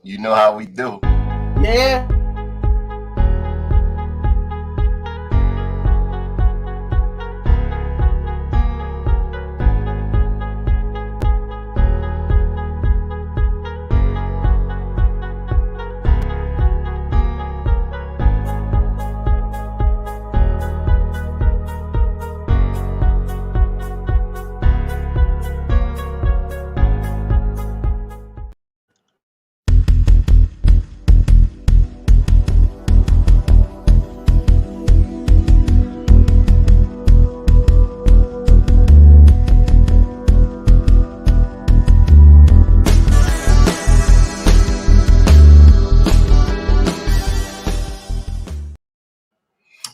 You know how we do. Yeah.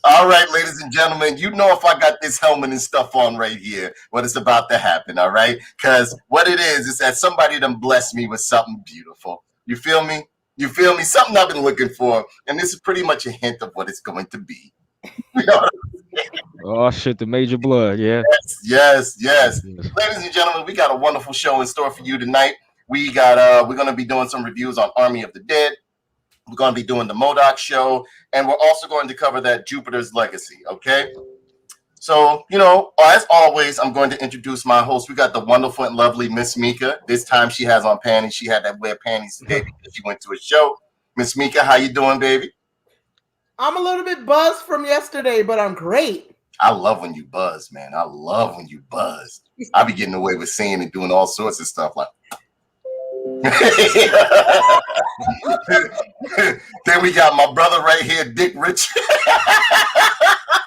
All right, ladies and gentlemen, you know if I got this helmet and stuff on right here, what is about to happen, all right? Because what it is that somebody done blessed me with something beautiful. You feel me? You feel me? Something I've been looking for, and this is pretty much a hint of what it's going to be. You know? Oh shit, the major blood, yeah. Yes. Ladies and gentlemen, we got a wonderful show in store for you tonight. We're gonna be doing some reviews on Army of the Dead. We're going to be doing the M.O.D.O.K show, and we're also going to cover that Jupiter's Legacy, okay? So, you know, as always, I'm going to introduce my host. We got the wonderful and lovely Ms.Mika. This time she has on panties. She had that wear panties today because she went to a show. Ms.Mika, how you doing, baby? I'm a little bit buzzed from yesterday, but I'm great. I love when you buzz, man. I love when you buzz. I be getting away with saying and doing all sorts of stuff like then we got my brother right here, Dick Richard.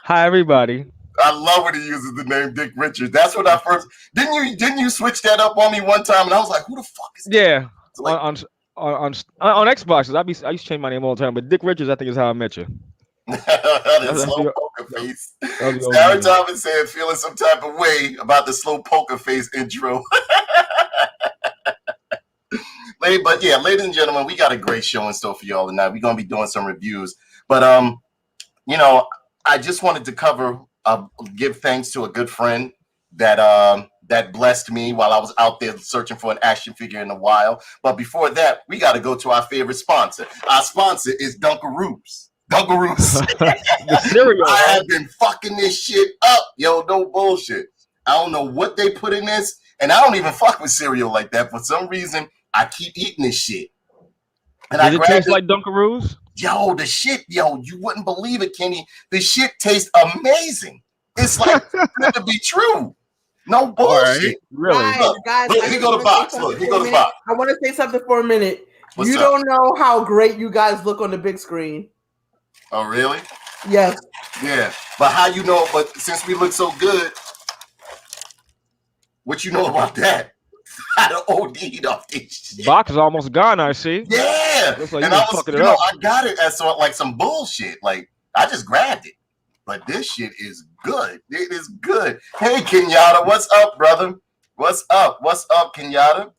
Hi, everybody. I love when he uses the name Dick Richard. That's what I first didn't you switch that up on me one time, and I was like, who the fuck is that? Yeah, like, on Xbox, I used to change my name all the time, but Dick Richards, I think, is how I met you. That slow poker face. Sarah Thomas said, feeling some type of way about the slow poker face intro. But yeah, ladies and gentlemen, we got a great show in store for y'all tonight. We're gonna be doing some reviews, but you know, I just wanted to give thanks to a good friend that blessed me while I was out there searching for an action figure in the wild. But before that, we got to go to our favorite sponsor. Our sponsor is Dunkaroos. Dunkaroos. The cereal. I have been fucking this shit up, yo. No bullshit. I don't know what they put in this, and I don't even fuck with cereal like that. For some reason, I keep eating this shit. And Does it taste like Dunkaroos? Yo, the shit, yo, you wouldn't believe it, Kenny. The shit tastes amazing. It's like good to be true. No bullshit. Right. Really? Guys, look, here go the box. Look, here go the box. I want to say something for a minute. What's you up? don't know how great you guys look on the big screen. Oh, really? Yes. Yeah. But how you know? But since we look so good, what you know about that? I OD'd off this shit. Box is almost gone, I see. Yeah. Looks like And you I fucking it up. I got it as sort of like some bullshit. Like, I just grabbed it. But this shit is good. It is good. Hey, Kenyatta, what's up, brother? What's up? What's up, Kenyatta?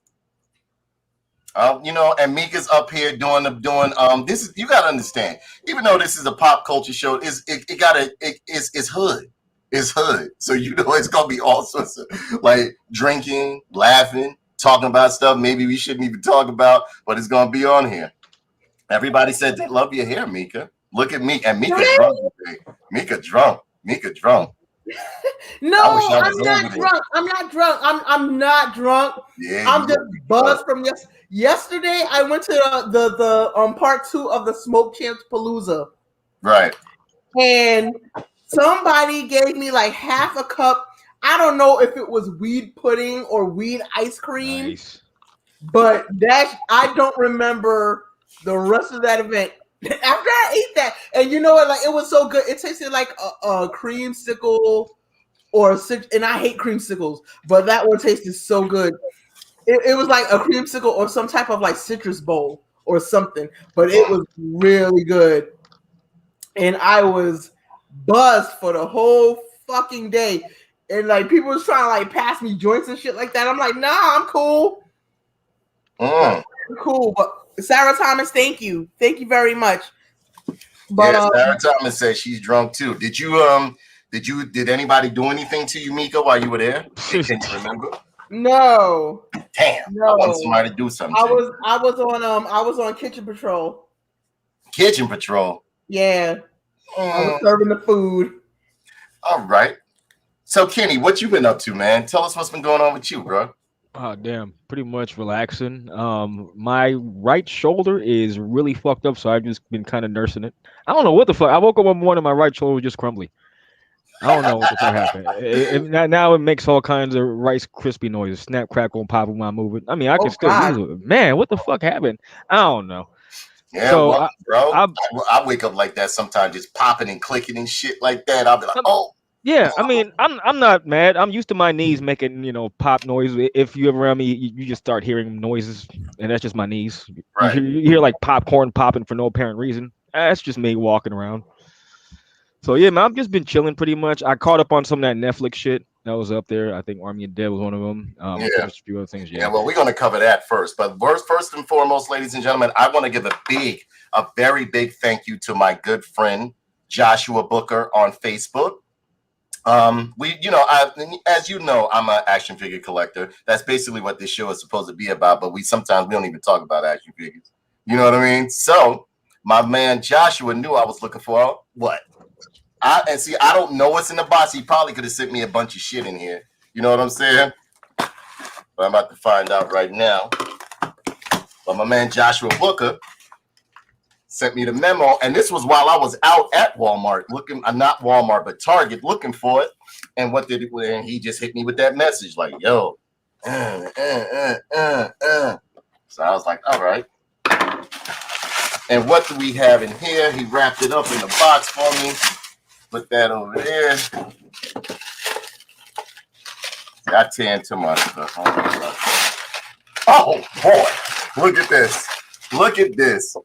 You know, and Mika's up here doing this is, you gotta understand, even though this is a pop culture show, it's hood. It's hood. So you know it's gonna be all sorts of like drinking, laughing, talking about stuff maybe we shouldn't even talk about, but it's gonna be on here. Everybody said they love your hair, Mika. Look at me. And Mika drunk today. Mika drunk. No, I'm not drunk. I'm not drunk. Yeah, I'm just buzzed from yesterday. I went to the part 2 of the Smoke Champs Palooza. Right. And somebody gave me like half a cup. I don't know if it was weed pudding or weed ice cream. Nice. But I don't remember the rest of that event. After I ate that, and you know what, like it was so good. It tasted like a creamsicle and I hate creamsicles, but that one tasted so good. It was like a creamsicle or some type of like citrus bowl or something, but it was really good. And I was buzzed for the whole fucking day. And like people was trying to like pass me joints and shit like that. I'm like, nah, I'm cool. I'm cool, but Sarah Thomas, thank you very much. But Sarah Thomas says she's drunk too. Did anybody do anything to you, Mika, while you were there? Can you remember? No. Damn, No. I want somebody to do something. I was on Kitchen Patrol. Kitchen Patrol. Yeah. I was serving the food. All right. So Kenny, what you been up to, man? Tell us what's been going on with you, bro. Oh damn, pretty much relaxing. My right shoulder is really fucked up, so I've just been kind of nursing it. I don't know what the fuck. I woke up one morning, my right shoulder was just crumbly. I don't know what the fuck happened. Now it makes all kinds of Rice crispy noises, snap, crackle, pop when I move it. I mean, I can still use it. Man, what the fuck happened? I don't know. Yeah, So well, bro, I wake up like that sometimes, just popping and clicking and shit like that. I'll be like, oh. Yeah, I mean, I'm not mad. I'm used to my knees making pop noise. If you ever around me, you just start hearing noises, and that's just my knees. Right. You hear like popcorn popping for no apparent reason. That's just me walking around. So yeah, man, I've just been chilling pretty much. I caught up on some of that Netflix shit that was up there. I think Army of Dead was one of them. Yeah. Finished a few other things. Yeah, well, we're going to cover that first. But first and foremost, ladies and gentlemen, I want to give a very big thank you to my good friend Joshua Booker on Facebook. As you know, I'm an action figure collector. That's basically what this show is supposed to be about. But sometimes we don't even talk about action figures. You know what I mean? So my man Joshua knew I was looking for what? I don't know what's in the box. He probably could have sent me a bunch of shit in here. You know what I'm saying? But I'm about to find out right now. But my man Joshua Booker sent me the memo, and this was while I was out at Walmart looking, not Walmart, but Target looking for it. And what did it? And he just hit me with that message, like, "Yo, So I was like, all right. And what do we have in here? He wrapped it up in a box for me. Put that over there. I tend to my stuff. Oh boy, look at this. Look at this.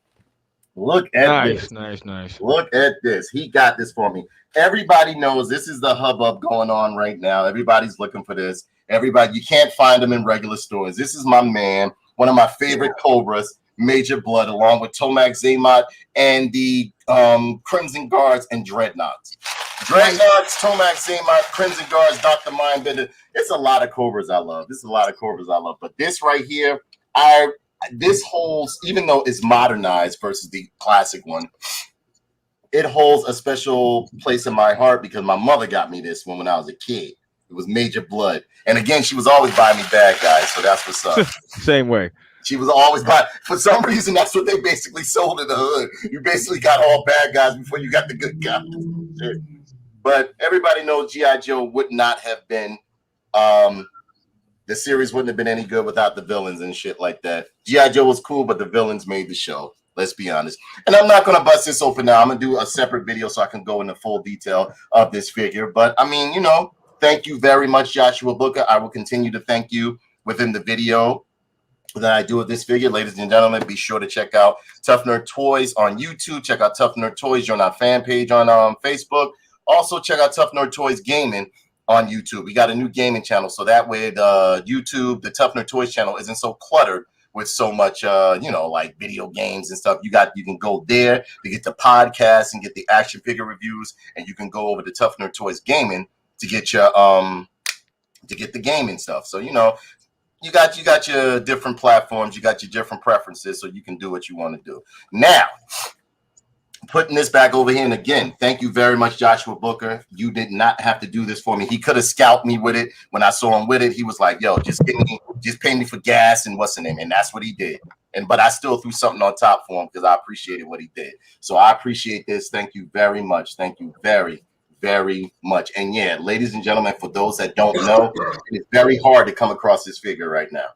Look at this. Nice. Look at this. He got this for me. Everybody knows this is the hubbub going on right now. Everybody's looking for this. Everybody, you can't find them in regular stores. This is my man, one of my favorite Cobras, Major Blood, along with Tomac Zaymot and the Crimson Guards and Dreadnoughts. Dreadnoughts, Tomac Zaymot, Crimson Guards, Dr. Mindbender. It's a lot of Cobras I love. But this right here, this holds, even though it's modernized versus the classic one, it holds a special place in my heart because my mother got me this one when I was a kid. It was Major Blood. And again, she was always buying me bad guys, so that's what's up. Same way. She was always buying. For some reason, that's what they basically sold in the hood. You basically got all bad guys before you got the good guys. But everybody knows G.I. Joe would not have been, the series wouldn't have been any good without the villains and shit like that. G.I. Joe was cool, but the villains made the show. Let's be honest. And I'm not going to bust this open now. I'm going to do a separate video so I can go into full detail of this figure. But, I mean, you know, thank you very much, Joshua Booker. I will continue to thank you within the video that I do with this figure. Ladies and gentlemen, be sure to check out Tough Nerd Toys on YouTube. Check out Tough Nerd Toys. Join our fan page on Facebook. Also, check out Tough Nerd Toys Gaming on YouTube. We got a new gaming channel, so that way the YouTube, the Tough Nerd Toys channel isn't so cluttered with so much, like video games and stuff. You can go there to get the podcast and get the action figure reviews, and you can go over to Tough Nerd Toys Gaming to get your to get the gaming stuff. So you got your different platforms, you got your different preferences, so you can do what you want to do. Now, putting this back over here, and again, thank you very much, Joshua Booker. You did not have to do this for me. He could have scalped me with it. When I saw him with it, he was like, yo, just pay me for gas and what's the name, and that's what he did. But I still threw something on top for him because I appreciated what he did. So I appreciate this. Thank you very much. Thank you very, very much. And yeah, ladies and gentlemen, for those that don't know, it's very hard to come across this figure right now.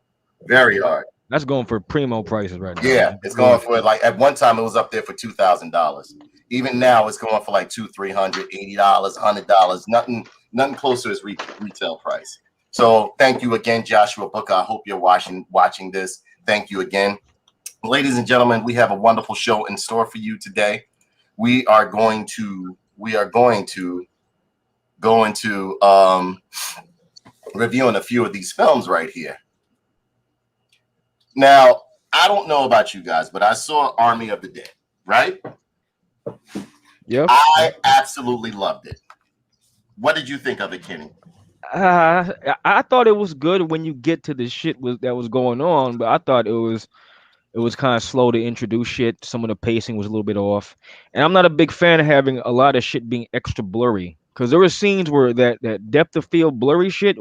Very hard. That's going for primo prices right now. Yeah, it's going for, like, at one time it was up there for $2,000. Even now it's going for like $200, $300, $80, $100. Nothing close to its retail price. So thank you again, Joshua Booker. I hope you're watching this. Thank you again. Ladies and gentlemen, we have a wonderful show in store for you today. We are going to go into reviewing a few of these films right here. Now, I don't know about you guys, but I saw Army of the Dead, right? Yep. I absolutely loved it. What did you think of it, Kenny? I thought it was good when you get to the shit that was going on, but I thought it was kind of slow to introduce shit. Some of the pacing was a little bit off, and I'm not a big fan of having a lot of shit being extra blurry. Because there were scenes where that depth of field blurry shit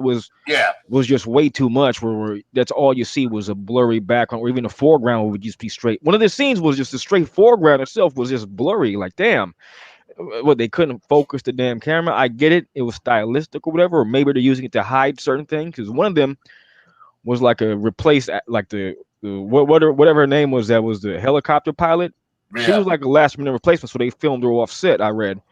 Yeah, was just way too much. Where that's all you see was a blurry background, or even the foreground would just be straight. One of the scenes was just the straight foreground itself was just blurry. Like damn, what they couldn't focus the damn camera. I get it, it was stylistic or whatever, or maybe they're using it to hide certain things. Because one of them was like a replace like whatever her name was, that was the helicopter pilot. She yeah. was like a last minute replacement, so they filmed her offset. I read.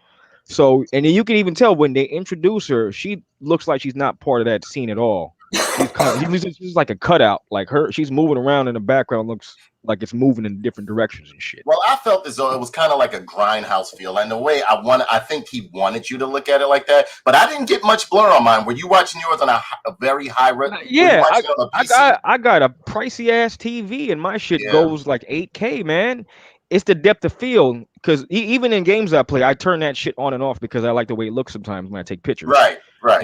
So and then you can even tell when they introduce her, she looks like she's not part of that scene at all. She's like a cutout. Like she's moving around in the background, looks like it's moving in different directions and shit. Well, I felt as though it was kind of like a grindhouse feel, and the way I think he wanted you to look at it like that. But I didn't get much blur on mine. Were you watching yours on a very high res? Yeah, I got a pricey ass TV, and my shit goes like 8K, man. It's the depth of field, because even in games I play, I turn that shit on and off because I like the way it looks sometimes when I take pictures. Right.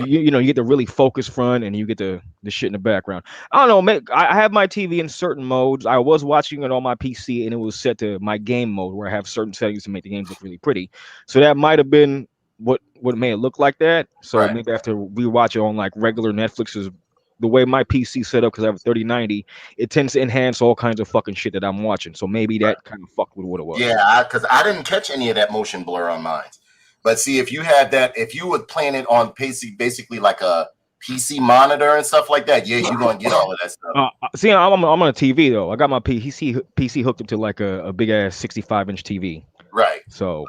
You know, you get the really focus front, and you get the shit in the background. I don't know, man. I have my TV in certain modes. I was watching it on my PC, and it was set to my game mode, where I have certain settings to make the games look really pretty. So that might have been what made it look like that. So maybe after rewatch it on like regular Netflix's, the way my PC set up, because I have a 3090, it tends to enhance all kinds of fucking shit that I'm watching. So maybe that kind of fucked with what it was. Yeah, because I didn't catch any of that motion blur on mine. But see, if you had that, if you were playing it on PC, basically like a PC monitor and stuff like that, yeah, you're gonna get all of that stuff. See, I'm on a TV though. I got my PC hooked up to like a big ass 65-inch TV. Right. So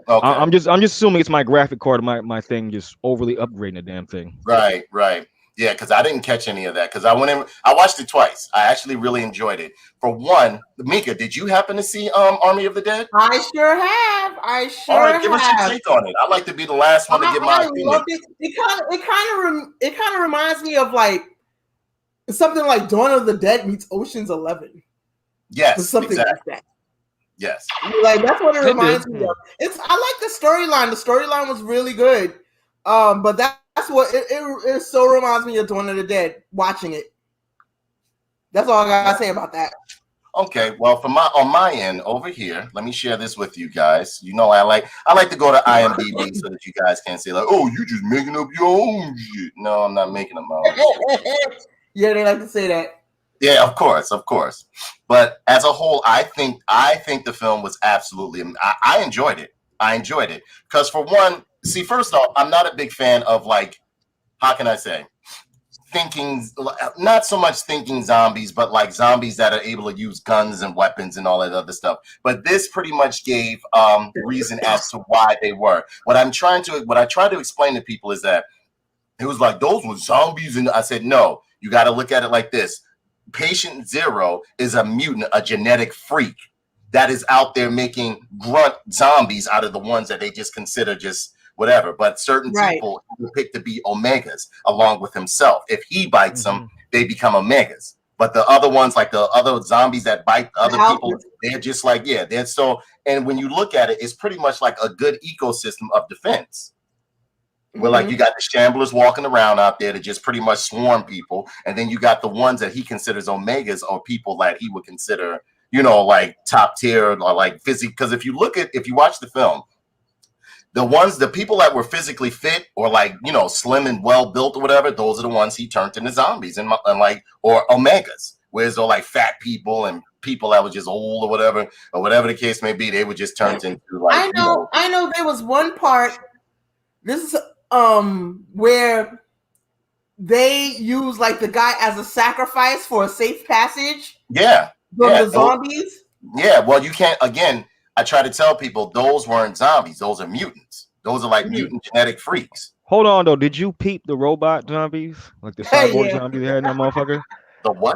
okay. I'm just assuming it's my graphic card, my thing just overly upgrading the damn thing. Right. Yeah, because I didn't catch any of that. Because I watched it twice. I actually really enjoyed it. For one, Mika, did you happen to see Army of the Dead? I sure have. All right, give us your take on it. I like to be the last one to get my opinion. Loved it. It kind of reminds me of like something like Dawn of the Dead meets Ocean's 11. Yes, or something like that. Yes, like that's what it reminds me of. I like the storyline. The storyline was really good. But that's what it so reminds me of Dawn of the Dead. Watching it. That's all I gotta say about that. Okay, well, on my end over here, let me share this with you guys. You know, I like to go to IMDb so that you guys can't say like, "Oh, you just making up your own shit." No, I'm not making up my own shit. Yeah, they like to say that. Yeah, of course. But as a whole, I think the film was absolutely. I enjoyed it. Because for one, see, first off, I'm not a big fan of like, how can I say, not so much thinking zombies, but like zombies that are able to use guns and weapons and all that other stuff. But this pretty much gave reason as to why they were. What I try to explain to people is that it was like those were zombies, and I said no. You got to look at it like this. Patient Zero is a mutant, a genetic freak that is out there making grunt zombies out of the ones that they just consider just whatever. But certain people pick to be Omegas along with himself. If he bites them, they become Omegas. But the other ones, like the other zombies that bite other people, they're just like, they're so. And when you look at it, it's pretty much like a good ecosystem of defense. Where like you got the shamblers walking around out there to just pretty much swarm people, and then you got the ones that he considers Omegas, or people that he would consider, like top tier or like physical. Because if you watch the film, the people that were physically fit or like slim and well built or whatever, those are the ones he turned into zombies and like or Omegas. Whereas they're like fat people and people that were just old or whatever the case may be, they were just turned into like. I know. There was one part. This is where they use like the guy as a sacrifice for a safe passage. Yeah. From the zombies. Yeah. Well, you can't. Again, I try to tell people those weren't zombies. Those are mutants. Those are like mutant genetic freaks. Hold on though. Did you peep the robot zombies? Like the cyborg zombies they had in that motherfucker? The what?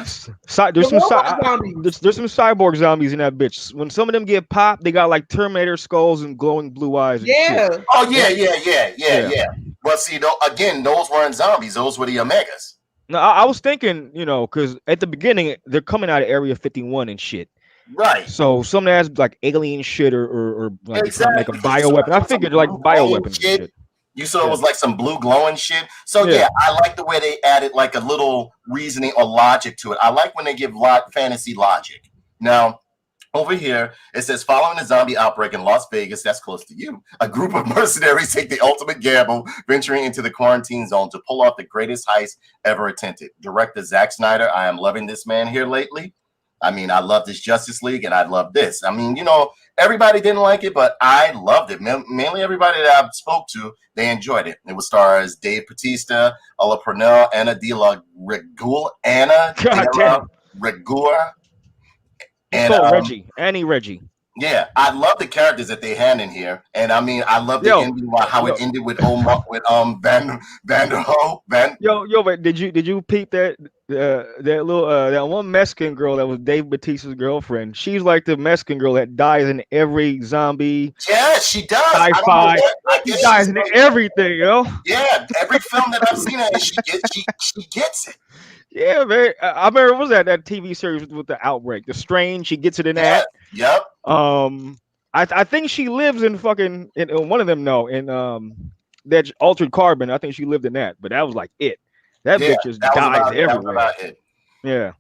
There's some cyborg zombies in that bitch. When some of them get popped, they got like Terminator skulls and glowing blue eyes. And shit. Oh yeah. Well, see, again, those weren't zombies. Those were the Omegas. No, I was thinking, because at the beginning they're coming out of Area 51 and shit. Right. So some that has like alien shit or like make a bioweapon. I figured like bioweapons and shit. You saw it was like some blue glowing shit. So Yeah. yeah, I like the way they added like a little reasoning or logic to it. I like when they give fantasy logic. Now, over here, it says, following a zombie outbreak in Las Vegas, that's close to you, a group of mercenaries take the ultimate gamble, venturing into the quarantine zone to pull off the greatest heist ever attempted. Director Zack Snyder, I am loving this man here lately. I mean, I love this Justice League, and I love this. I mean, you know, everybody didn't like it, but I loved it. Mainly everybody that I spoke to, they enjoyed it. It was stars Dave Bautista, Ola Purnell, Anna De La Regula, And Reggie, Annie Reggie. Yeah, I love the characters that they had in here, and I mean, I love the ending. How it ended with Vanderho. But did you peep that that little that one Mexican girl that was Dave Bautista's girlfriend? She's like the Mexican girl that dies in every zombie. Yeah, she does. Sci-fi. She dies in everything, Yeah, every film that I've seen her in, she gets it. Yeah, man. I remember, what was that TV series with the outbreak, The Strain? She gets it in that. Yep. I think she lives in fucking in one of them. No, in that Altered Carbon. I think she lived in that, but that was like it. That bitch just dies everywhere. Yeah.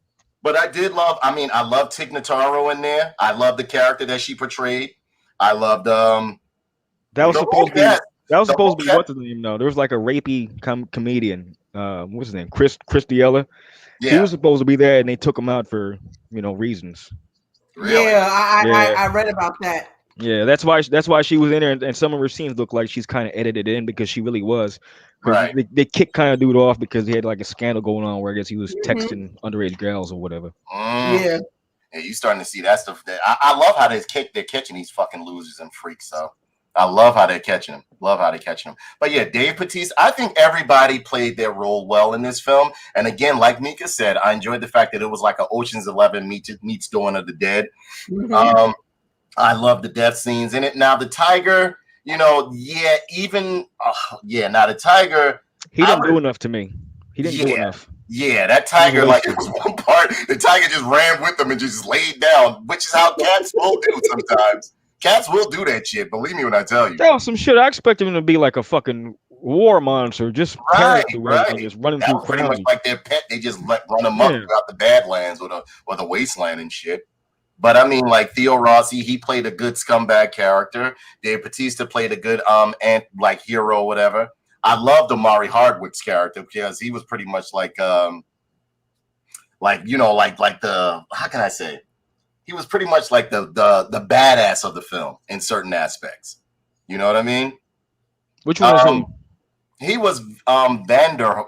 But I did love. I mean, I love Tig Notaro in there. I love the character that she portrayed. I loved That was supposed to be. That was supposed to be what's his name? No, there was like a rapey comedian. What's his name? Chris Diella. Yeah. He was supposed to be there, and they took him out for reasons. Really? Yeah, I read about that. Yeah, that's why she was in there, and some of her scenes look like she's kind of edited in because she really was. Right. They kicked kind of dude off because he had like a scandal going on where I guess he was texting underage girls or whatever. Yeah. Yeah, you starting to see that stuff. I love how they're catching these fucking losers and freaks. So I love how they're catching them. But yeah, Dave Bautista, I think everybody played their role well in this film. And again, like Mika said, I enjoyed the fact that it was like an Ocean's 11 meets Dawn of the Dead. Mm-hmm. I love the death scenes in it. Now the tiger, now the tiger. He didn't do enough to me. He didn't do enough. Yeah, that tiger, like it was one part, the tiger just ran with them and just laid down, which is how cats will do sometimes. Cats will do that shit. Believe me when I tell you. That was some shit. I expected him to be like a fucking war monster, just right. Just running through pretty much like their pet. They just run them up throughout the Badlands or the wasteland and shit. But I mean, like Theo Rossi, he played a good scumbag character. Dave Bautista played a good hero, whatever. I loved Omari Hardwick's character because he was pretty much like the how can I say? He was pretty much like the badass of the film in certain aspects. You know what I mean? Which one was he? He was Vandero.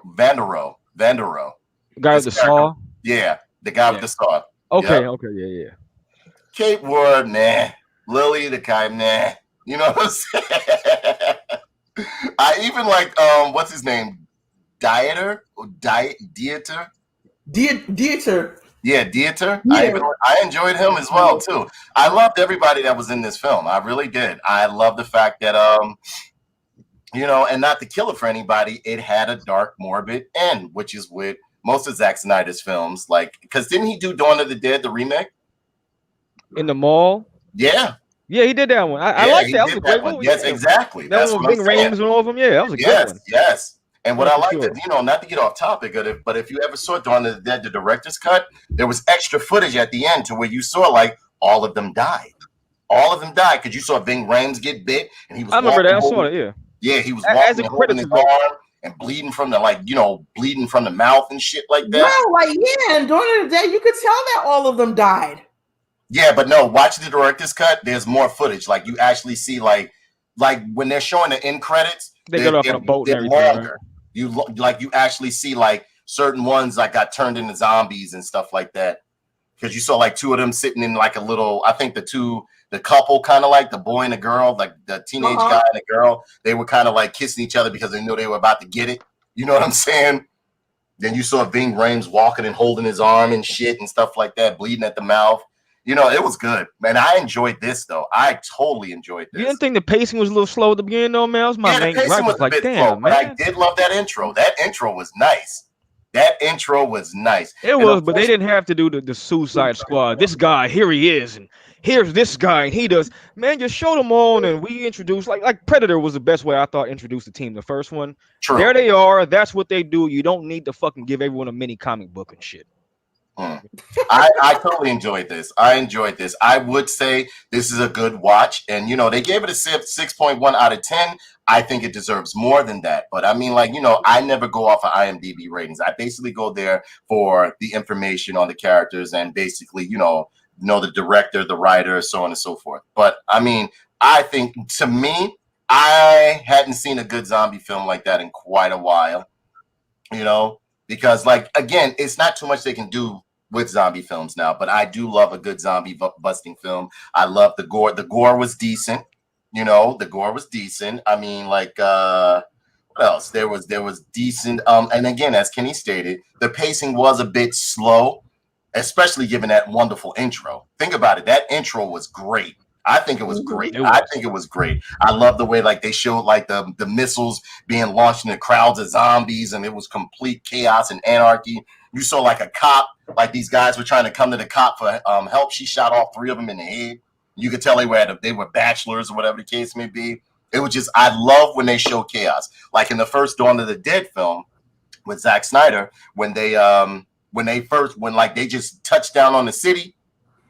The guy with the saw? Yeah, the guy with the saw. Okay, yeah. Kate Ward, nah. Lily the guy, nah. You know what I'm saying? I even like what's his name? Dieter. Yeah, Dieter. Yeah. I enjoyed him as well too. I loved everybody that was in this film. I really did. I love the fact that and not to kill it for anybody, it had a dark, morbid end, which is with most of Zack Snyder's films. Like, because didn't he do Dawn of the Dead, the remake? In the mall? Yeah. Yeah, he did that one. I liked that. That was a great movie. Yes, exactly. That one with Ving Rhames and all of them. Yeah, that was a good one. Yes. And what I liked, not to get off topic of it, but if you ever saw Dawn of the Dead, the director's cut, there was extra footage at the end to where you saw like all of them died. All of them died because you saw Ving Rhames get bit, and he was. I remember that. I saw it. Yeah. Yeah, he was walking holding his arm and bleeding from the mouth and shit like that. And Dawn of the Dead, you could tell that all of them died. Yeah, but no, watch the director's cut. There's more footage. Like you actually see like when they're showing the end credits, they got off on a boat and everything. Longer. Right? You actually see like certain ones that got turned into zombies and stuff like that. Because you saw like two of them sitting in like a little, I think the couple kind of like the boy and the girl, like the teenage guy and the girl, they were kind of like kissing each other because they knew they were about to get it. You know what I'm saying? Then you saw Ving Rhames walking and holding his arm and shit and stuff like that, bleeding at the mouth. It was good, man. I enjoyed this though. I totally enjoyed this. You didn't think the pacing was a little slow at the beginning, though, man? That was my main gripe. Was like, damn, slow, man. But I did love that intro. That intro was nice. It was nice. It was, but they didn't have to do the Suicide Squad. This guy, here he is, and here's this guy and he does. Man, just show them all and we introduce like Predator was the best way I thought introduced the team. The first one, True. there they are. That's what they do. You don't need to fucking give everyone a mini comic book and shit. I totally enjoyed this. I would say this is a good watch, and they gave it a 6.1 out of 10. I think it deserves more than that, but I mean, I never go off of IMDb ratings. I basically go there for the information on the characters and basically, the director, the writer, so on and so forth. But I mean, I think to me, I hadn't seen a good zombie film like that in quite a while, because again, it's not too much they can do with zombie films now, but I do love a good zombie busting film. I love the gore. The gore was decent. The gore was decent. I mean, what else? There was decent. And again, as Kenny stated, the pacing was a bit slow, especially given that wonderful intro. Think about it. That intro was great. I think it was great. I love the way they showed the missiles being launched into crowds of zombies, and it was complete chaos and anarchy. You saw a cop, these guys were trying to come to the cop for help. She shot all 3 of them in the head. You could tell they were bachelors or whatever the case may be. It was just, I love when they show chaos. Like in the first Dawn of the Dead film with Zack Snyder, when they just touched down on the city,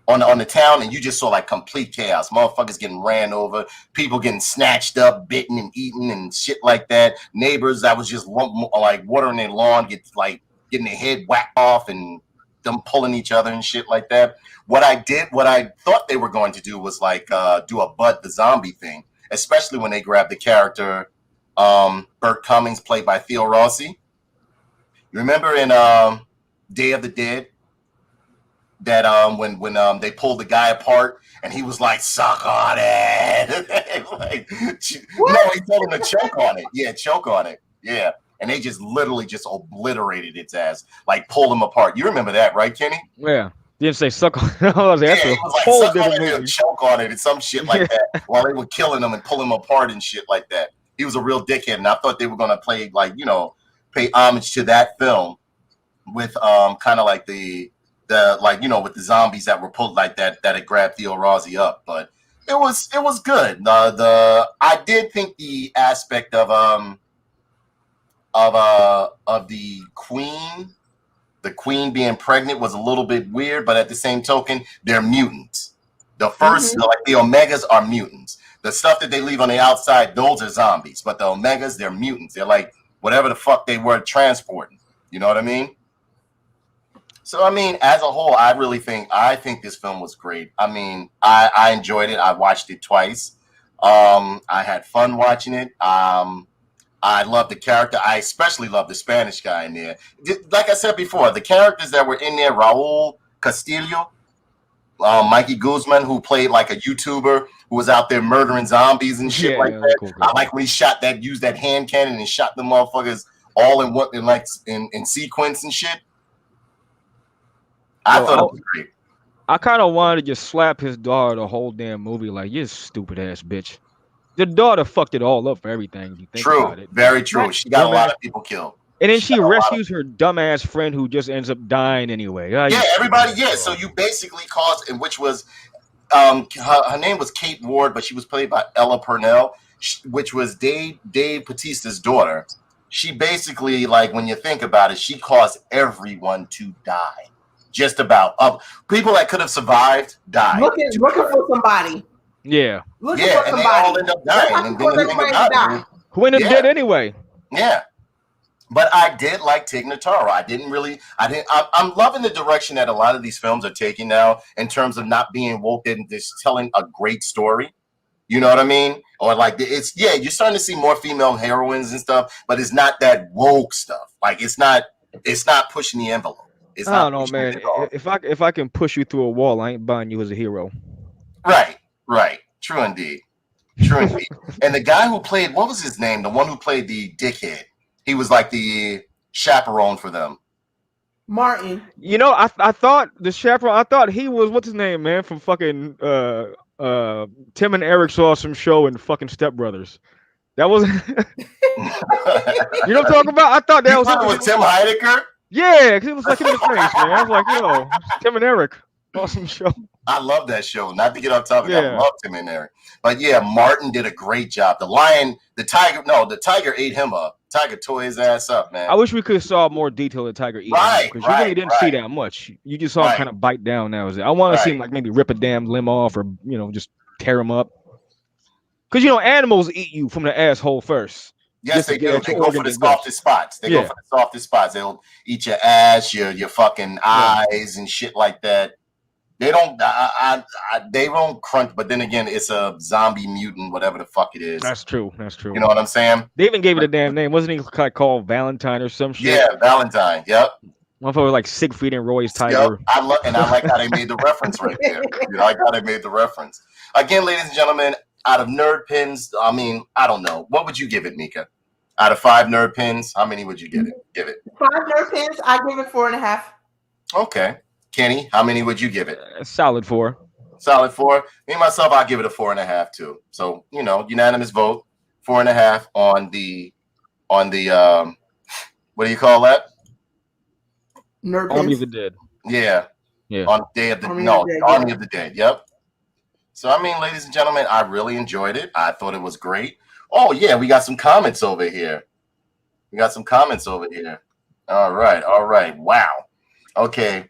on the town, and you just saw complete chaos. Motherfuckers getting ran over, people getting snatched up, bitten and eaten and shit like that. Neighbors that was just watering their lawn, getting their head whacked off and them pulling each other and shit like that. What I thought they were going to do was do a Bud the Zombie thing, especially when they grabbed the character Burt Cummings, played by Theo Rossi. You remember in Day of the Dead that when they pulled the guy apart and he was like, suck on it. No, he told him to choke on it. Yeah, choke on it. Yeah. And they just literally just obliterated its ass, pulled him apart. You remember that, right, Kenny? Yeah. Didn't say suck on it. I was he was suck on it and choke on it and some shit like that while they were killing him and pulling him apart and shit like that. He was a real dickhead, and I thought they were gonna pay homage to that film with kind of with the zombies that were pulled like that had grabbed Theo Rossi up. But it was good. I did think the aspect of the queen being pregnant was a little bit weird, but at the same token, they're mutants. The first, the Omegas are mutants. The stuff that they leave on the outside, those are zombies. But the Omegas, they're mutants. They're whatever the fuck they were transporting. You know what I mean? So, I mean, as a whole, I think this film was great. I mean, I enjoyed it. I watched it twice. I had fun watching it. I love the character. I especially love the Spanish guy in there. Like I said before, the characters that were in there, Raul Castillo, Mikey Guzman, who played a YouTuber who was out there murdering zombies and shit that. Cool. I like when he used that hand cannon and shot the motherfuckers all in sequence and shit. I thought it was great. I kind of wanted to just slap his daughter the whole damn movie, you stupid ass bitch. The daughter fucked it all up for everything. You think about it. Very true. She got a lot of people killed. And then she rescues her dumbass friend who just ends up dying anyway. Everybody. Yeah, so you basically caused, and which was, her name was Kate Ward, but she was played by Ella Purnell, which was Dave Bautista's daughter. She basically, when you think about it, she caused everyone to die. Just about. People that could have survived died. Looking for somebody. Yeah. Looking for somebody. They all end up dying. And then you think about it. Who ended up dead anyway? Yeah. But I did like Tig Notaro. I'm loving the direction that a lot of these films are taking now in terms of not being woke and just telling a great story. You know what I mean? Or you're starting to see more female heroines and stuff, but it's not that woke stuff. It's not pushing the envelope. I don't know, man. If I can push you through a wall, I ain't buying you as a hero. Right. True indeed. And the guy who played, what was his name? The one who played the dickhead. He was the chaperone for them. Martin. I thought the chaperone. I thought he was what's his name, man, from fucking Tim and Eric's awesome show and fucking Step Brothers. That was. You know what I'm talking about? I thought that was Tim Heidecker. Yeah, because it was in his face, man. I was Tim and Eric, awesome show. I love that show. Not to get off topic, I Yeah. loved him in there. But yeah, Martin did a great job. The tiger ate him up. Tiger tore his ass up, man. I wish we could have saw more detail of Tiger eating Right, because you really didn't see right. that much. You just saw him Right. kind of bite down. Now I want to see him Right. like maybe rip a damn limb off or just tear him up. Because animals eat you from the asshole first. Yes, just to they get do. at They your go for organs the and guts. softest spots. They go Yeah. for the softest spots. They'll eat your ass, your fucking eyes and shit like that. They don't. They don't crunch. But then again, it's a zombie mutant, whatever the fuck it is. That's true. That's true. You know what I'm saying? They even gave it a damn name. Wasn't he like called Valentine or some shit? Yeah, Valentine. Yep. Motherfucker was like Siegfried and Roy's tiger. Yep. I like how they made the reference right there. I like how they made the reference. Again, ladies and gentlemen, out of nerd pins, I mean, I don't know. What would you give it, Mika? Out of 5 nerd pins, how many would you give it? 5 nerd pins, I give it 4.5. Okay. Kenny, how many would you give it? Solid 4. Solid 4. Me myself, I'll give it a 4.5 too. So, unanimous vote. 4.5 on the what do you call that? Nerd Army pins. of the Dead. Yeah. Yeah. On Day of the Army of the Dead. Yep. So I mean, ladies and gentlemen, I really enjoyed it. I thought it was great. Oh yeah, we got some comments over here. All right. Wow. Okay.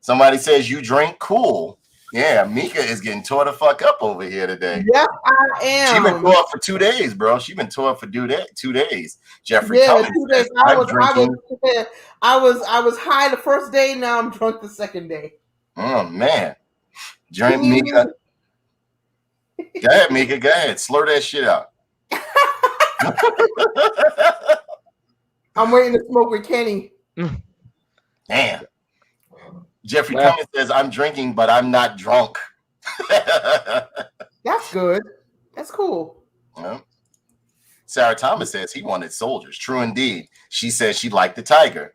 Somebody says you drink cool. Yeah, Mika is getting tore the fuck up over here today. Yes, I am. She been tore up for 2 days, bro. She been tore up for 2 days. Jeffrey, yeah, 2 days. I was high the first day. Now I'm drunk the second day. Oh man, drink Mika. Go ahead, Mika. Go ahead. Slur that shit out. I'm waiting to smoke with Kenny. Damn. Jeffrey Cummins says, I'm drinking, but I'm not drunk. That's good. That's cool. Yeah. Sarah Thomas says he wanted soldiers. True indeed. She says she liked the tiger.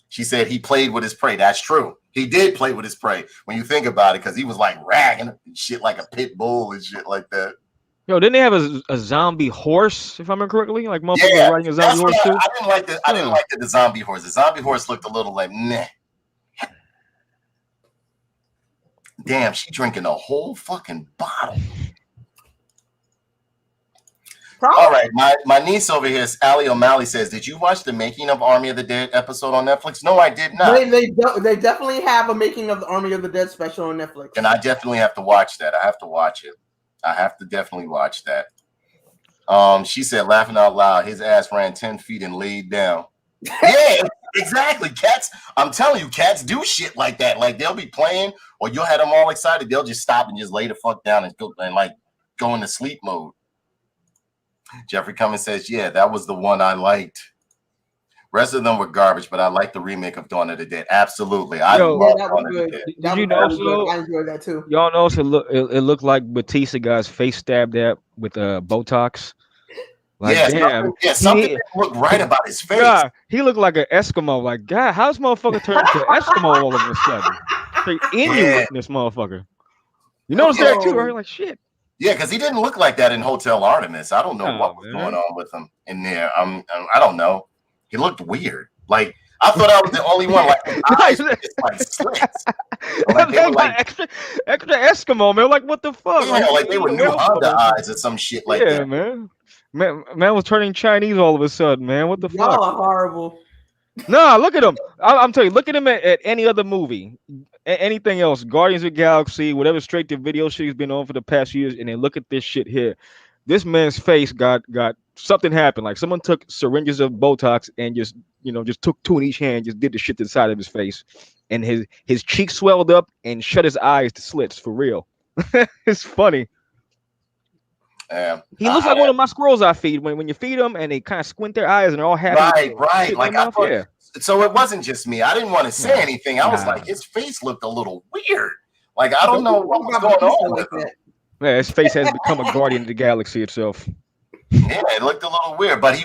She said he played with his prey. That's true. He did play with his prey when you think about it, because he was like ragging shit like a pit bull and shit like that. Yo, didn't they have a zombie horse, if I remember correctly? Like motherfucker riding a zombie horse too? I didn't like the zombie horse. The zombie horse looked a little like meh. Damn, she drinking a whole fucking bottle. Probably. All right, my niece over here, Ali O'Malley, says, did you watch the Making of Army of the Dead episode on Netflix? No, I did not. They definitely have a Making of the Army of the Dead special on Netflix. And I definitely have to watch that. I have to watch it. I have to definitely watch that. She said, laughing out loud, his ass ran 10 feet and laid down. Yeah, exactly. Cats, I'm telling you, cats do shit like that. Like they'll be playing, or you'll have them all excited. They'll just stop and just lay the fuck down and go into sleep mode. Jeffrey Cummins says, yeah, that was the one I liked. Rest of them were garbage, but I like the remake of Dawn of the Dead. Absolutely. I love Dawn of the Dead. Did you know so? I enjoyed that too. Y'all know it looked like Batista guy's face stabbed at with Botox. Like, damn. Something didn't look right about his face. God, he looked like an Eskimo. Like, God, how's motherfucker turned into an Eskimo all of a sudden? Straight Inuit in this motherfucker. You notice that too, right? Like, shit. Yeah, because he didn't look like that in Hotel Artemis. I don't know what was going on with him in there. I don't know. He looked weird. Like, I thought I was the only one. Like, his eyes were just like slits. Like, they were like extra Eskimo, man. Like, what the fuck? Yeah, like they were new Honda eyes or some shit like that. Yeah, man. Man was turning Chinese all of a sudden, man. What the fuck? Y'all are horrible. Nah, look at him. I'm telling you, look at him at any other movie, anything else, Guardians of the Galaxy, whatever straight to video shit he's been on for the past years, and then look at this shit here. This man's face got something happened. Like someone took syringes of Botox and just took 2 in each hand, just did the shit to the side of his face, and his cheeks swelled up and shut his eyes to slits for real. It's funny. He looks like one of my squirrels I feed when you feed them and they kind of squint their eyes and they're all happy. Right. Like I thought, so it wasn't just me. I didn't want to say anything. I was like, his face looked a little weird. Like I don't know what was going on with him. Yeah, his face has become a guardian of the galaxy itself. Yeah, it looked a little weird, but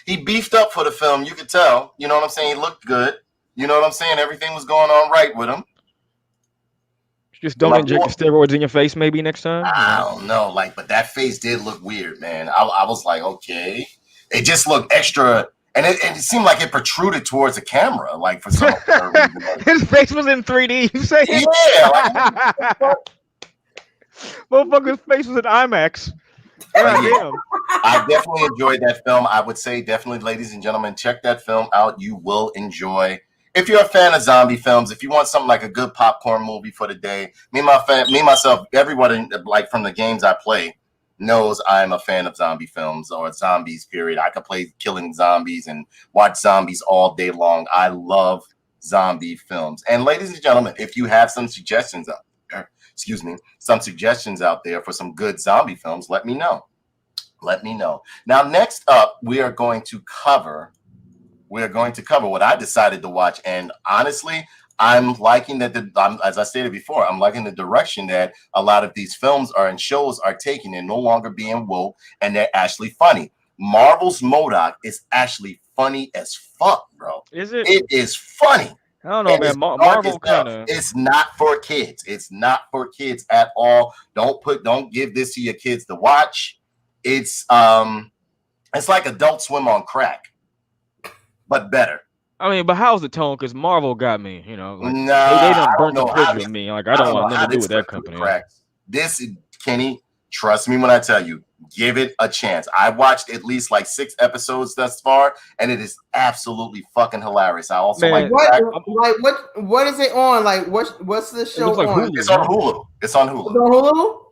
he beefed up for the film. You could tell. You know what I'm saying? He looked good. You know what I'm saying? Everything was going on right with him. Just don't inject the steroids in your face maybe next time. I don't know, but that face did look weird, man. I was like, okay. It just looked extra And it seemed like it protruded towards the camera, like for some reason. His face was in 3D. You say? Yeah, like, Motherfucker's face was in IMAX. but yeah, Damn. I definitely enjoyed that film. I would say definitely, ladies and gentlemen, check that film out. You will enjoy. If you're a fan of zombie films, if you want something like a good popcorn movie for the day, myself, everyone like from the games I play knows I'm a fan of zombie films or zombies, period. I could play killing zombies and watch zombies all day long. I love zombie films. And ladies and gentlemen, if you have some suggestions some suggestions out there for some good zombie films, let me know. Let me know. Now, next up, we are going to cover what I decided to watch. And honestly, I'm liking that as I stated before, I'm liking the direction that a lot of these films and shows are taking. They're no longer being woke, and they're actually funny. Marvel's M.O.D.O.K is actually funny as fuck, bro. Is it? It is funny. I don't know, man. Marvel kind of. It's not for kids. It's not for kids at all. Don't give this to your kids to watch. It's like Adult Swim on crack, but better. I mean, but how's the tone? Because Marvel got me, you know. Like, nah, they done burnt the bridge with me. Like, I don't want nothing to do with that company. This, Kenny, trust me when I tell you, give it a chance. I watched at least like 6 episodes thus far, and it is absolutely fucking hilarious. I also Man, what is it on? Like what's the show like on? Hulu. It's on Hulu. It's on Hulu. It's on Hulu?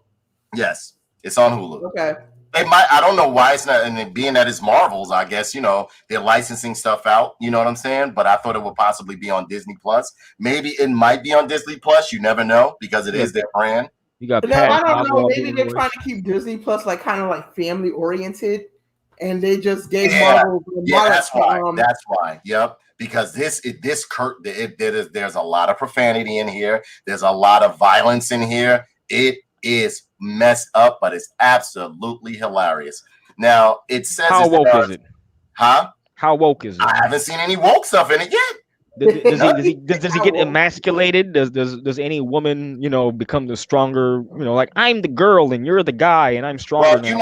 Yes, it's on Hulu. Okay. I don't know why it's not, and being that it's Marvel's, I guess, you know, they're licensing stuff out, you know what I'm saying? But I thought it would possibly be on Disney Plus. Maybe it might be on Disney Plus. You never know, because it is their brand. You got I don't know. Maybe they're trying to keep Disney Plus like kind of like family oriented, and they just gave Marvel. That's why. That's why. Yep. Because there's a lot of profanity in here. There's a lot of violence in here. It is messed up, but it's absolutely hilarious. Now it says, how woke is it? Huh? How woke is it? I haven't seen any woke stuff in it yet. Does he get emasculated? Does any woman, you know, become the stronger, you know, like I'm the girl and you're the guy and I'm stronger? Well, you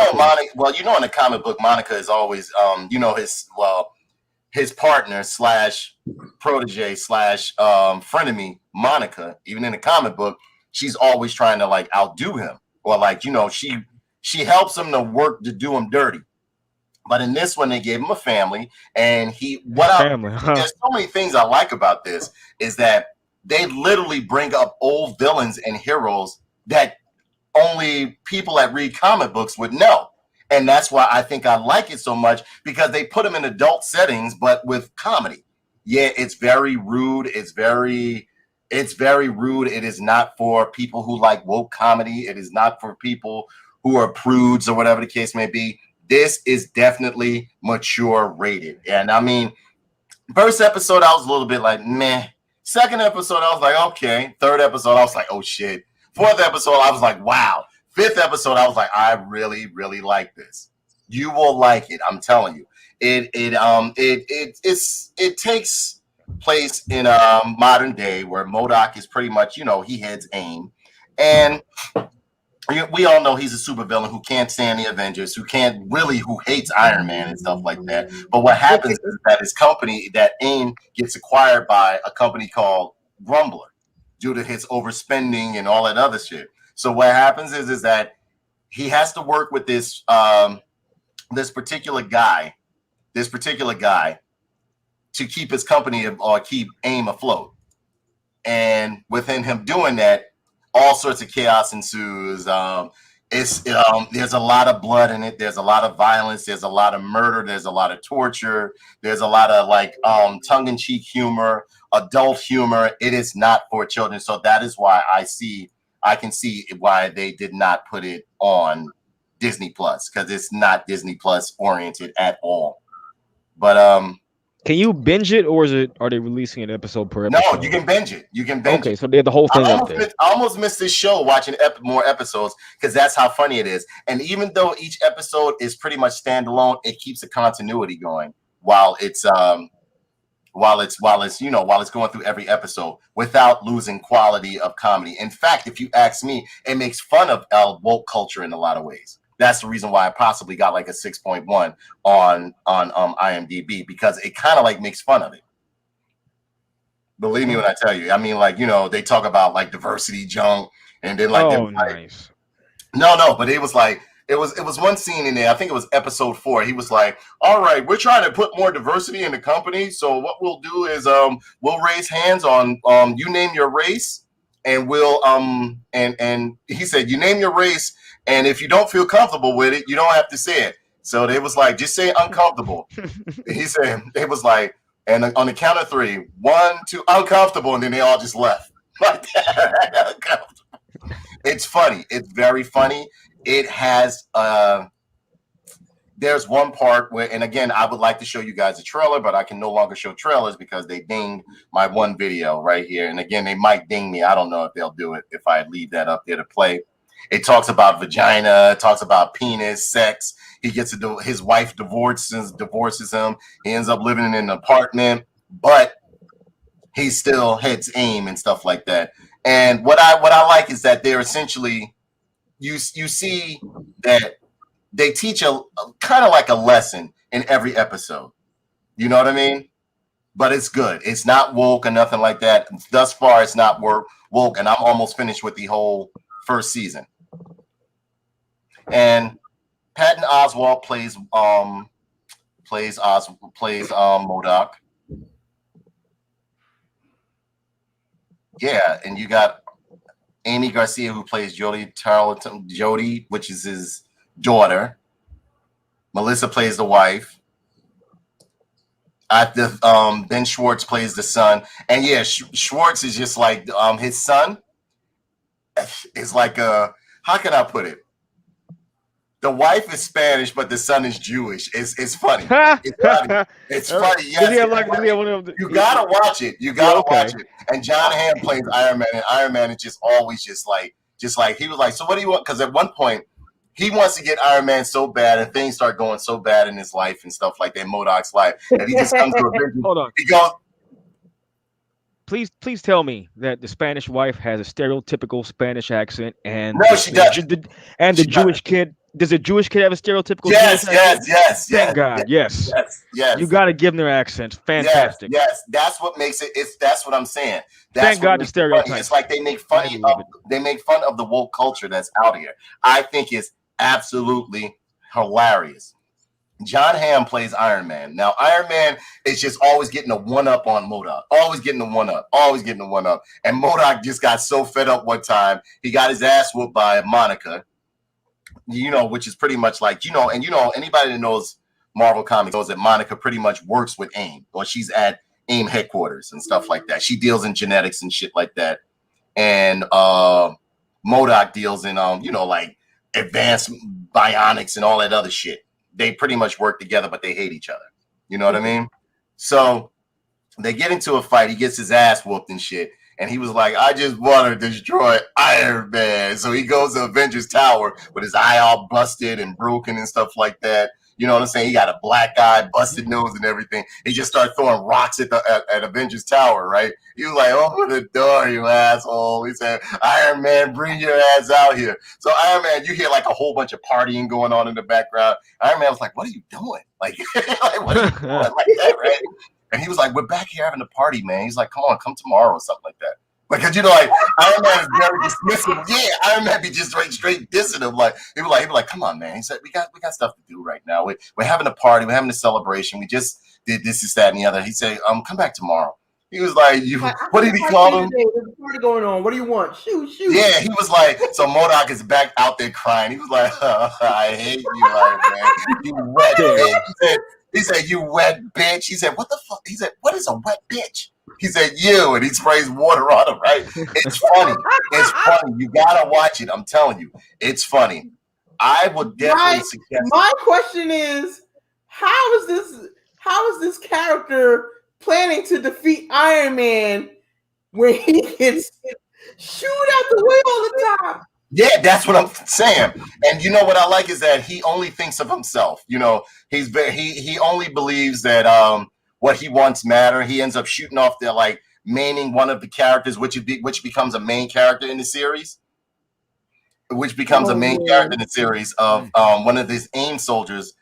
know, in the comic book, Monica is always you know, his partner / protege / frenemy, Monica, even in the comic book, she's always trying to like outdo him, or like, you know, she helps him to do him dirty. But in this one, they gave him a family, and there's so many things I like about this is that they literally bring up old villains and heroes that only people that read comic books would know. And that's why I think I like it so much, because they put them in adult settings, but with comedy. Yeah, it's very rude. It's very rude. It is not for people who like woke comedy. It is not for people who are prudes or whatever the case may be. This is definitely mature rated. And I mean, first episode, I was a little bit like, meh. Second episode, I was like, okay. Third episode, I was like, oh shit. Fourth episode, I was like, wow. Fifth episode, I was like, I really, really like this. You will like it. I'm telling you. It takes place in modern day, where M.O.D.O.K is pretty much, you know, he heads AIM, and we all know he's a supervillain who can't stand the Avengers, who hates Iron Man and stuff like that. But what happens is that his company, that AIM, gets acquired by a company called Grumbler due to his overspending and all that other shit. So what happens is that he has to work with this particular guy to keep his company or keep AIM afloat. And within him doing that, all sorts of chaos ensues. There's a lot of blood in it. There's a lot of violence. There's a lot of murder. There's a lot of torture. There's a lot of like tongue-in-cheek humor, adult humor. It is not for children. So that is why I can see why they did not put it on Disney Plus, because it's not Disney Plus oriented at all. But can you binge it, or are they releasing an episode per episode? No, you can binge it. Okay, so they have the whole thing up there. I almost missed this show watching more episodes, because that's how funny it is. And even though each episode is pretty much standalone, it keeps the continuity going while it's going through every episode without losing quality of comedy. In fact, if you ask me, it makes fun of woke culture in a lot of ways. that's the reason why I possibly got like a 6.1 on IMDb, because it kind of like makes fun of it. Believe me when I tell you. I mean, like, you know, they talk about like diversity junk, and then like, nice. No, but it was like it was one scene in there. I think it was episode 4. He was like, "All right, we're trying to put more diversity in the company. So what we'll do is we'll raise hands on you name your race, and we'll and he said, you name your race, and if you don't feel comfortable with it, you don't have to say it." So they was like, just say uncomfortable. He said it was like, and on the count of 3, 1, 2, uncomfortable, and then they all just left like that. It's funny. It's very funny. It has there's one part where, and again, I would like to show you guys a trailer, but I can no longer show trailers because they dinged my one video right here. And again, they might ding me. I don't know if they'll do it if I leave that up there to play. It talks about vagina, it talks about penis, sex. He gets to do, his wife divorces him. He ends up living in an apartment, but he still hits aim and stuff like that. And what I like is that they're essentially, you see that they teach a kind of like a lesson in every episode. You know what I mean? But it's good. It's not woke or nothing like that. Thus far, it's not woke, and I'm almost finished with the whole first season. And Patton Oswalt plays M.O.D.O.K. Yeah, and you got Amy Garcia, who plays Jody, which is his daughter. Melissa plays the wife. Ben Schwartz plays the son. And yeah, Schwartz is just like his son is like how can I put it? The wife is Spanish, but the son is Jewish. It's funny. It's funny. It's funny. Yes, you gotta watch it. You gotta watch it. And John Hamm plays Iron Man, and Iron Man is just always just like he was like, so what do you want? Because at one point he wants to get Iron Man so bad, and things start going so bad in his life and stuff like that, M.O.D.O.K's life, and he just comes to a vision. Hold on. He goes, Please tell me that the Spanish wife has a stereotypical Spanish accent, and no, she doesn't. And the Jewish kid, does a Jewish kid have a stereotypical? Yes. Thank God. Yes. You got to give them their accents. Fantastic. Yes. That's what makes it. That's what I'm saying. That's Thank God the stereotype. It's like they make fun of the woke culture that's out here. I think it's absolutely hilarious. John Hamm plays Iron Man. Now, Iron Man is just always getting a one-up on M.O.D.O.K. Always getting a one-up. And M.O.D.O.K. just got so fed up one time, he got his ass whooped by Monica, which is pretty much like, anybody that knows Marvel Comics knows that Monica pretty much works with AIM, or she's at AIM headquarters and stuff like that. She deals in genetics and shit like that. And M.O.D.O.K. deals in, like advanced bionics and all that other shit. They pretty much work together, but they hate each other. You know what I mean? So they get into a fight. He gets his ass whooped and shit. And he was like, I just want to destroy Iron Man. So he goes to Avengers Tower with his eye all busted and broken and stuff like that. You know what I'm saying? He got a black eye, busted nose and everything. He just started throwing rocks at Avengers Tower, right? He was like, open the door, you asshole. He said, Iron Man, bring your ass out here. So Iron Man, you hear like a whole bunch of partying going on in the background. Iron Man was like, what are you doing? Like, what are you doing? Like that, right? And he was like, we're back here having a party, man. He's like, come tomorrow or something like that. Like, like Iron Man is very dismissive. Yeah, Iron Man be just straight dissing him. Like, he was like, come on, man. He said, we got stuff to do right now. We're having a party. We're having a celebration. We just did this, that, and the other. He said, come back tomorrow. He was like, what did he call him? There's a party going on. What do you want? Shoot. Yeah, he was like, so M.O.D.O.K. is back out there crying. He was like, I hate you, Iron Man. You wet bitch. He said, you wet bitch. He said, what the fuck? He said, what is a wet bitch? He said, you, and he sprays water on him, right? It's funny. It's funny. You gotta watch it. I'm telling you, it's funny. I would definitely suggest. My question is, how is this character planning to defeat Iron Man when he can shoot out the way all the time? Yeah, that's what I'm saying. And you know what I like is that he only thinks of himself. He only believes that what he wants matter. He ends up shooting off there, like maining one of the characters, which becomes a main character in the series. which becomes a main character in the series of one of these AIM soldiers.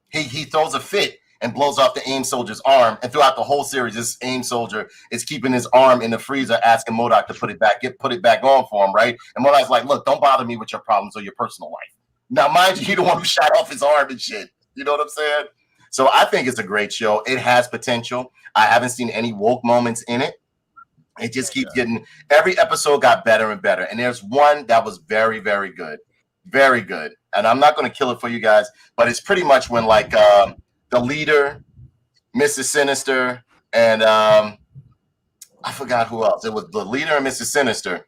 He throws a fit and blows off the AIM soldier's arm, and throughout the whole series, this AIM soldier is keeping his arm in the freezer, asking M.O.D.O.K to put it back on for him, right? And M.O.D.O.K's like, look, don't bother me with your problems or your personal life. Now, mind you, he the one who shot off his arm and shit. You know what I'm saying? So I think it's a great show. It has potential. I haven't seen any woke moments in it. It just keeps getting, every episode got better and better. And there's one that was very, very good. Very good. And I'm not going to kill it for you guys, but it's pretty much when like the leader, Mrs. Sinister, and I forgot who else. It was the leader and Mrs. Sinister.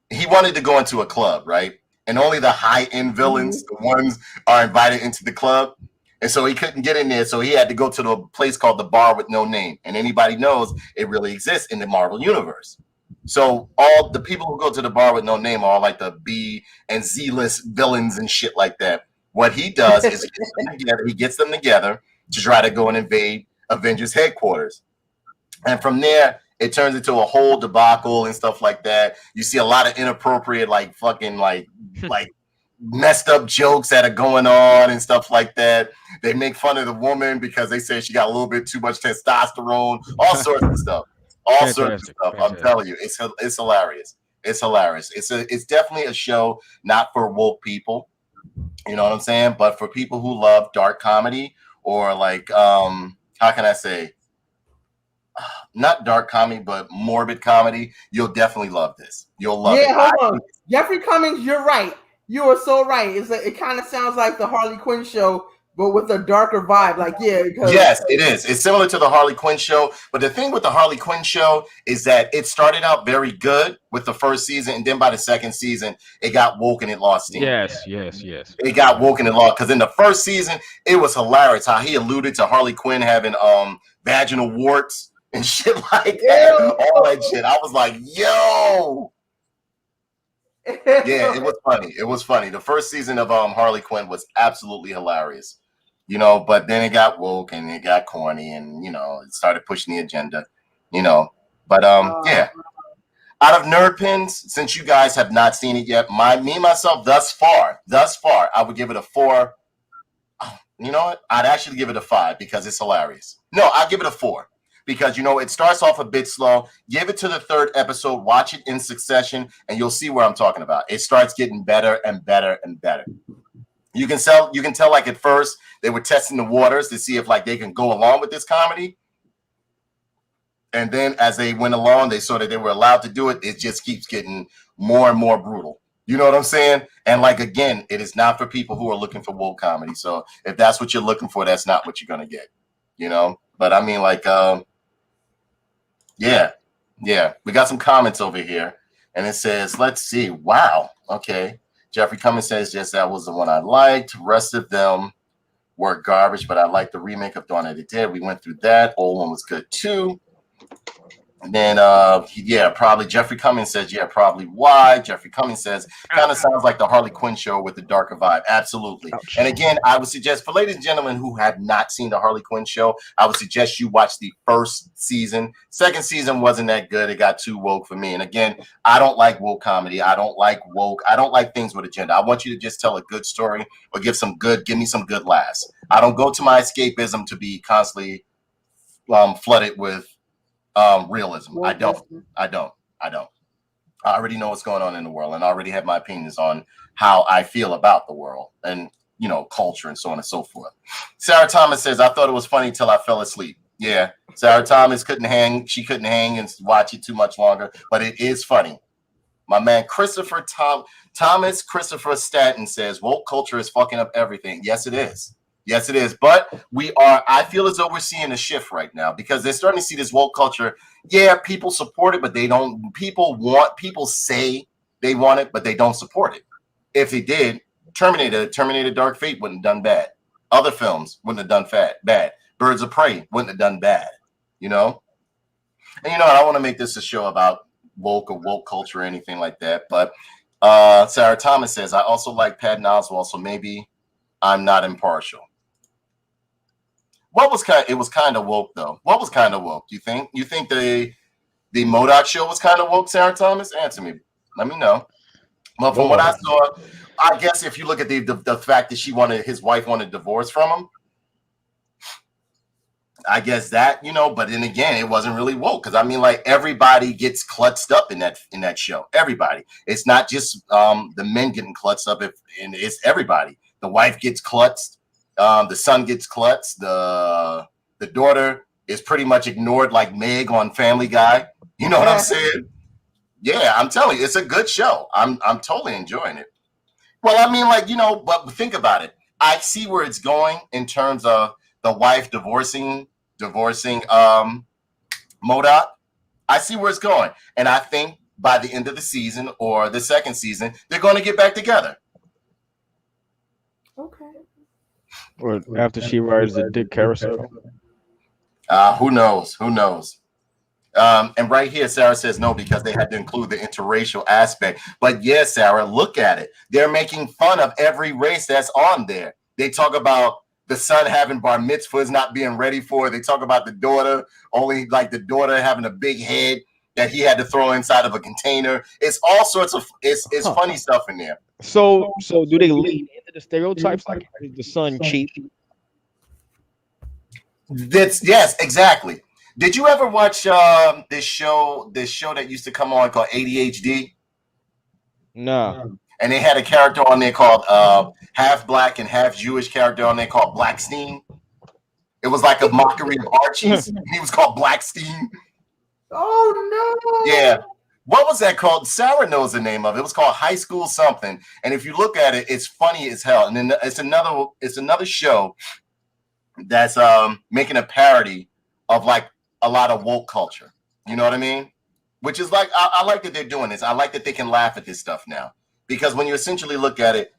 He wanted to go into a club, right? And only the high-end villains, the ones are invited into the club. And so he couldn't get in there, so he had to go to the place called the Bar with No Name. And anybody knows it really exists in the Marvel Universe. So all the people who go to the Bar with No Name are all like the B and Z-list villains and shit like that. What he does is he gets them together to try to go and invade Avengers headquarters. And from there, it turns into a whole debacle and stuff like that. You see a lot of inappropriate, like fucking like messed up jokes that are going on and stuff like that. They make fun of the woman because they say she got a little bit too much testosterone, all sorts of stuff. All sorts of stuff. I'm telling you, it's hilarious. It's hilarious. It's definitely a show not for woke people. You know what I'm saying? But for people who love dark comedy or like how can I say? Not dark comedy, but morbid comedy. You'll definitely love this. You'll love it. Yeah, hold on. Jeffrey Cummings, you're right. You are so right. It kind of sounds like the Harley Quinn show, but with a darker vibe. Like, yeah. Yes, it is. It's similar to the Harley Quinn show. But the thing with the Harley Quinn show is that it started out very good with the first season. And then by the second season, it got woke and it lost steam. Yes. It got woke and it lost. Because in the first season, it was hilarious how he alluded to Harley Quinn having vaginal warts and shit like that. All that shit. I was like, yo. Yeah, it was funny. It was funny. The first season of Harley Quinn was absolutely hilarious, you know. But then it got woke and it got corny, and you know, it started pushing the agenda, you know. But yeah. Out of Nerd Pins, since you guys have not seen it yet, myself, thus far, I would give it a 4. You know what? I'd actually give it a 5 because it's hilarious. No, I'd give it a 4. Because, you know, it starts off a bit slow. Give it to the 3rd episode. Watch it in succession, and you'll see what I'm talking about. It starts getting better and better and better. You can tell like at first they were testing the waters to see if like they can go along with this comedy. And then as they went along, they saw that they were allowed to do it. It just keeps getting more and more brutal. You know what I'm saying? And like, again, it is not for people who are looking for woke comedy. So if that's what you're looking for, that's not what you're going to get, you know? But I mean, like, yeah. We got some comments over here, and it says, let's see. Wow. Okay. Jeffrey Cummings says, yes, that was the one I liked. The rest of them were garbage, but I liked the remake of Dawn of the Dead. We went through that. Old one was good too. And then, yeah, probably Jeffrey Cummings says, yeah, probably why. Jeffrey Cummings says, kind of sounds like the Harley Quinn show with the darker vibe. Absolutely. Ouch. And again, I would suggest for ladies and gentlemen who have not seen the Harley Quinn show, I would suggest you watch the first season. Second season wasn't that good. It got too woke for me. And again, I don't like woke comedy. I don't like woke. I don't like things with agenda. I want you to just tell a good story or give me some good laughs. I don't go to my escapism to be constantly flooded with realism. I don't. I already know what's going on in the world, and I already have my opinions on how I feel about the world and, you know, culture and so on and so forth. Sarah Thomas says, I thought it was funny until I fell asleep. Yeah, Sarah Thomas couldn't hang. She couldn't hang and watch it too much longer, but it is funny. My man Christopher Christopher Stanton says, woke culture is fucking up everything. Yes, it is. Yes, it is. But I feel as though we're seeing a shift right now because they're starting to see this woke culture. Yeah, people support it, but they don't. People say they want it, but they don't support it. If they did, Terminator Dark Fate wouldn't have done bad. Other films wouldn't have done bad. Birds of Prey wouldn't have done bad, you know? And you know, I don't want to make this a show about woke or woke culture or anything like that. But Sarah Thomas says, I also like Patton Oswalt, so maybe I'm not impartial. It was kind of woke though. What was kind of woke? You think the M.O.D.O.K show was kind of woke, Sarah Thomas? Answer me. Let me know. But from what I saw, I guess if you look at the fact that his wife wanted a divorce from him, I guess that, but then again, it wasn't really woke because I mean, like everybody gets clutched up in that show. Everybody. It's not just the men getting clutched up. And it's everybody. The wife gets clutched. The son gets clutched. The daughter is pretty much ignored, like Meg on Family Guy. You know what I'm saying? Yeah, I'm telling you, it's a good show. I'm totally enjoying it. Well, I mean, like but think about it. I see where it's going in terms of the wife divorcing M.O.D.O.K. I see where it's going. And I think by the end of the season or the second season, they're going to get back together. Okay. Or after she rides the dick carousel. Who knows? And right here, Sarah says no because they had to include the interracial aspect. But yes, Sarah, look at it. They're making fun of every race that's on there. They talk about the son having bar mitzvahs, not being ready for it. They talk about the daughter, only like the daughter having a big head that he had to throw inside of a container. It's all sorts of it's funny stuff in there. So do they lean into the stereotypes like the son cheap? Yes, exactly. Did you ever watch this show that used to come on called ADHD? No. And they had a character on there called half black and half Jewish character on there called Blackstein. It was like a mockery of Archie's. He was called Blackstein. Oh no! Yeah. What was that called? Sarah knows the name of it. It was called High School something. And if you look at it, it's funny as hell. And then it's another show that's making a parody of like a lot of woke culture. You know what I mean? Which is like I like that they're doing this. I like that they can laugh at this stuff now. Because when you essentially look at it,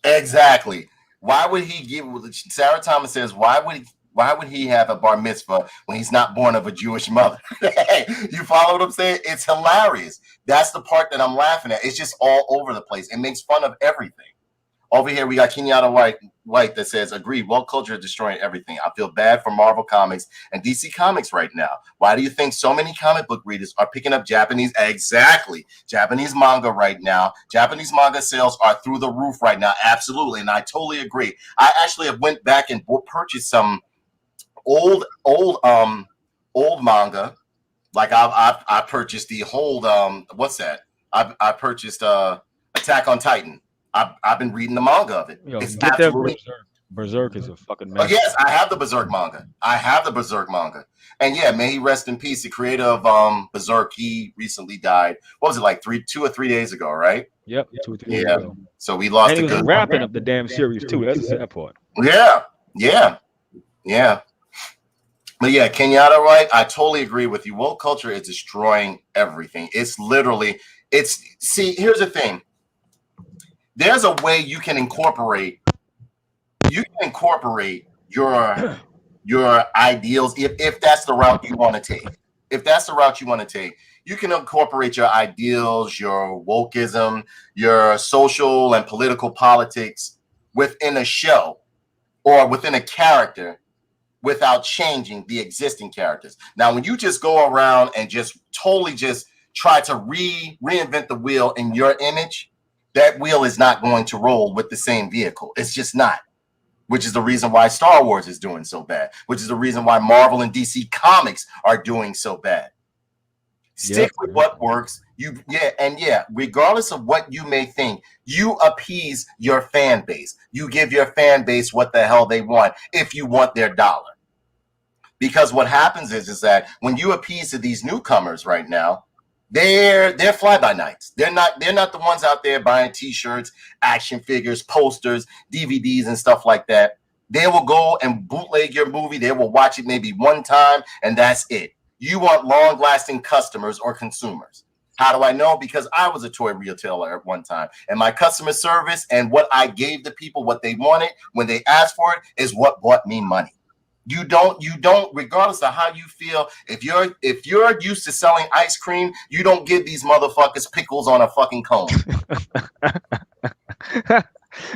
exactly. Why would he give? Sarah Thomas says, why would he have a bar mitzvah when he's not born of a Jewish mother? You follow what I'm saying? It's hilarious. That's the part that I'm laughing at. It's just all over the place. It makes fun of everything. Over here, we got Kenyatta White that says, agreed, woke culture is destroying everything. I feel bad for Marvel Comics and DC Comics right now. Why do you think so many comic book readers are picking up Japanese? Exactly. Japanese manga right now. Japanese manga sales are through the roof right now. Absolutely. And I totally agree. I actually have went back and purchased some old manga. Like I purchased the whole, what's that? I purchased Attack on Titan. I've been reading the manga of it. It's absolutely Berserk is a fucking mess. Oh, yes, I have the Berserk manga. And yeah, may he rest in peace. The creator of Berserk, he recently died. What was it, like 2 or 3 days ago, right? Yep, 2 or 3 days ago. So we lost. And he was wrapping up the damn series too. That's the sad part. Yeah. But yeah, Kenyatta, right? I totally agree with you. Woke culture is destroying everything. It's literally, see, here's the thing. There's a way you can incorporate your ideals if that's the route you want to take. If that's the route you want to take, you can incorporate your ideals, your wokeism, your social and political politics within a show or within a character without changing the existing characters. Now, when you just go around and just totally just try to reinvent the wheel in your image, that wheel is not going to roll with the same vehicle. It's just not, which is the reason why Star Wars is doing so bad, which is the reason why Marvel and DC Comics are doing so bad. Stick with what works. Regardless of what you may think, you appease your fan base. You give your fan base what the hell they want if you want their dollar. Because what happens is that when you appease to these newcomers right now, they're fly-by-nights. They're not the ones out there buying T-shirts, action figures, posters, DVDs, and stuff like that. They will go and bootleg your movie. They will watch it maybe one time, and that's it. You want long-lasting customers or consumers. How do I know? Because I was a toy retailer at one time, and my customer service and what I gave the people what they wanted when they asked for it is what bought me money. You don't, regardless of how you feel, if you're used to selling ice cream, you don't give these motherfuckers pickles on a fucking cone.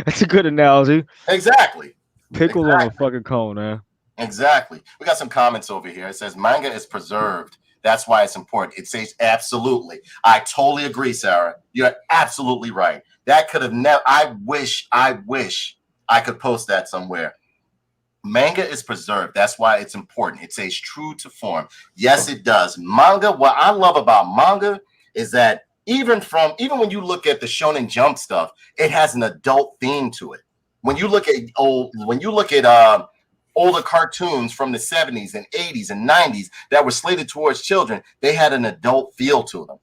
That's a good analogy. Exactly. On a fucking cone, man. Exactly. We got some comments over here. It says manga is preserved. That's why it's important. It says absolutely. I totally agree, Sarah. You're absolutely right. That could have never. I wish I could post that somewhere. Manga is preserved. That's why it's important. It stays true to form. Yes, it does. Manga. What I love about manga is that even when you look at the Shonen Jump stuff, it has an adult theme to it. When you look at older cartoons from the 70s and 80s and 90s that were slated towards children, they had an adult feel to them.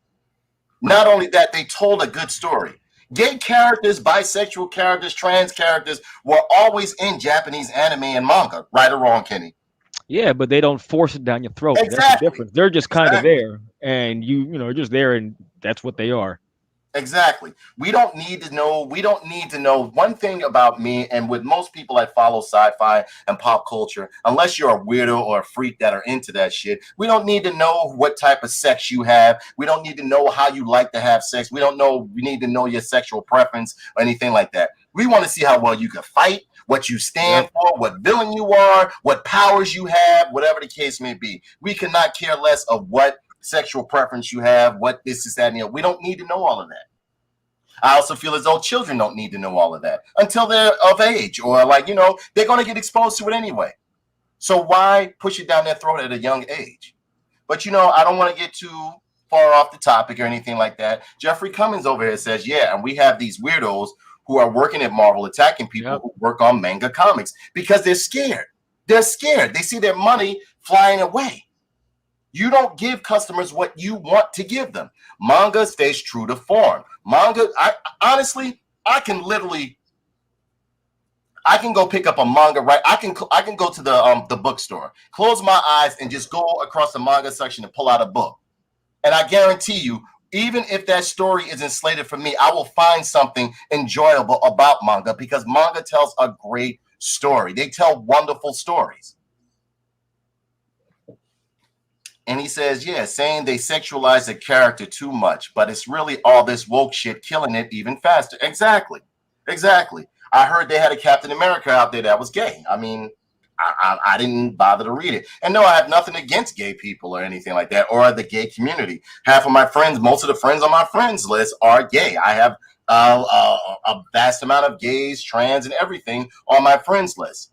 Not only that, they told a good story. Gay characters, bisexual characters, trans characters were always in Japanese anime and manga, right or wrong, Kenny? Yeah, but they don't force it down your throat. Exactly. That's the difference. They're just kind of there, and you know, just there, and that's what they are. Exactly. We don't need to know. One thing about me, and with most people that follow sci-fi and pop culture, unless you're a weirdo or a freak that are into that shit, we don't need to know what type of sex you have. We don't need to know how you like to have sex. We need to know your sexual preference or anything like that. We want to see how well you can fight, what you stand for, what villain you are, what powers you have, whatever the case may be. We cannot care less of what sexual preference you have, what this is, that, and the other. We don't need to know all of that. I also feel as though children don't need to know all of that until they're of age, or they're going to get exposed to it anyway. So why push it down their throat at a young age? But I don't want to get too far off the topic or anything like that. Jeffrey Cummins over here says, yeah, and we have these weirdos who are working at Marvel attacking people who work on manga comics because they're scared. They're scared. They see their money flying away. You don't give customers what you want to give them. Manga stays true to form. Manga, I can go pick up a manga, right? I can go to the bookstore, close my eyes, and just go across the manga section and pull out a book. And I guarantee you, even if that story isn't slated for me, I will find something enjoyable about manga because manga tells a great story. They tell wonderful stories. And he says, yeah, saying they sexualize the character too much, but it's really all this woke shit killing it even faster. Exactly. I heard they had a Captain America out there that was gay. I mean, I didn't bother to read it. And no, I have nothing against gay people or anything like that, or the gay community. Half of my friends, most of the friends on my friends list are gay. I have a vast amount of gays, trans, and everything on my friends list.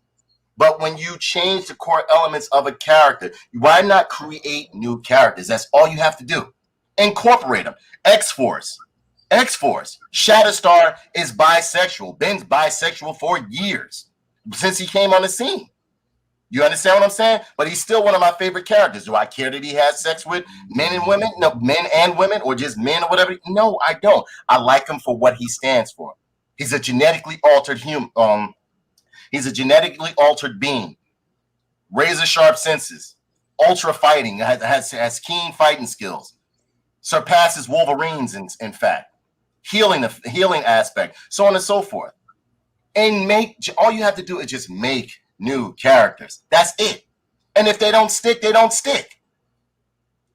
But when you change the core elements of a character, why not create new characters? That's all you have to do. Incorporate them. X-Force. Shatterstar is bisexual. Ben's bisexual for years since he came on the scene. You understand what I'm saying? But he's still one of my favorite characters. Do I care that he has sex with men and women? No, men and women, or just men or whatever? No, I don't. I like him for what he stands for. He's a genetically altered human. He's a genetically altered being. Razor sharp senses. Ultra fighting. Has keen fighting skills. Surpasses Wolverines, in fact. Healing aspect. So on and so forth. And all you have to do is just make new characters. That's it. And if they don't stick, they don't stick.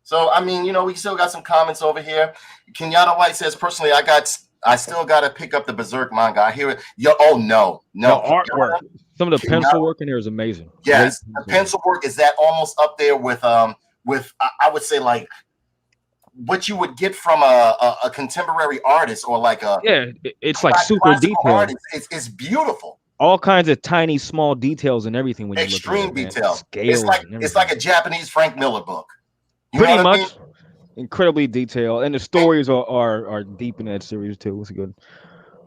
So, I mean, we still got some comments over here. Kenyatta White says, personally, I still got to pick up the Berserk manga. I hear it. No. The artwork. Some of the pencil work in there is amazing. Yes. The pencil work is that almost up there with I would say like what you would get from a contemporary artist or like it's like super detailed. It's beautiful. All kinds of tiny, small details and everything. When you extreme look at it, detail. It's like a Japanese Frank Miller book. Pretty much. Incredibly detailed, and the stories are deep in that series too. It's a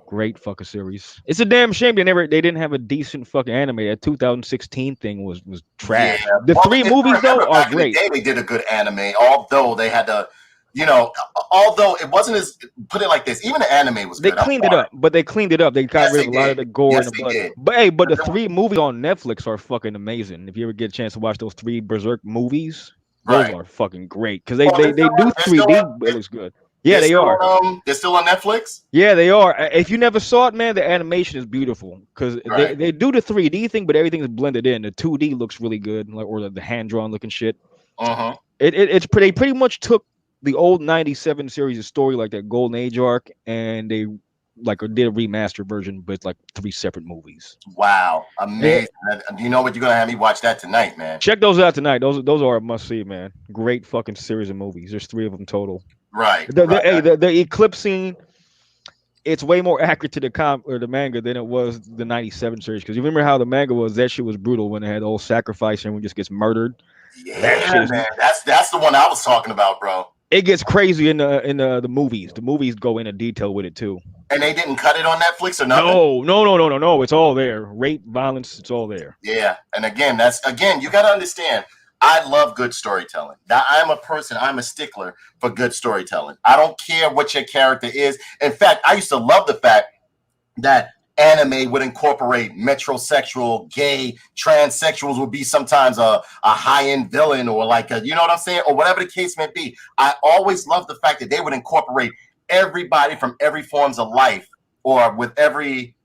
great fucking series. It's a damn shame they didn't have a decent fucking anime. That 2016 thing was trash. Yeah. The three movies though are great. They did a good anime, although they had to. Although it wasn't as, put it like this, even the anime was good. They cleaned it up. They got rid of a lot of the gore and the blood. But the three movies on Netflix are fucking amazing. If you ever get a chance to watch those three Berserk movies, those are fucking great because they do 3D, but it looks good. Yeah, they are. They're still on Netflix? Yeah, they are. If you never saw it, man, the animation is beautiful because they do the 3D thing, but everything is blended in. The 2D looks really good, or the hand drawn looking shit. They pretty much took the old 97 series of story, like that Golden Age arc, and they like did a remastered version, but it's like 3 separate movies. Wow, amazing! You know what? You're gonna have me watch that tonight, man. Check those out tonight. Those are a must see, man. Great fucking series of movies. There's 3 of them total. Right. The eclipse scene. It's way more accurate to the manga than it was the 97 series. Because you remember how the manga was, that shit was brutal when they had the whole sacrifice and everyone just gets murdered. Yeah, man. That's the one I was talking about, bro. It gets crazy in the movies. The movies go into detail with it too. And they didn't cut it on Netflix or nothing? No. It's all there. Rape, violence, it's all there. Yeah. And again, you got to understand, I love good storytelling. Now, I'm a stickler for good storytelling. I don't care what your character is. In fact, I used to love the fact that anime would incorporate metrosexual, gay, transsexuals would be sometimes a high-end villain or like you know what I'm saying? Or whatever the case may be. I always loved the fact that they would incorporate everybody from every forms of life or with every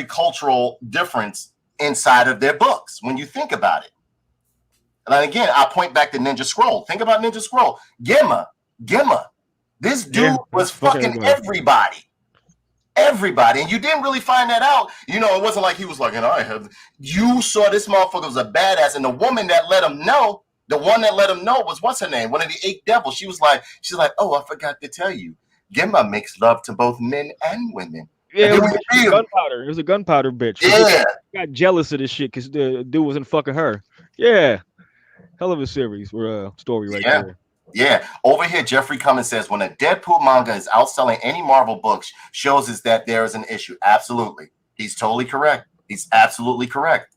cultural difference inside of their books when you think about it. And again, I point back to Ninja Scroll. Think about Ninja Scroll. Gemma. This dude was fucking everybody. Everybody. And you didn't really find that out. You know, it wasn't like he was like, you saw this motherfucker was a badass. And the woman that let him know, was what's her name? One of the 8 devils. She's like, oh, I forgot to tell you. Gemma makes love to both men and women. Yeah, it was gunpowder. It was a gunpowder bitch. Yeah. Got jealous of this shit because the dude wasn't fucking her. Yeah. Hell of a series or story right there. Yeah. Over here, Jeffrey Cummins says, when a Deadpool manga is outselling any Marvel books, shows us that there is an issue. Absolutely. He's totally correct. He's absolutely correct.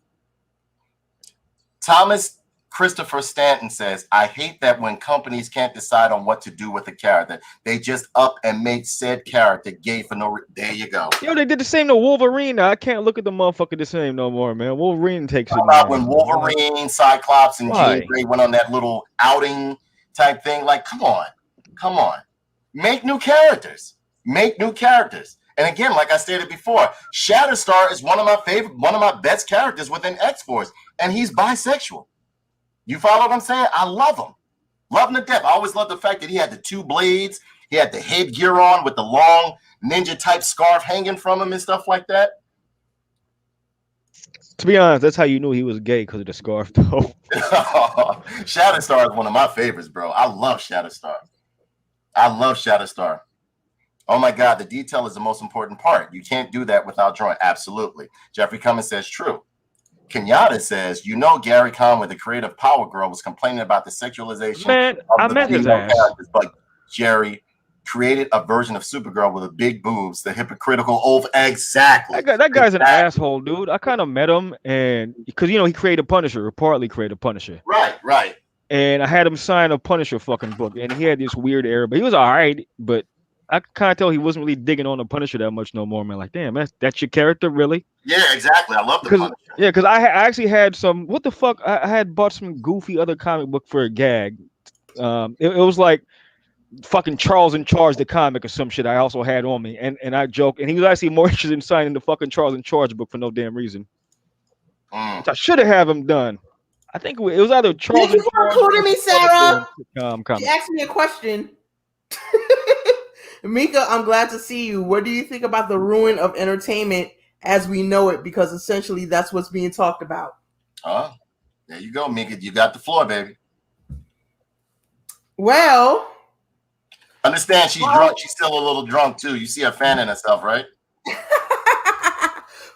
Thomas Christopher Stanton says, I hate that when companies can't decide on what to do with a character, they just up and make said character gay for no reason. There you go. Yo, they did the same to Wolverine. I can't look at the motherfucker the same no more, man. Wolverine takes it. When Wolverine, Cyclops, and Jean Grey went on that little outing type thing, like, come on. Make new characters. And again, like I stated before, Shatterstar is one of my best characters within X-Force, and he's bisexual. You follow what I'm saying? I love him. Love him to death. I always loved the fact that he had the 2 blades. He had the headgear on with the long ninja-type scarf hanging from him and stuff like that. To be honest, that's how you knew he was gay, because of the scarf, though. Shatterstar is one of my favorites, bro. I love Shatterstar. Oh, my God. The detail is the most important part. You can't do that without drawing. Absolutely. Jeffrey Cummins says, true. Kenyatta says, Gary Conway, the creative Power Girl, was complaining about the sexualization of the female characters, but Jerry created a version of Supergirl with a big boobs, the hypocritical old. Exactly. That guy's an asshole, dude. I kind of met him, and because he created Punisher, or partly created Punisher. Right. And I had him sign a Punisher fucking book, and he had this weird air, but he was all right. But I kind of tell he wasn't really digging on the Punisher that much no more, man. Like, damn, that's your character, really? Yeah, exactly. I love the Punisher. Yeah, because I actually had some. What the fuck? I had bought some goofy other comic book for a gag. It was like fucking Charles in Charge, the comic or some shit. I also had on me, and I joked, and he was actually more interested in signing the fucking Charles in Charge book for no damn reason. Which I should have him done. I think it was either Charles in Charge. Including me, Sarah. You asked me a question. Mika, I'm glad to see you. What do you think about the ruin of entertainment as we know it? Because essentially that's what's being talked about. Oh, there you go, Mika. You got the floor, baby. Well, understand she's drunk. She's still a little drunk too. You see her fanning herself, right?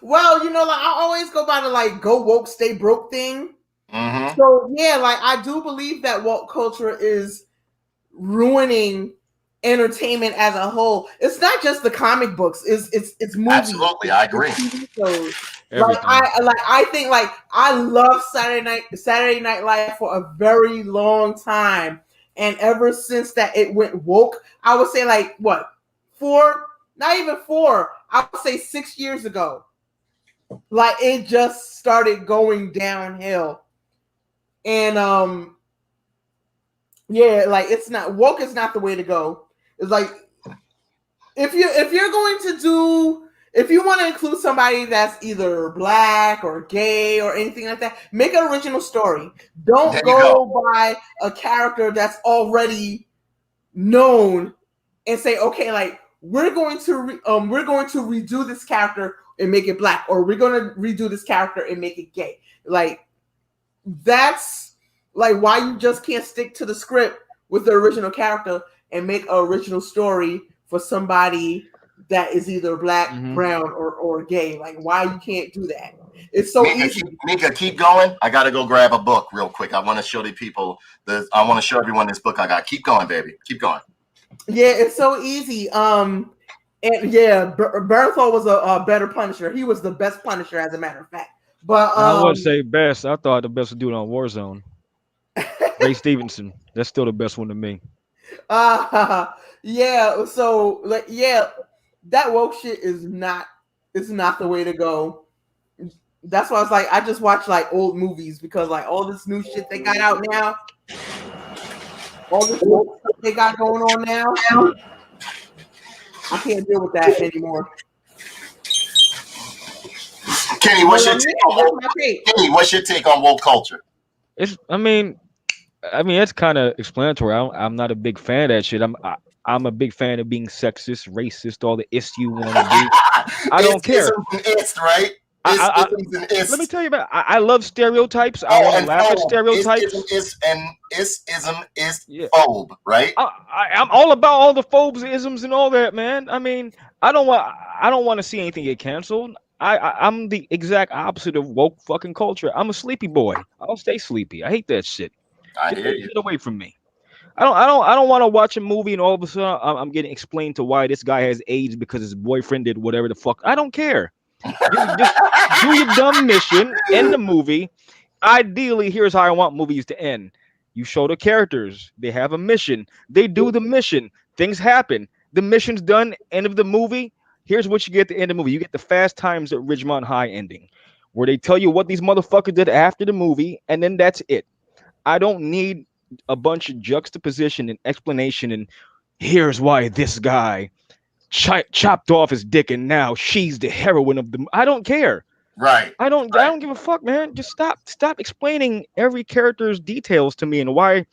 Well, I always go by the go woke, stay broke thing. Mm-hmm. So yeah, I do believe that woke culture is ruining entertainment as a whole. It's not just the comic books. It's movies. Absolutely, I agree. I think I love Saturday Night Live for a very long time, and ever since that it went woke, I would say not even 4. I would say 6 years ago. It just started going downhill, and it's not woke. Is not the way to go. It's if you want to include somebody that's either black or gay or anything like that, make an original story. Don't go by a character that's already known and say, okay, we're going to redo this character and make it black, or we're going to redo this character and make it gay. Like, that's like why you just can't stick to the script with the original character and make an original story for somebody that is either black, brown, or gay. Like, why you can't do that? It's so easy. Mika, keep going. I gotta go grab a book real quick. I want to show the people I want to show everyone this book I got. Keep going, baby. Keep going. Yeah, it's so easy. And yeah, Bernthal was a better Punisher. He was the best Punisher, as a matter of fact. But I wouldn't say best. I thought the best dude on Warzone, Ray Stevenson. That's still the best one to me. Yeah. So like, yeah, that woke shit is not the way to go. That's why I was like, I just watch like old movies, because like all this new shit they got out now, all this woke stuff they got going on now, I can't deal with that anymore. Kenny, what's your take on woke culture? I mean, it's kind of explanatory. I'm not a big fan of that shit. I'm a big fan of being sexist, racist, all the ists you want to be. I don't care. It's right. Let me tell you about. I love stereotypes. I want to laugh at stereotypes. Ism is phobe, right? I'm all about all the phobes, isms, and all that, man. I mean, I don't want to see anything get canceled. I'm the exact opposite of woke fucking culture. I'm a sleepy boy. I'll stay sleepy. I hate that shit. Get away from me. I don't want to watch a movie and all of a sudden I'm getting explained to why this guy has AIDS because his boyfriend did whatever the fuck. I don't care. Just do your dumb mission, end the movie. Ideally, here's how I want movies to end. You show the characters, they have a mission, they do the mission, things happen, the mission's done, end of the movie. Here's what you get at the end of the movie. You get the Fast Times at Ridgemont High ending, where they tell you what these motherfuckers did after the movie, and then that's it. I don't need a bunch of juxtaposition and explanation and here's why this guy chopped off his dick and now she's the heroine of the. I don't care. Right. I don't give a fuck, man. Just stop explaining every character's details to me and why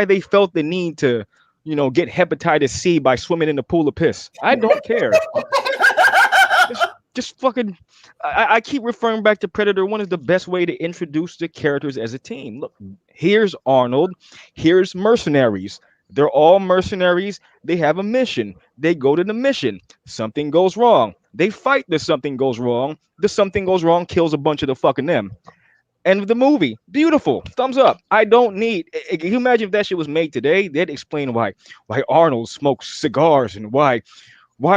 they felt the need to, get hepatitis C by swimming in the pool of piss. I don't care. just fucking. I keep referring back to Predator 1 as the best way to introduce the characters as a team. Look, here's Arnold. Here's mercenaries. They're all mercenaries. They have a mission. They go to the mission. Something goes wrong. They fight. The something goes wrong. The something goes wrong kills a bunch of the fucking them. End of the movie. Beautiful. Thumbs up. I don't need. Can you imagine if that shit was made today? They'd explain why Arnold smokes cigars and why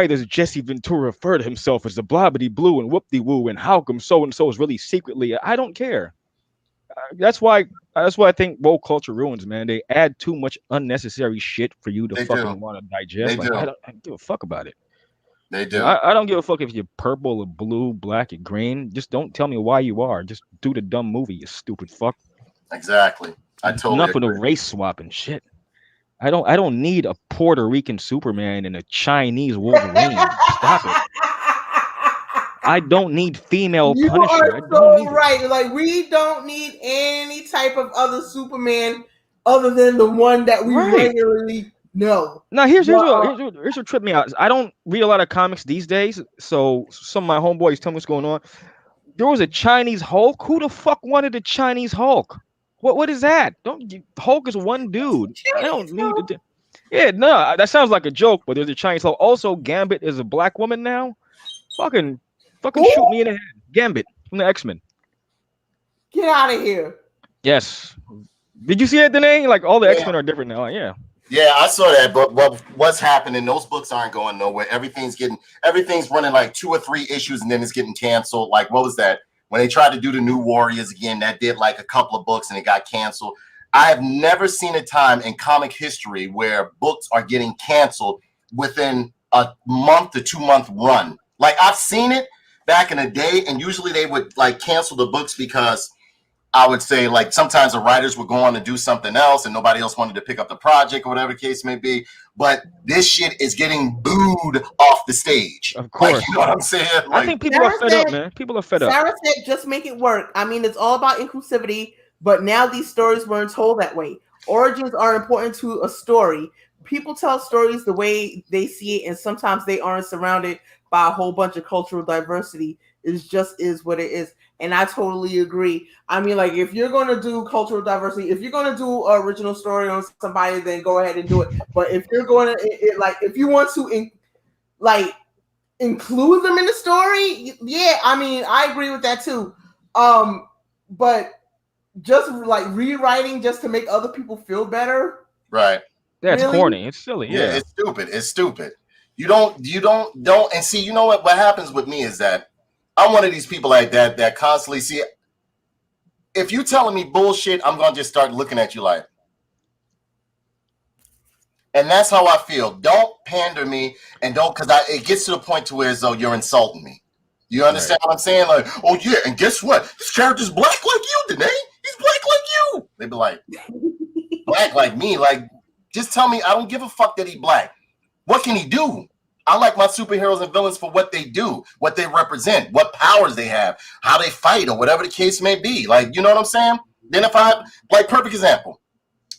does Jesse Ventura refer to himself as the blobbity blue and whoop-de-woo and how come so and so is really secretly. I don't care. That's why I think woke culture ruins, man. They add too much unnecessary shit for you to fucking want to digest. I don't give a fuck about it. They do. I don't give a fuck if you're purple or blue, black or green. Just don't tell me why you are. Just do the dumb movie, you stupid fuck. Exactly. I totally enough of the race swapping shit. I don't need a Puerto Rican Superman and a Chinese Wolverine. Stop it. I don't need female Punisher. You are so right. Like, we don't need any type of other Superman other than the one that we regularly know. Now, here's what tripped me out. I don't read a lot of comics these days, so some of my homeboys tell me what's going on. There was a Chinese Hulk. Who the fuck wanted a Chinese Hulk? What is that? Hulk is one dude. I don't need to. Yeah, no, that sounds like a joke, but there's a Chinese Hulk. Also, Gambit is a black woman now. Fucking shoot me in the head. Gambit from the X-Men. Get out of here. Yes. Did you see that, Danae? Like, all the X-Men are different now. Yeah. Yeah, I saw that, but what's happening? Those books aren't going nowhere. Everything's running like 2 or 3 issues, and then it's getting canceled. Like, what was that? When they tried to do the New Warriors again, that did like a couple of books, and it got canceled. I have never seen a time in comic history where books are getting canceled within a month to 2 month run. Like, I've seen it back in the day, and usually they would like cancel the books because I would say like sometimes the writers would go on to do something else and nobody else wanted to pick up the project or whatever the case may be. But this shit is getting booed off the stage. Of course. Like, you know what I'm saying? Like, I think people are fed up, man. People are fed up. Sarah said, just make it work. I mean, it's all about inclusivity, but now these stories weren't told that way. Origins are important to a story, people tell stories the way they see it, and sometimes they aren't surrounded by a whole bunch of cultural diversity. It just is what it is. And I totally agree. I mean, like, if you're going to do cultural diversity, if you're going to do an original story on somebody, then go ahead and do it. But if you're going to, like, if you want to, include them in the story, yeah, I mean, I agree with that too. But just, like, rewriting just to make other people feel better. Right. That's really? corny. It's silly. Yeah, it's stupid. It's stupid. You don't, and see, you know what happens with me is that I'm one of these people like that constantly see, if you telling me bullshit, I'm going to just start looking at you like, and that's how I feel. Don't pander me, and don't, because it gets to the point to where as though you're insulting me. You understand what I'm saying? Like, oh yeah, and guess what? This character's black like you, Danae. He's black like you. They be like, black like me? Like, just tell me, I don't give a fuck that he black. What can he do? I like my superheroes and villains for what they do, what they represent, what powers they have, how they fight, or whatever the case may be. Like, you know what I'm saying? Then if I, like, perfect example,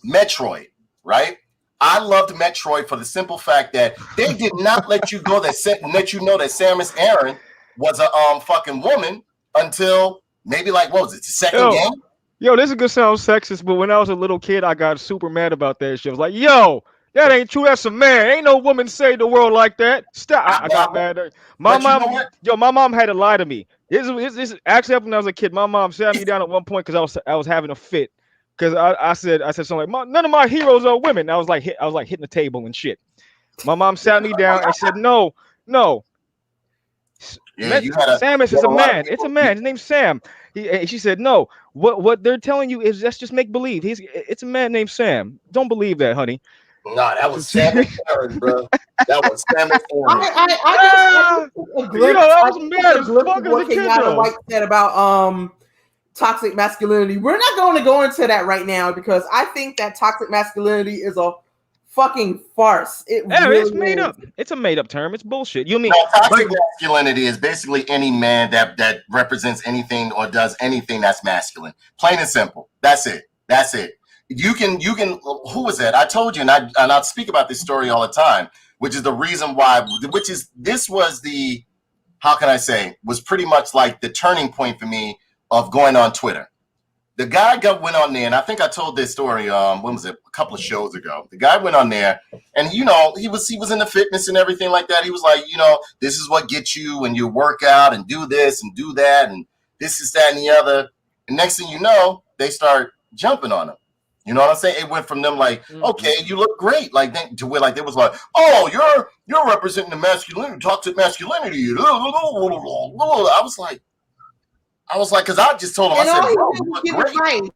Metroid, right? I loved Metroid for the simple fact that they did not let you go let you know that Samus Aran was a fucking woman until maybe, like, what was it, the second game? Yo, this is gonna sound sexist, but when I was a little kid, I got super mad about that shit. I was like, yo, that ain't true. That's a man. Ain't no woman saved the world like that. Stop. I got mad. My mom had to lie to me. This actually happened when I was a kid. My mom sat me down at one point because I was having a fit. Because I said something like, none of my heroes are women. I was like hitting the table and shit. My mom sat me down and said, no. Yeah, Samus is a man. It's a man. His name's Sam. She said, no. What they're telling you is that's just make believe. It's a man named Sam. Don't believe that, honey. No, that was Samus Aran, bro. That was Samus Aran. I was mad as fuck as a kid, though. White said about toxic masculinity. We're not going to go into that right now because I think that toxic masculinity is a fucking farce. It's made up. It's a made up term. It's bullshit. You mean toxic masculinity is basically any man that represents anything or does anything that's masculine. Plain and simple. That's it. You can who was that? I told you, and I speak about this story all the time, which is the reason why, this was the, how can I say, was pretty much like the turning point for me of going on Twitter. The guy went on there, and I think I told this story, when was it? A couple of shows ago. The guy went on there, and he was into fitness and everything like that. He was like, this is what gets you when you work out and do this and do that, and this is that and the other. And next thing you know, they start jumping on him. You know what I'm saying? It went from them like, okay, you look great, like then to where like they was like, oh, you're representing the masculinity, toxic masculinity. I was like, because I just told him, I said, bro, you look great.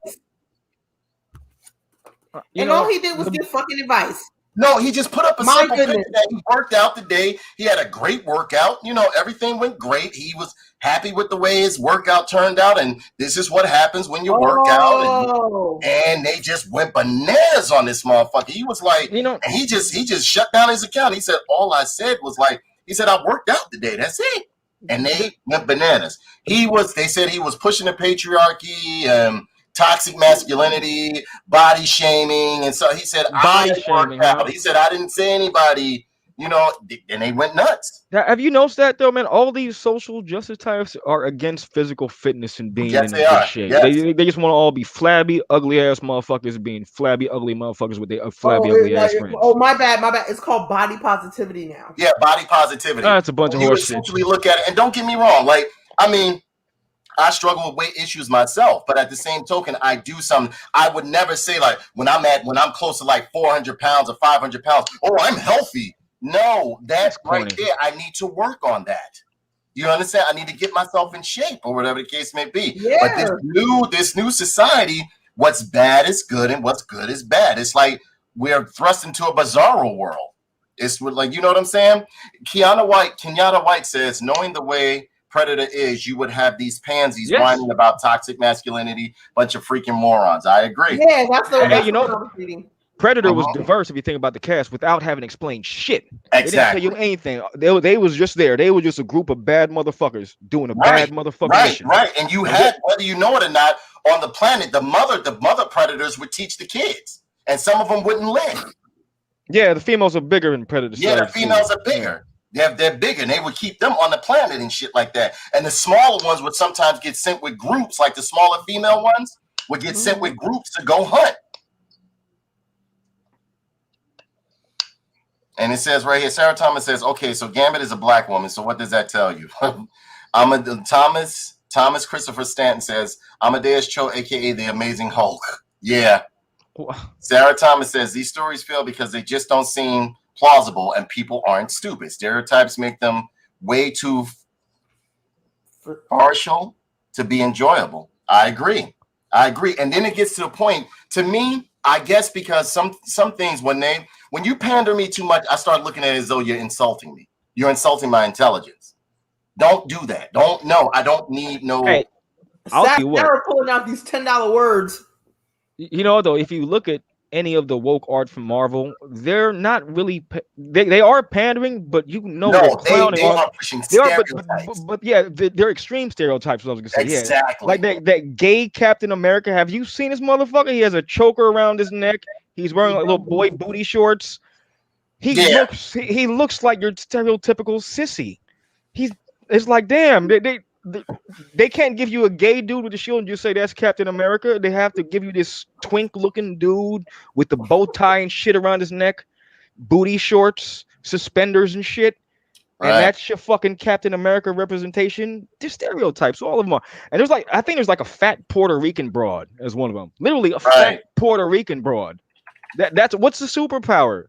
And all he did was give fucking advice. No, he just put up a simple picture that he worked out today. He had a great workout. Everything went great. He was happy with the way his workout turned out. And this is what happens when you work out. And they just went bananas on this motherfucker. He was like, and he just shut down his account. He said, all I said was like, I worked out today. That's it. And they went bananas. They said he was pushing the patriarchy, toxic masculinity, body shaming, and so he said, He said, I didn't say anybody, and they went nuts. Now, have you noticed that though, man? All these social justice types are against physical fitness and being in good shape. Yes. They just want to all be flabby, ugly ass motherfuckers being flabby, ugly motherfuckers with their flabby, ugly ass friends. Oh, my bad. It's called body positivity now. Yeah, body positivity. That's a bunch of horse shit. You essentially look at it, and don't get me wrong, like, I mean, I struggle with weight issues myself, but at the same token, I do something. I would never say like when I'm close to like 400 pounds or 500 pounds, oh, I'm healthy. No, that's right there. I need to work on that. You understand? I need to get myself in shape or whatever the case may be. Yeah. But this new society, what's bad is good and what's good is bad. It's like we're thrust into a bizarro world. It's like, you know what I'm saying? Kenyatta White says, knowing the way Predator is, you would have these pansies whining about toxic masculinity, bunch of freaking morons. I agree. Yeah, that's what I was reading. Predator was diverse if you think about the cast without having to explain shit. Exactly. They didn't tell you anything. They was just there. They were just a group of bad motherfuckers doing a bad motherfucking mission. Right. And you had, whether you know it or not, on the planet, the mother predators would teach the kids, and some of them wouldn't live. Yeah, the females are bigger in predator Yeah, the size, too. females are bigger. They're bigger, and they would keep them on the planet and shit like that. And the smaller ones would sometimes get sent with groups, like the smaller female ones would get sent with groups to go hunt. And it says right here, Sarah Thomas says, okay, so Gambit is a black woman. So what does that tell you? Thomas Christopher Stanton says, Amadeus Cho, aka the Amazing Hulk. Yeah. Sarah Thomas says, these stories fail because they just don't seem plausible and people aren't stupid. Stereotypes make them way too partial to be enjoyable. I agree. And then it gets to the point, to me, I guess, because some things, when you pander me too much, I start looking at it as though you're insulting me. You're insulting my intelligence. Don't do that. I don't need no. Hey, Sarah pulling out these $10 words. You know, though, if you look at any of the woke art from Marvel, they're not really. They are pandering, but you know they're clowning. They are pushing stereotypes. But yeah, they're extreme stereotypes. What I was gonna say, exactly. Yeah. Like that gay Captain America. Have you seen this motherfucker? He has a choker around his neck. He's wearing like little boy booty shorts. He looks like your stereotypical sissy. It's like, damn, they can't give you a gay dude with a shield and just say that's Captain America. They have to give you this twink-looking dude with the bow tie and shit around his neck, booty shorts, suspenders and shit. And that's your fucking Captain America representation. They're stereotypes, all of them are. And I think there's like a fat Puerto Rican broad as one of them. Literally a fat Puerto Rican broad. That's what's the superpower?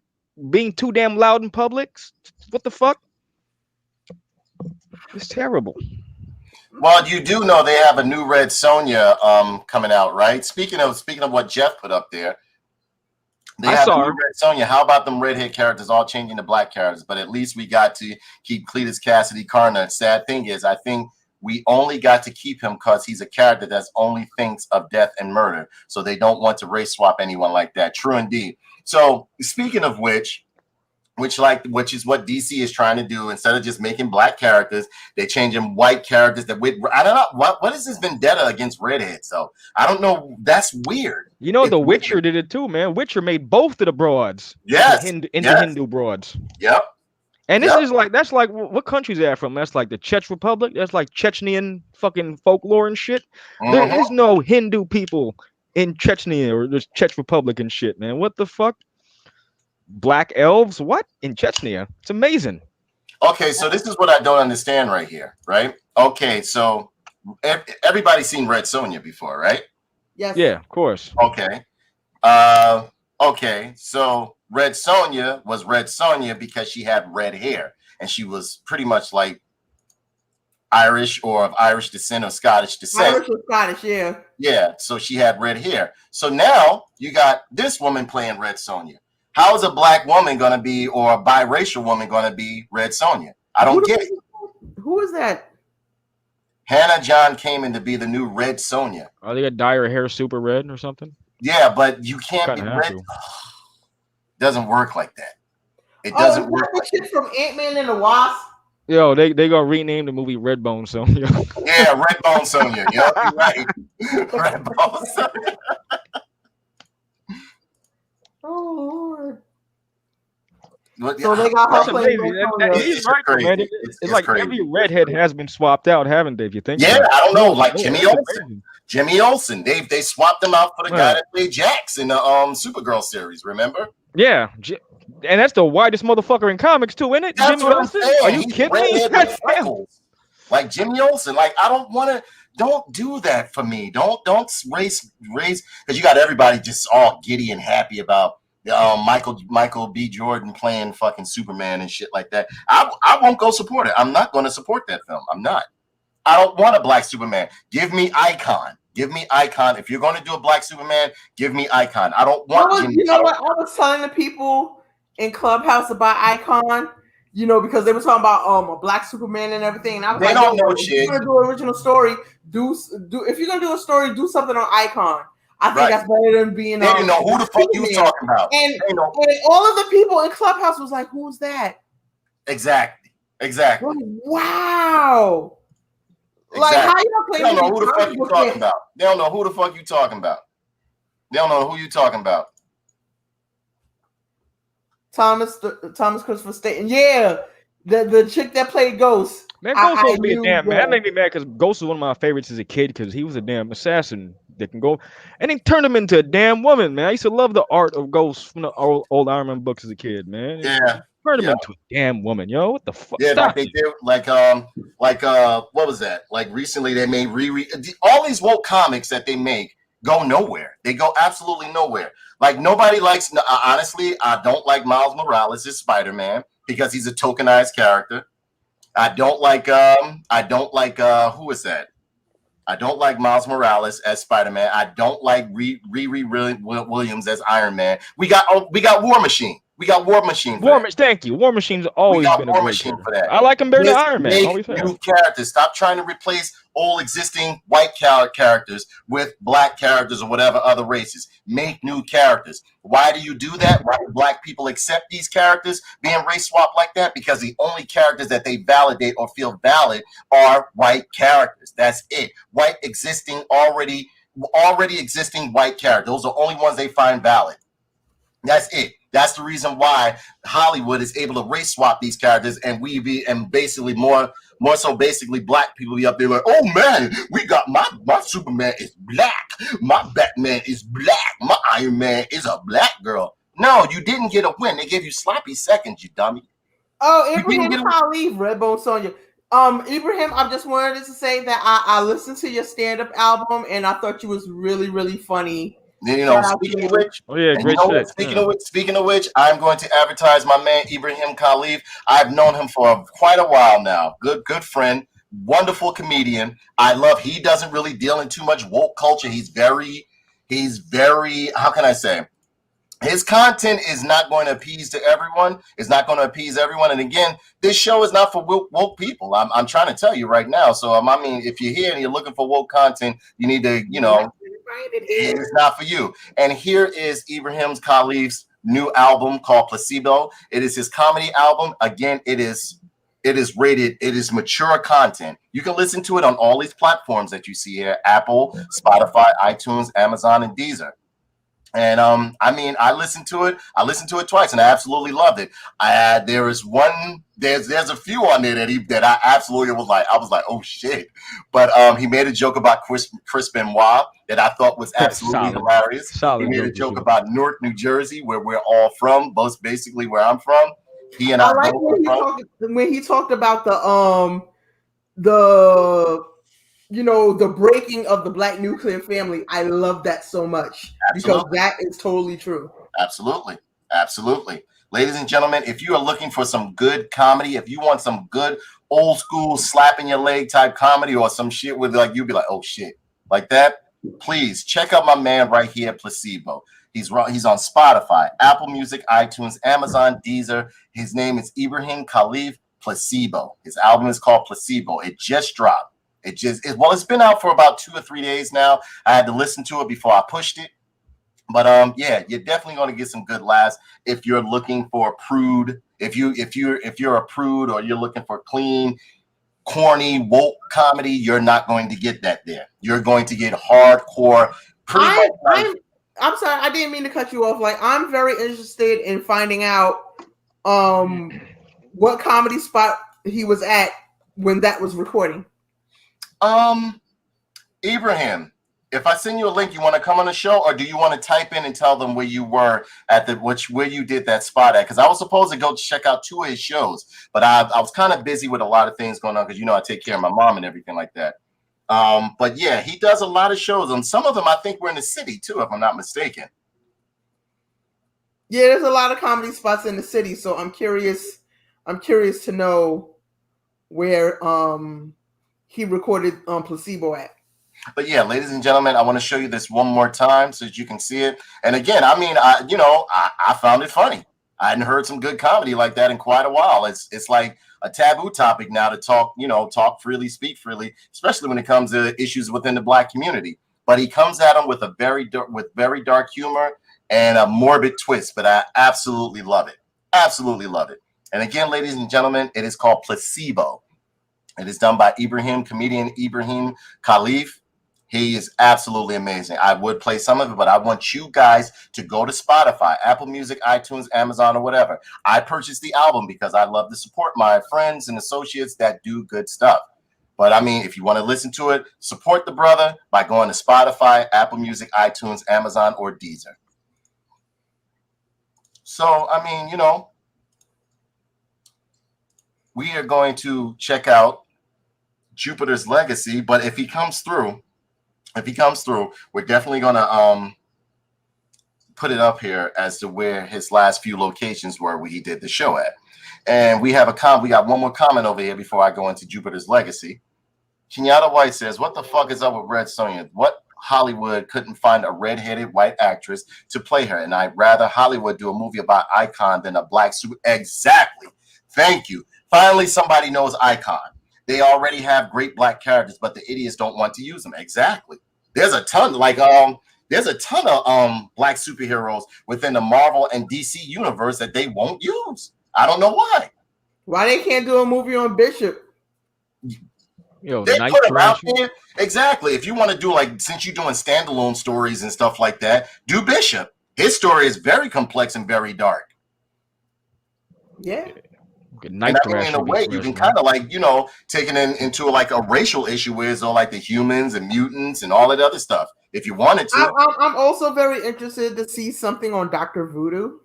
Being too damn loud in public? What the fuck? It's terrible. Well, you do know they have a new Red Sonja coming out, right? Speaking of what Jeff put up there, they have a new Red Sonja. How about them redhead characters all changing to black characters? But at least we got to keep Cletus Cassidy Carter. Sad thing is, I think we only got to keep him because he's a character that only thinks of death and murder. So they don't want to race swap anyone like that. True indeed. So speaking of which is what DC is trying to do. Instead of just making black characters, they change them white characters. I don't know what is this vendetta against redheads. So I don't know. That's weird. You know, The Witcher did it too, man. Witcher made both of the broads. Into Hindu broads. Yep. And this is like, that's like, what country's that from? That's like the Czech Republic. That's like Chechenian fucking folklore and shit. There is no Hindu people in Chechnya or there's Czech Republic and shit, man. What the fuck? Black elves? What? In Chechnya? It's amazing. Okay, so this is what I don't understand right here, right? Okay, so everybody's seen Red Sonja before, right? Yes. Yeah, of course. Okay. Okay, so Red Sonja was Red Sonja because she had red hair, and she was pretty much like Irish or of Irish descent or Scottish descent. Irish or Scottish, yeah. Yeah, so she had red hair. So now you got this woman playing Red Sonja. How is a black woman going to be, or a biracial woman going to be Red Sonja? I don't get it. Who is that? Hannah John came in to be the new Red Sonja. Are they gonna dye her hair super red or something? Yeah, but you can't be red. Doesn't work like that. It doesn't work like that. From Ant-Man and the Wasp. Yo, they gonna rename the movie Redbone Sonja. Yeah, Redbone Sonja. Yep, you're right. Redbone Sonja. Oh Lord. So they got her playing. He's right, man. It's like crazy. Every redhead has been swapped out, haven't they? If you think. Yeah, I don't know. Like Jimmy Olsen. Jimmy Olsen. They swapped them out for the guy that played Jax in the Supergirl series. Remember? Yeah, and that's the whitest motherfucker in comics too, isn't it? That's Jimmy Olsen. Are you kidding me? Like Jimmy Olsen. Like I don't want to. Don't do that for me. Don't race because you got everybody just all giddy and happy about Michael B. Jordan playing fucking Superman and shit like that. I won't go support it. I'm not going to support that film. I'm not. I don't want a black Superman. Give me Icon. Give me Icon. If you're going to do a black Superman, give me Icon. I don't want. You know what? I was telling the people in Clubhouse about Icon. You know, because they were talking about a black Superman and everything. And I was they don't know shit. If you're gonna do an original story, do if you're gonna do a story, do something on Icon. I think that's better than being. They didn't know who the fuck you talking about. And all of the people in Clubhouse was like, "Who's that?" Exactly. Wow. Exactly. Like how y'all They don't know who the fuck you talking about. They don't know who the fuck you talking about. They don't know who you talking about. Thomas Christopher Staten. Yeah, the chick that played Ghost. Man, Ghost supposed to be a knew damn man. That made me mad because Ghost was one of my favorites as a kid because he was a damn assassin that can go, and he turned him into a damn woman, man. I used to love the art of Ghost from the old Iron Man books as a kid, man. Yeah. Turned him into a damn woman, yo. What the fuck? Yeah, Stop like they it. did, what was that? Like recently, they made all these woke comics that they make go nowhere. They go absolutely nowhere. Like nobody likes. Honestly, I don't like Miles Morales as Spider-Man because he's a tokenized character. I don't like. Who is that? I don't like Miles Morales as Spider-Man. I don't like Riri Williams as Iron Man. We got War Machine. We got War Machine. Thank you. War Machine's We always got been a War great Machine character. for that. I like him better than Let's Iron Man. make Always have. new characters. Stop trying to replace old existing white characters with black characters or whatever other races. Make new characters. Why do you do that? Why do black people accept these characters being race swapped like that? Because the only characters that they validate or feel valid are white characters. That's it. White existing already existing white characters. Those are the only ones they find valid. That's it. That's the reason why Hollywood is able to race swap these characters, and basically more so basically black people be up there like, oh man, we got my Superman is black, my Batman is black, my Iron Man is a black girl. No, you didn't get a win. They gave you sloppy seconds, you dummy. Oh, Ibrahim Khalif, Redbone Sonia. Ibrahim, I just wanted to say that I listened to your stand-up album and I thought you was really, really funny. You know, speaking of which, speaking of which, I'm going to advertise my man Ibrahim Khalif. I've known him for quite a while now. Good friend, wonderful comedian. He doesn't really deal in too much woke culture. He's very, how can I say? His content is not going to appease to everyone. It's not going to appease everyone. And again, this show is not for woke people. I'm trying to tell you right now. So I mean, if you're here and you're looking for woke content, you need to, it's not for you. And here is Ibrahim Khalif's new album called Placebo. It is his comedy album. Again, it is rated. It is mature content. You can listen to it on all these platforms that you see here: Apple, Spotify, iTunes, Amazon, and Deezer. And I mean, I listened to it twice, and I absolutely loved it. There's a few on there that I absolutely was like, oh shit. But he made a joke about Chris Benoit that I thought was absolutely hilarious. He made a joke about Newark, New Jersey, where we're all from, both basically where I'm from. He and I like when he talked about the breaking of the black nuclear family. I love that so much. Absolutely. Because that is totally true. Absolutely. Ladies and gentlemen, if you are looking for some good comedy, if you want some good old school slapping your leg type comedy or some shit with you'll be like, oh shit, like that, please check out my man right here, Placebo. He's on Spotify, Apple Music, iTunes, Amazon, Deezer. His name is Ibrahim Khalif Placebo. His album is called Placebo. It just dropped. It's been out for about 2 or 3 days now. I had to listen to it before I pushed it. But yeah, you're definitely going to get some good laughs if you're looking for a prude. If you're a prude or you're looking for clean, corny, woke comedy, you're not going to get that there. You're going to get hardcore. I'm sorry, I didn't mean to cut you off. Like, I'm very interested in finding out what comedy spot he was at when that was recording. Ibrahim, if I send you a link, you want to come on the show, or do you want to type in and tell them where you were at where you did that spot at? Because I was supposed to go check out 2 of his shows, but I was kind of busy with a lot of things going on because I take care of my mom and everything like that. But yeah, he does a lot of shows, and some of them I think were in the city too, if I'm not mistaken. Yeah, there's a lot of comedy spots in the city, so I'm curious to know where he recorded Placebo at. But yeah, ladies and gentlemen, I want to show you this one more time so that you can see it. And again, I mean, I found it funny. I hadn't heard some good comedy like that in quite a while. It's like a taboo topic now to talk freely, speak freely, especially when it comes to issues within the black community. But he comes at them with very dark humor and a morbid twist. But I absolutely love it. Absolutely love it. And again, ladies and gentlemen, it is called Placebo. It is done by comedian Ibrahim Khalif. He is absolutely amazing. I would play some of it, but I want you guys to go to Spotify, Apple Music, iTunes, Amazon, or whatever. I purchased the album because I love to support my friends and associates that do good stuff. But I mean, if you want to listen to it, support the brother by going to Spotify, Apple Music, iTunes, Amazon, or Deezer. So, I mean, we are going to check out Jupiter's Legacy, but if he comes through, we're definitely going to put it up here as to where his last few locations were where he did the show at. And we have we got one more comment over here before I go into Jupiter's Legacy. Kenyatta White says, what the fuck is up with Red Sonja? What Hollywood couldn't find a redheaded white actress to play her? And I'd rather Hollywood do a movie about Icon than a black super. Exactly. Thank you. Finally, somebody knows Icon. They already have great black characters, but the idiots don't want to use them. Exactly. There's a ton, there's a ton of black superheroes within the Marvel and DC universe that they won't use. I don't know why. Why they can't do a movie on Bishop? They put him out there. Exactly. If you want to do, since you're doing standalone stories and stuff like that, do Bishop. His story is very complex and very dark. Yeah. And I mean, in a way, you can kind of take it into a racial issue where it's all the humans and mutants and all that other stuff. If you wanted to. I'm also very interested to see something on Dr. Voodoo.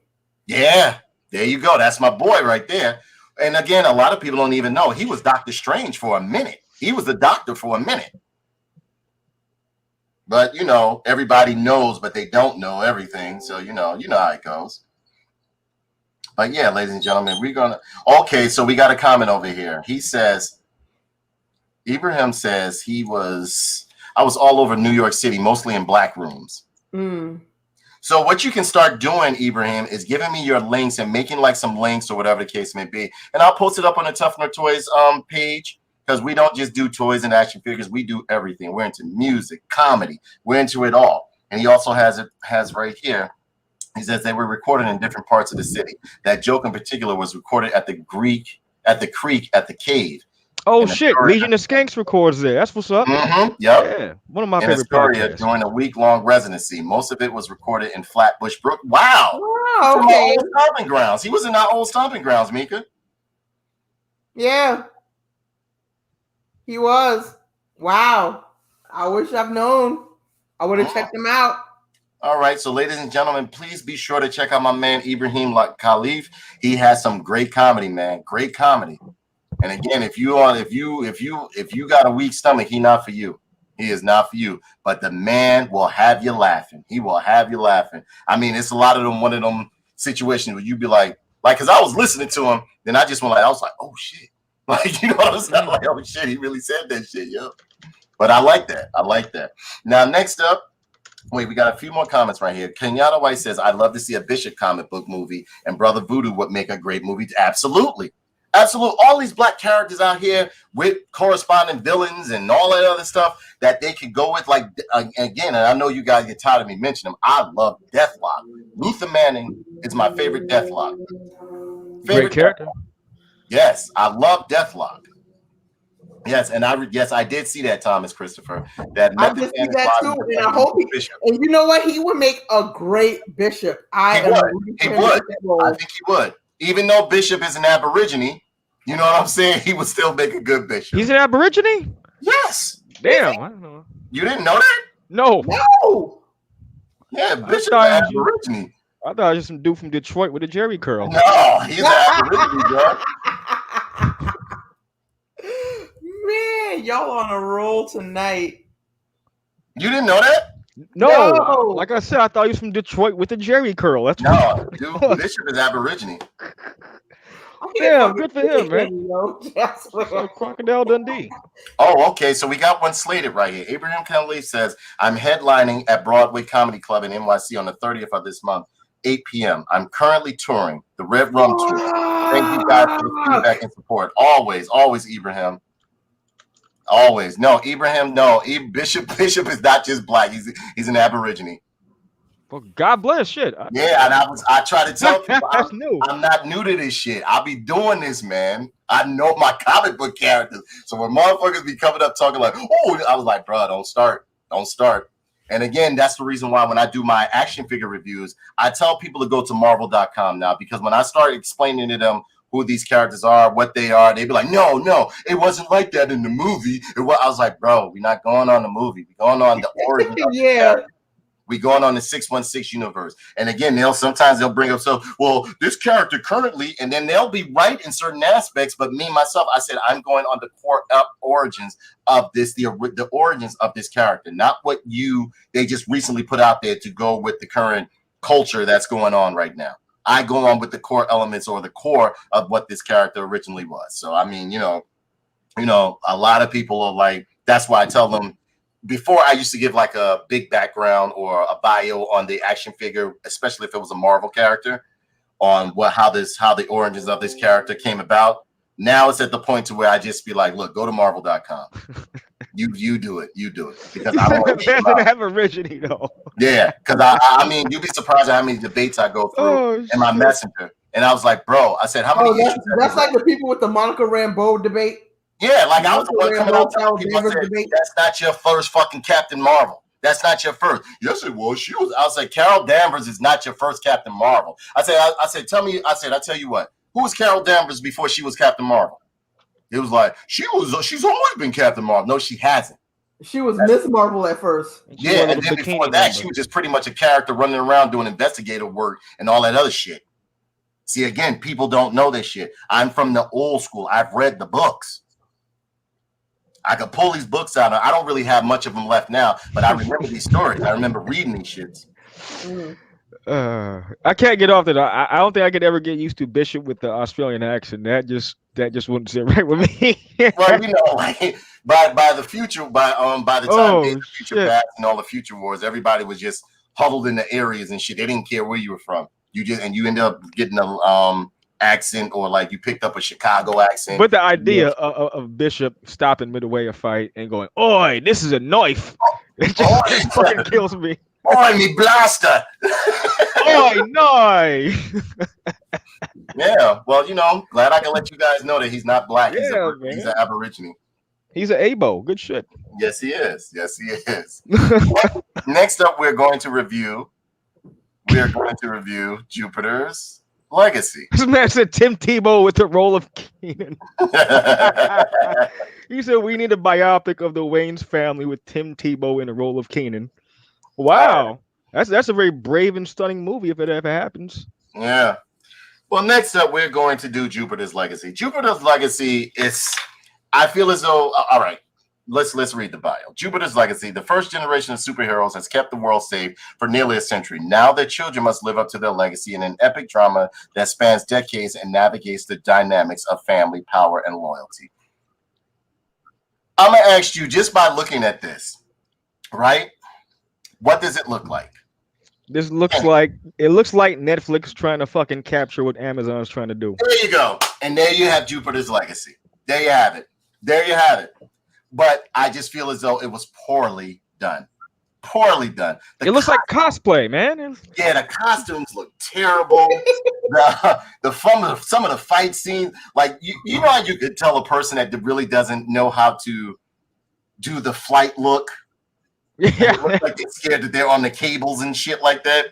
Yeah. There you go. That's my boy right there. And again, a lot of people don't even know he was Doctor Strange for a minute. He was the doctor for a minute. But, everybody knows, but they don't know everything. So, you know how it goes. But yeah, ladies and gentlemen, okay, so we got a comment over here. He says, Ibrahim says I was all over New York City, mostly in black rooms. So what you can start doing, Ibrahim, is giving me your links and making some links or whatever the case may be. And I'll post it up on the Tough Nerd Toys page. Because we don't just do toys and action figures, we do everything. We're into music, comedy, we're into it all. And he also has right here. He says they were recorded in different parts of the city. That joke in particular was recorded at the creek, at the cave. Oh shit! Legion of Skanks records there. That's what's up. Yep. Yeah, one of my favorite podcasts. During a week-long residency, most of it was recorded in Flatbush Brook. Wow. Okay. Old stomping grounds. He was in our old stomping grounds, Mika. Yeah. He was. Wow. I wish I've known. I would have checked him out. All right. So, ladies and gentlemen, please be sure to check out my man Ibrahim Khalif. He has some great comedy, man. Great comedy. And again, if you got a weak stomach, he not for you. He is not for you. But the man will have you laughing. He will have you laughing. I mean, it's a lot of them. One of them situations where you be because I was listening to him, then I just went I was like, oh shit. You know what I'm saying? Oh shit, he really said that shit, yo. But I like that. Now, next up, we got a few more comments right here. Kenyatta White says, I'd love to see a Bishop comic book movie, and Brother Voodoo would make a great movie. Absolutely. All these black characters out here with corresponding villains and all that other stuff that they could go with. Again, and I know you guys get tired of me mentioning them. I love Deathlock. Luther Manning is my favorite Deathlock. Great character. Yes, I love Deathlock. Yes, and I did see that, Thomas Christopher. I did see that too, and I hope and you know what? He would make a great Bishop. He would. I think he would. Even though Bishop is an Aborigine, you know what I'm saying? He would still make a good Bishop. He's an Aborigine? Yes. Damn, I don't know. You didn't know that? No. Yeah, Bishop is an Aborigine. I thought it was some dude from Detroit with a Jerry curl. No, he's an Aborigine, bro. Man, y'all on a roll tonight. You didn't know that? No. Like I said, I thought he was from Detroit with a Jerry curl. That's dude, Bishop is Aborigine. Damn, good for him, man. Crocodile Dundee. Oh, okay. So we got one slated right here. Abraham Kennelly says, I'm headlining at Broadway Comedy Club in NYC on the 30th of this month, 8 p.m. I'm currently touring the Red Rum Tour. Thank you guys for the feedback and support. Always, Ibrahim. Always. No, Ibrahim, no. Bishop is not just black. He's an Aborigine. Well, God bless shit. Yeah, and I try to tell people I'm not new to this shit. I'll be doing this, man. I know my comic book characters. So when motherfuckers be coming up talking like, oh, I was like, bro, don't start. Don't start. And again, that's the reason why when I do my action figure reviews, I tell people to go to Marvel.com now, because when I start explaining to them who these characters are, what they are, they'd be like, no, it wasn't like that in the movie. I was like, bro, we're not going on the movie. We're going on the origin of the character. We going on the 616 universe. And again, sometimes they'll bring up, so, well, this character currently, and then they'll be right in certain aspects, but me, myself, I said, I'm going on the core origins of this, the origins of this character, not what they just recently put out there to go with the current culture that's going on right now. I go on with the core elements or the core of what this character originally was. So, I mean, a lot of people are like, that's why I tell them, before I used to give like a big background or a bio on the action figure, especially if it was a Marvel character, on how the origins of this character came about. Now it's at the point to where I just be like, look, go to Marvel.com. You do it. Because I don't want to have originating though. Yeah, because I mean, you'd be surprised at how many debates I go through in my messenger. And I was like, bro, I said, how many issues? That's like the people with the Monica Rambeau debate. Yeah, like I was the one coming out telling people, I said, that's not your first fucking Captain Marvel. That's not your first. Yes, it was. I was like, Carol Danvers is not your first Captain Marvel. I said, I tell you what. Who was Carol Danvers before she was Captain Marvel? It was like, she's always been Captain Marvel. No, she hasn't. She was Ms. Marvel at first. Yeah, and then before that, she was just pretty much a character running around doing investigative work and all that other shit. See, again, people don't know this shit. I'm from the old school. I've read the books. I could pull these books out. I don't really have much of them left now, but I remember these stories. I remember reading these shits. I can't get off that. I don't think I could ever get used to Bishop with the Australian accent. That just wouldn't sit right with me. Well, like by the future, by the time the future passed and all the future wars, everybody was just huddled in the areas and shit. They didn't care where you were from. You ended up getting a accent, or like you picked up a Chicago accent. But the idea of Bishop stopping midway a fight and going, "Oi, this is a knife," it just fucking kills me. Oi, me blaster! Oi, no! Yeah, well, glad I can let you guys know that he's not black. He's an Aborigine. He's an Abo. Good shit. Yes, he is. Next up, we're going to review Jupiter's Legacy. This man said Tim Tebow with the role of Keenan. He said we need a biopic of the Wayans family with Tim Tebow in the role of Keenan. Wow, that's a very brave and stunning movie if it ever happens. Yeah. Well, next up, we're going to do Jupiter's Legacy. Jupiter's Legacy is, I feel as though, all right, let's read the bio. Jupiter's Legacy, the first generation of superheroes has kept the world safe for nearly a century. Now their children must live up to their legacy in an epic drama that spans decades and navigates the dynamics of family, power, and loyalty. I'm going to ask you, just by looking at this, right? What does it look like? This looks like Netflix trying to fucking capture what Amazon's trying to do. There you go. And there you have Jupiter's Legacy. There you have it. But I just feel as though it was poorly done. It looks like cosplay, man. Yeah, the costumes look terrible. Some of the fight scenes, like you know how you could tell a person that really doesn't know how to do the flight look. Yeah, look like they're scared that they're on the cables and shit like that.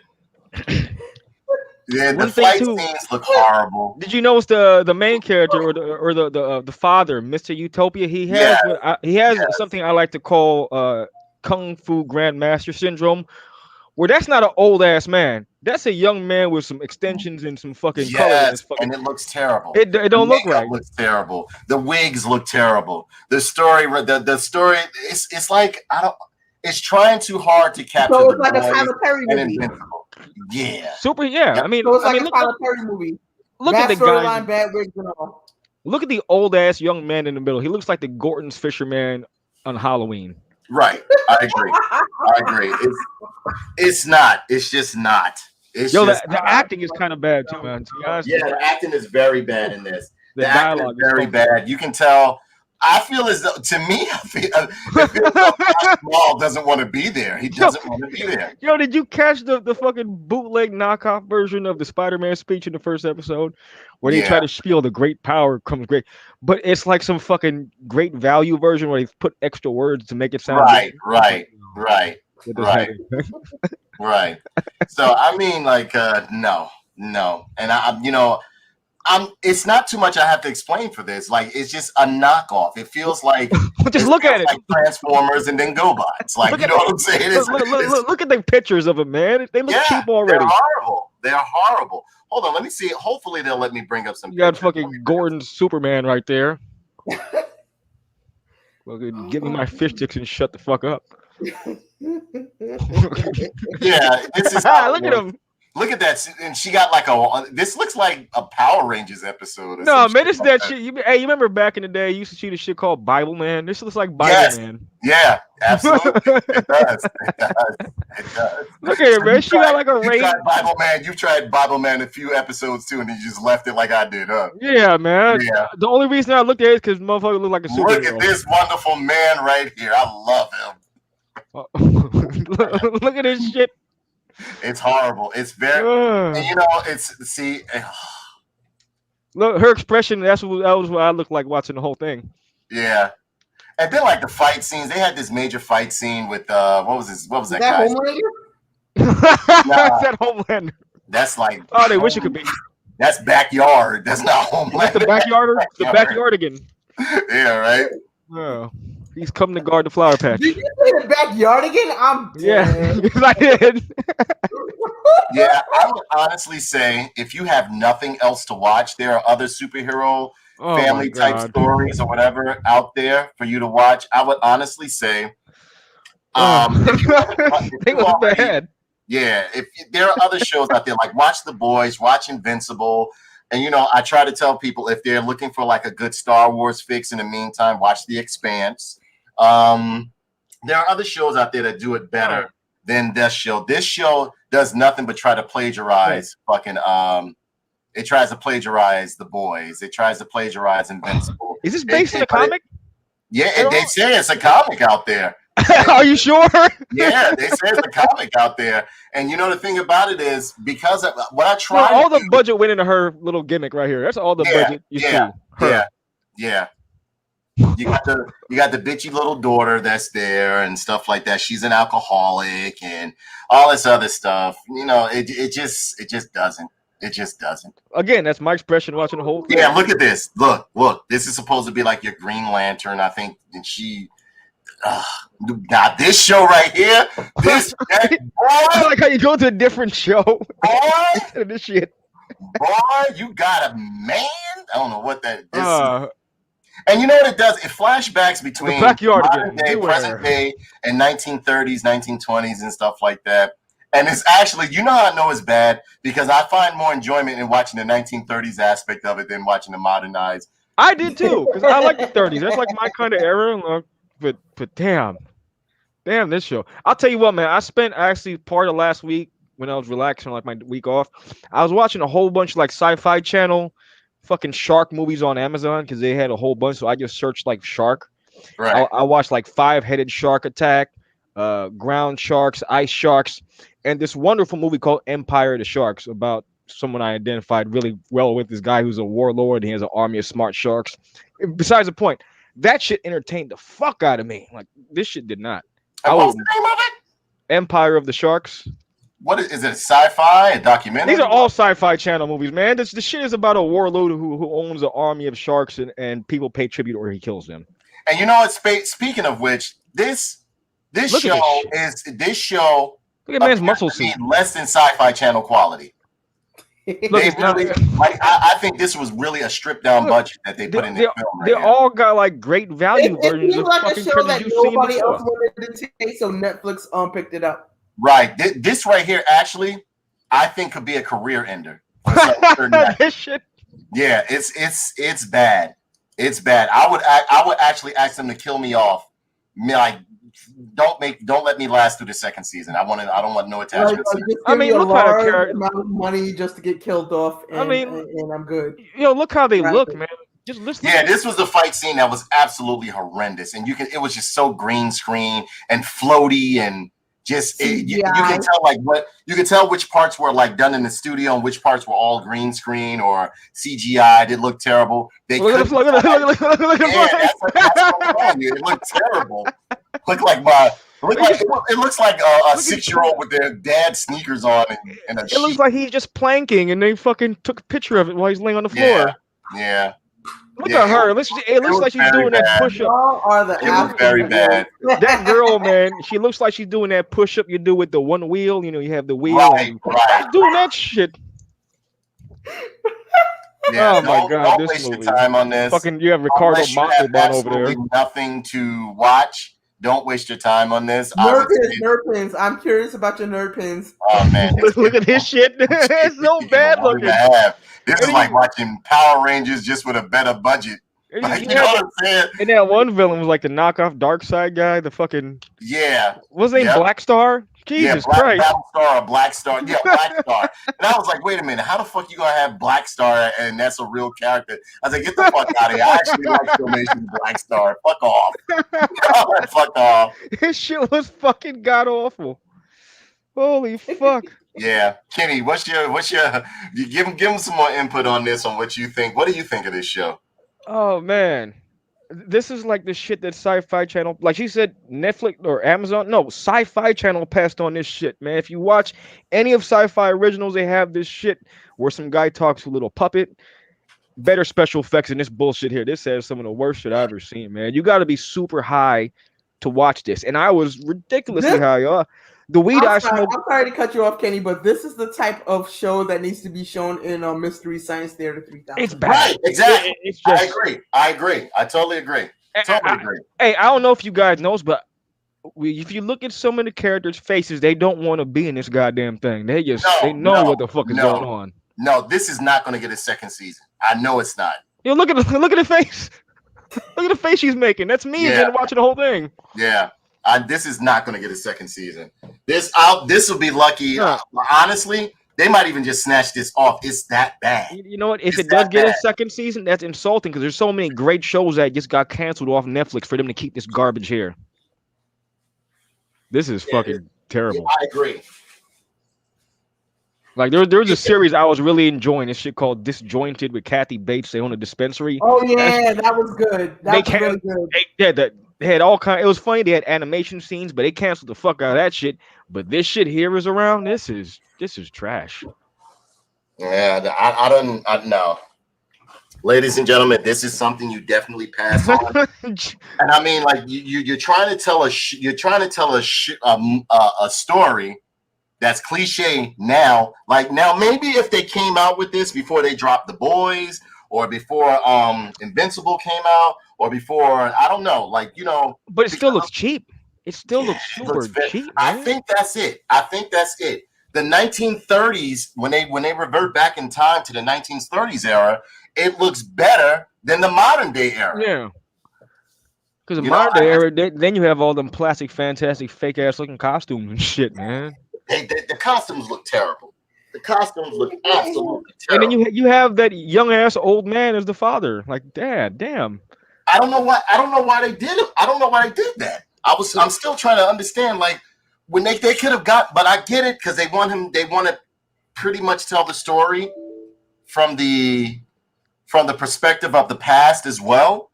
Yeah, the fight scenes look horrible. Did you notice the main character or the father, Mr. Utopia? He has something I like to call Kung Fu Grandmaster syndrome, where that's not an old ass man. That's a young man with some extensions and some fucking color. And it looks terrible. It don't look right. It looks terrible. The wigs look terrible. The story, it's like it's trying too hard to capture. So it's like a Tyler Perry movie. Yeah. Super. Yeah. I mean, so it's like a Tyler Perry movie. Look at the guy. Bad wigs and all. Look at the old ass young man in the middle. He looks like the Gorton's Fisherman on Halloween. Right. I agree. It's not. It's just not. The acting is kind of bad too, man. To be honest. Yeah, the acting is very bad in this. The dialogue is very bad. You can tell. I feel as though, to me, Maul doesn't want to be there. He doesn't want to be there. Yo, did you catch the fucking bootleg knockoff version of the Spider-Man speech in the first episode, where they try to spiel the great power comes great, but it's like some fucking great value version where they put extra words to make it sound right. Right. It doesn't have anything. Right. So I mean, like, no, and it's not too much I have to explain for this. Like, it's just a knockoff. It feels like Just look at it. like Transformers and then GoBots. Like, you know what I'm saying? Look at the pictures of them, man. They look cheap already. They're horrible. Hold on, let me see. Hopefully they'll let me bring up some. You got fucking Gordon Superman right there. Fucking give me my fish sticks and shut the fuck up. Yeah, this is look at him. Look at that, and she got like this looks like a Power Rangers episode. No, man, it's that shit. You remember back in the day, you used to see this shit called Bible Man. This looks like Bible Man. Yeah, absolutely. It does. Look at it, man. She got like a rating. Bible Man. You've tried Bible Man a few episodes too, and you just left it like I did, huh? Yeah, man. Yeah. The only reason I looked at it is because motherfucker look like a superhero. Look at this wonderful man right here. I love him. Look at this shit. It's horrible. It's very, look, her expression. That was what I looked like watching the whole thing. Yeah, and then like the fight scenes. They had this major fight scene with what was that guy? That's that Homelander. That's like they wish it could be. That's Backyard. That's not Homelander. That's the Backyarder. The Backyardigan. Yeah, right. Oh. He's coming to guard the flower patch. Did you say the Backyardigan? I'm dead. Yeah, I did. Yeah, I would honestly say if you have nothing else to watch, there are other superhero family type stories or whatever out there for you to watch. I would honestly say, they was bad. Yeah, if there are other shows out there, like watch The Boys, watch Invincible. And, I try to tell people if they're looking for like a good Star Wars fix in the meantime, watch The Expanse. There are other shows out there that do it better than this show. This show does nothing but try to plagiarize it tries to plagiarize The Boys. It tries to plagiarize Invincible. Is this based on a comic? Yeah, they say it's a comic out there. Are you sure? Yeah, they say it's a comic out there. And the thing about it is because of what I tried. All the budget went into her little gimmick right here. That's all the budget you see. Yeah. You got the bitchy little daughter that's there and stuff like that. She's an alcoholic and all this other stuff. It just doesn't. It just doesn't. Again, that's my expression watching the whole thing. Yeah, look at this. Look. This is supposed to be like your Green Lantern, I think. And she. Now this show right here, boy, I like how you go to a different show. Boy, this shit. Boy, you got a man. I don't know what that is. And you know what it does? It flashbacks between modern day, present day, and 1930s, 1920s, and stuff like that. And it's actually, how I know it's bad? Because I find more enjoyment in watching the 1930s aspect of it than watching the modernized. I did too, because I like the 30s. That's like my kind of era. But damn, this show. I'll tell you what, man. I spent actually part of last week when I was relaxing, like my week off. I was watching a whole bunch of like Sci-Fi Channel, fucking shark movies on Amazon because they had a whole bunch. So I just searched like shark. Right. I watched like 5-headed shark attack, ground sharks, ice sharks, and this wonderful movie called Empire of the Sharks about someone I identified really well with. This guy who's a warlord. He has an army of smart sharks. Besides the point. That shit entertained the fuck out of me. Like this shit did not. What's the name of it? Empire of the Sharks. What is it? Sci-fi? A documentary? These are all Sci-Fi Channel movies, man. The shit is about a warlord who owns an army of sharks and people pay tribute or he kills them. And you know what? Speaking of which, this show. Look at man's muscle suit. Less than Sci-Fi Channel quality. I think this was really a stripped down budget that they put in the film. They all got like great value versions of like fucking a show that nobody seen else wanted to take, so Netflix picked it up. Right. This right here, actually, I think could be a career ender. This shit. Yeah, it's bad. It's bad. I would actually ask them to kill me off. Like, don't let me last through the second season. I don't want no attachment. I mean, look how amount of money just to get killed off. And, and I'm good. Look how they look, man. Just listen. Yeah, this was a fight scene that was absolutely horrendous, and it was just so green screen and floaty and just you can tell you can tell which parts were like done in the studio and which parts were all green screen or CGI. It looked terrible. Look at it. It looked terrible. Looked like It looks like a 6-year-old with their dad's sneakers on and a It looks sheet. like he's just planking, and they fucking took a picture of it while he's laying on the floor. Yeah. Look at her. It looks like she's doing that push-up. Y'all are the It was very bad. That girl, man, she looks like she's doing that push-up you do with the one wheel. You know, you have the wheel. Right. She's doing that shit. Yeah, Oh my God, don't this waste movie. your time on this. Fucking, you have Ricardo Unless you have Montalban over there. absolutely nothing to watch. Don't waste your time on this. I would say, Nerd pins. I'm curious about your nerd pins. oh man, Look at this shit. It's so bad looking. This is like watching Power Rangers just with a better budget. Like, you know what I'm saying? And that one villain was like the knockoff Dark Side guy, the fucking what's his name? Yep. Black Star? Jesus Christ. Battlestar or Black Star. Yeah, Black Star. And I was like, wait a minute, how the fuck you gonna have Black Star and that's a real character? I was like, get the fuck out of here. I actually like Filmation Black Star. Fuck off. Fuck off. This shit was fucking god awful. Holy fuck. Yeah. Kenny, what's your you give him some more input on this, on what you think. What do you think of this show? Oh man, this is like the shit that Sci-Fi Channel, like she said, Netflix or Amazon. No, Sci-Fi Channel passed on this shit, man. If you watch any of Sci-Fi originals, they have this shit where some guy talks to a little puppet. Better special effects than this bullshit here. This has some of the worst shit I've ever seen, man. You got to be super high to watch this, and I was ridiculously high. The weed I smoked. I'm sorry to cut you off, Kenny, but this is the type of show that needs to be shown in Mystery Science Theater 3000. It's bad. Right, exactly. It's just, I agree. I totally agree. Hey, I don't know if you guys know, but if you look at some of the characters' faces, they don't want to be in this goddamn thing. They know what the fuck is going on. No, this is not going to get a second season. I know it's not. You look at the face. Look at the face she's making. That's me again watching the whole thing. Yeah. This is not going to get a second season. This will be lucky. Honestly, they might even just snatch this off. It's that bad. You know what? If it does get a second season, that's insulting because there's so many great shows that just got canceled off Netflix for them to keep this garbage here. This is fucking terrible. I agree. Like there was a series I was really enjoying. This shit called Disjointed with Kathy Bates. They own a dispensary. Oh yeah, that was good. That was really good. They had all kind. It was funny. They had animation scenes, but they canceled the fuck out of that shit. But this shit here is around. This is trash. Yeah, I don't know. Ladies and gentlemen, this is something you definitely pass on. And I mean, like you're trying to tell a story that's cliche now. Like now, maybe if they came out with this before they dropped The Boys, or before Invincible came out, or before, I don't know, like, you know. But it still looks cheap. It still looks super cheap. Man. I think that's it. The 1930s, when they revert back in time to the 1930s era, it looks better than the modern day era. Yeah. Because the modern day era, then you have all them plastic, fantastic, fake ass looking costumes and shit, man. The costumes look terrible. The costumes look absolutely terrible. And then you have that young ass old man as the father. Like, Dad, damn. I don't know why they did it. I don't know why they did that. I'm still trying to understand, like, when they could have got, but I get it because they want to pretty much tell the story from the perspective of the past as well.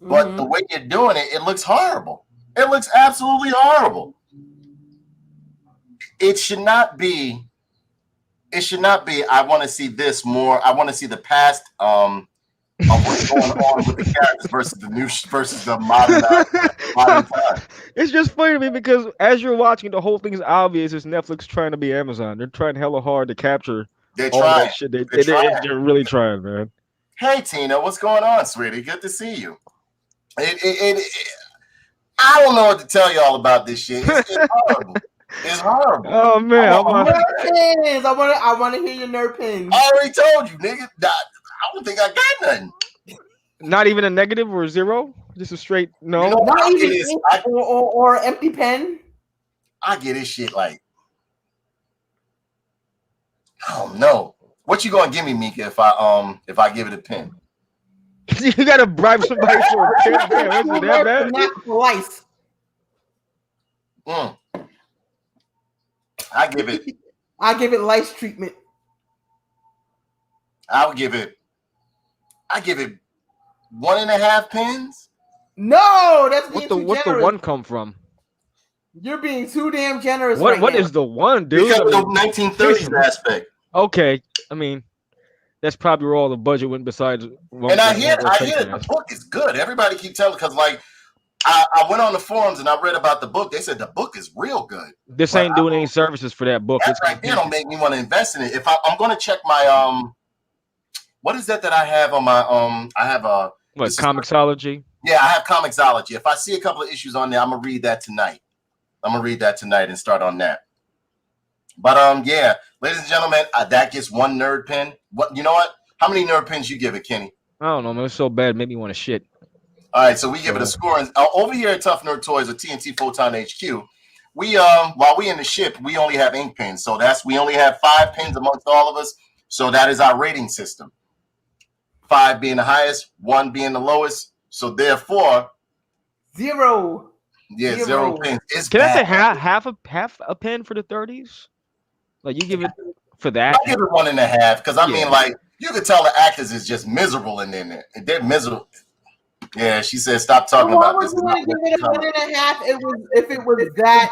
But the way you're doing it, it looks horrible. It looks absolutely horrible. It should not be. I want to see this more. I want to see the past of what's going on with the characters versus the modern time. It's just funny to me because as you're watching, the whole thing is obvious. It's Netflix trying to be Amazon. They're trying hella hard to capture all that shit. They're really trying, man. Hey Tina, what's going on, sweetie? Good to see you. I don't know what to tell y'all about this shit. It's horrible. It's horrible. Oh man, I want to hear your nerd pins. I already told you, nigga. I don't think I got nothing. Not even a negative or a zero. Just a straight no. You know, not even ink or empty pen. I get this shit like, oh no. What you gonna give me, Mika, if I give it a pen? You gotta bribe somebody for a pen. Man, what's that bad? Not for life. I give it lice treatment. I give it 1.5 pens. No, that's what's the one come from? You're being too damn generous. What right now. is the one, dude? Because I of the mean, 1930s aspect. okay, I mean, that's probably where all the budget went. Besides, And I hear that the book is good. Everybody keep telling because like I went on the forums and I read about the book. They said the book is real good. This ain't doing any services for that book. That right there don't make me want to invest in it. If I'm going to check my what is that I have on my I have a what Comixology? Yeah, I have Comixology. If I see a couple of issues on there, I'm gonna read that tonight. And start on that. But yeah, ladies and gentlemen, that gets one nerd pin. What you know what? How many nerd pins you give it, Kenny? I don't know, man. It's so bad, it made me want to shit. All right, so we give it a score. And over here at Tough Nerd Toys or TNT Photon HQ, we while we in the ship, we only have ink pins. So we only have 5 pins amongst all of us. So that is our rating system. 5 being the highest, 1 being the lowest. So therefore, 0. Yeah, 0 pins. Can I say half a pin for the 30s? Like you give it for that? I give it 1.5 because I mean, like you could tell the actors is just miserable in there. They're miserable. Yeah, she said, "Stop talking about this." Give it a 1.5. It was if it was that.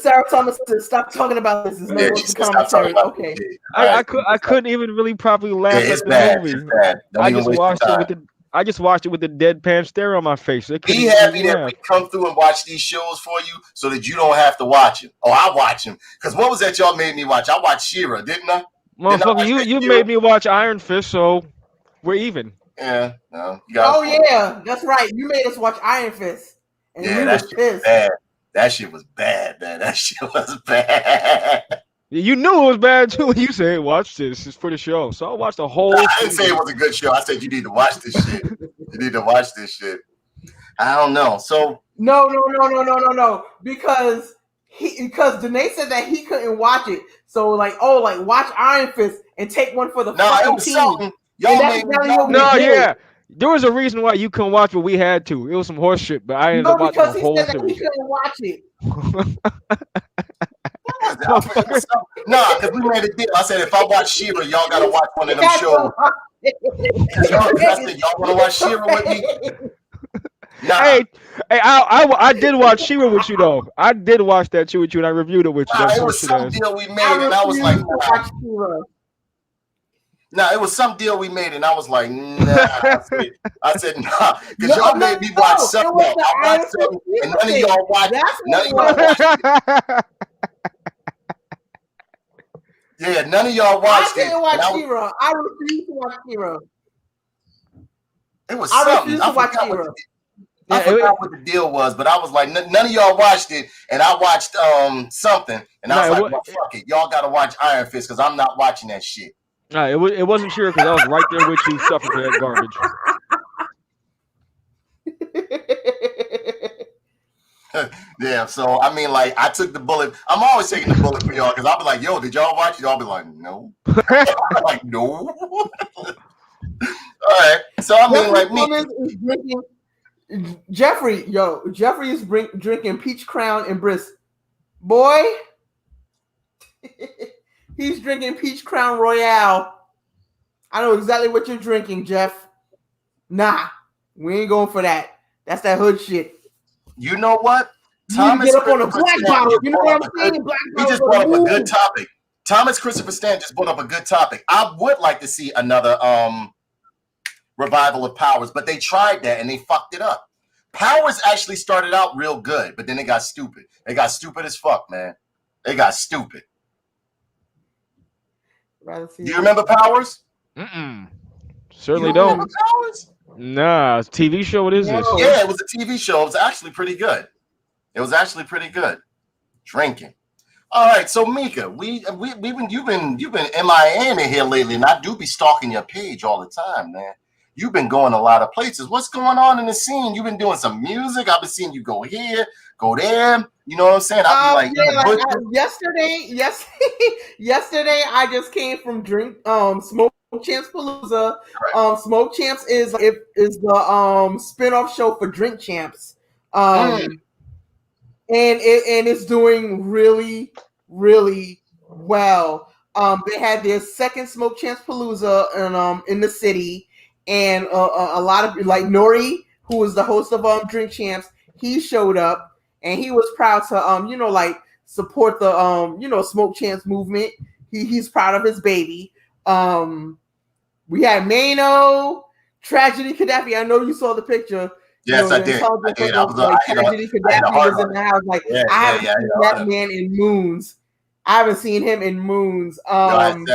Sarah Thomas said, "Stop talking about this." Is okay. I couldn't even really properly laugh at the movie. I just watched it with the deadpan stare on my face. Be happy that we come through and watch these shows for you so that you don't have to watch them. Oh, I watch them. Because what was that y'all made me watch? I watched She-Ra, didn't I? Motherfucker, you made me watch Iron Fist, so we're even. Yeah. No, yeah. That's right. You made us watch Iron Fist. And yeah, that shit was bad. That shit was bad, man. That shit was bad. You knew it was bad too when you said, "Watch this. It's for the show." So I watched the whole. I didn't say it was a good show. I said you need to watch this shit. You need to watch this shit. I don't know. So no. Because Danae said that he couldn't watch it. So watch Iron Fist and take one for the fucking team. Something. Y'all made yeah. There was a reason why you couldn't watch, but we had to. It was some horse shit, but I ended up watching the whole thing. He couldn't watch it. Nah, because we made a deal. I said if I watch She-Ra, y'all gotta watch one of them shows. I said y'all wanna watch She-Ra with me? Nah. Hey, I did watch She-Ra with you though. I did watch that shit with you, and I reviewed it with you. It was some deal we made, and I was like, nah, it was some deal we made, and I was like, nah. I said, nah, because y'all made me watch something. I watched something, and none of y'all watched it. Yeah, none of y'all watched it. I didn't watch She-Ra. I refused to watch She-Ra. It was something. I forgot what the deal was, but I was like, none of y'all watched it, and I watched something, and I was like, well, fuck it, y'all gotta watch Iron Fist because I'm not watching that shit. No, it wasn't sure because I was right there with you, suffering for that garbage. Yeah, so I mean, like, I took the bullet. I'm always taking the bullet for y'all because I'll be like, yo, did y'all watch it? Y'all be like, no. I'm like, no. All right. So I mean, like, Jeffrey is drinking Peach Crown and Brisk. Boy, he's drinking Peach Crown Royale. I know exactly what you're drinking, Jeff. Nah, we ain't going for that. That's that hood shit. You know what? Thomas get up on a black bottle. You know what I'm saying? He just brought up a good topic. Thomas Christopher Stan just brought up a good topic. I would like to see another revival of Powers, but they tried that and they fucked it up. Powers actually started out real good, but then they got stupid. They got stupid as fuck, man. They got stupid. Do you remember Powers? Certainly don't. Powers? Nah, it's a TV show. What is this? Yeah, it was a TV show. It was actually pretty good. Drinking. All right, so Mika, you've been MIA in here lately, and I do be stalking your page all the time, man. You've been going a lot of places. What's going on in the scene? You've been doing some music. I've been seeing you go here, go there. You know what I'm saying? I'll be yesterday I just came from Smoke Champs Palooza. Smoke Champs is the spin-off show for Drink Champs. And it's doing really, really well. They had their second Smoke Champs Palooza in the city, and a lot of like Nori, who is the host of Drink Champs, he showed up and he was proud to like support the Smoke Chance movement. He's proud of his baby. We had Mano, Tragedy Gaddafi. I know you saw the picture. Yes, I did. Tragedy Gaddafi was in the house. Like, I haven't seen that man in moons. I haven't seen him in moons. And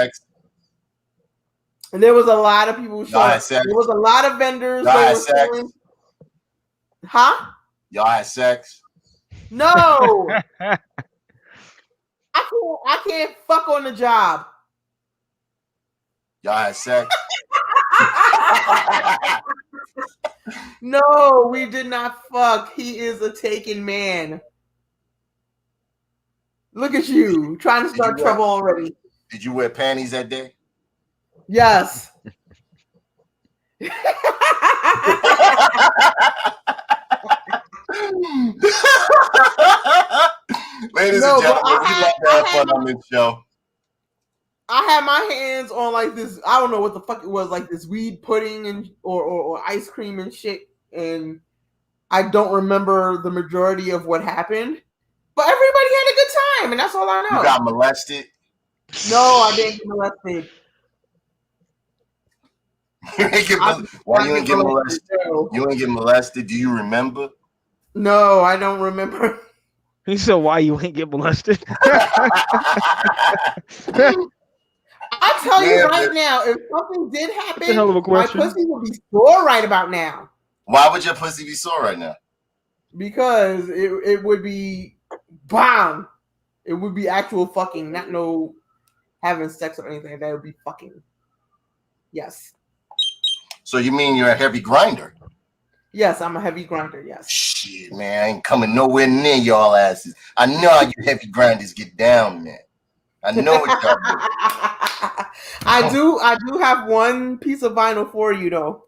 there was a lot of people who showed up. There was a lot of vendors that were selling. Huh? Y'all had sex? No. I can't fuck on the job. Y'all had sex? No, we did not fuck. He is a taken man. Look at you, trying to start trouble already. Did you wear panties that day? Yes. Ladies and gentlemen, we love to have fun on this show. I had my hands on like this, I don't know what the fuck it was, like this weed pudding and or ice cream and shit, and I don't remember the majority of what happened, but everybody had a good time, and that's all I know. You got molested? No, I didn't get molested. Why you ain't get molested? You ain't get molested. Do you remember? No, I don't remember. He said, "Why you ain't get molested?" I tell you right now, if something did happen, hell of a my question. pussy would be sore right about now. Why would your pussy be sore right now? Because it would be bomb. It would be actual fucking, not no having sex or anything. That would be fucking. Yes. So you mean you're a heavy grinder? Yes, I'm a heavy grinder. Yes. Shit, man, I ain't coming nowhere near y'all asses. I know how you heavy grinders get down, man. I know what y'all do. I do have one piece of vinyl for you though.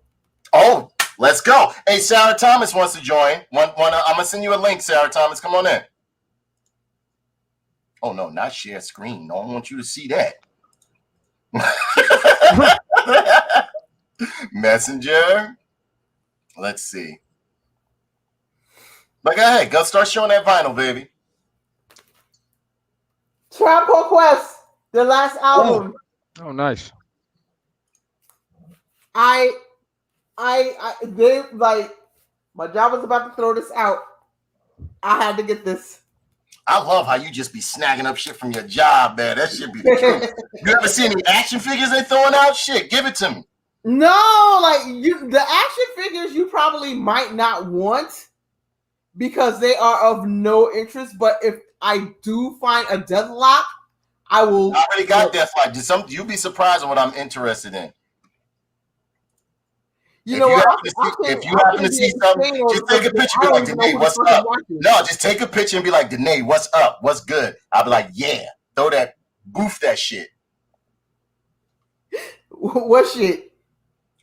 Oh, let's go. Hey, Sarah Thomas wants to join. I'm gonna send you a link, Sarah Thomas. Come on in. Oh no, not share screen. No, I want you to see that. Messenger. Let's see. But go ahead, go start showing that vinyl, baby. Tribe Called Quest, the last album. Oh, nice. They like, my job was about to throw this out. I had to get this. I love how you just be snagging up shit from your job, man. That should be the truth. You ever see any action figures they throwing out? Shit, give it to me. No, like the action figures you probably might not want because they are of no interest. But if I do find a Deathlock, I will. I already got Deathlock. You'd be surprised at what I'm interested in. If you happen to see something, just take a picture and be like, Danae, what's up? No, just take a picture and be like, Danae, what's up? What's good? I'll be like, yeah, boof that shit. What shit?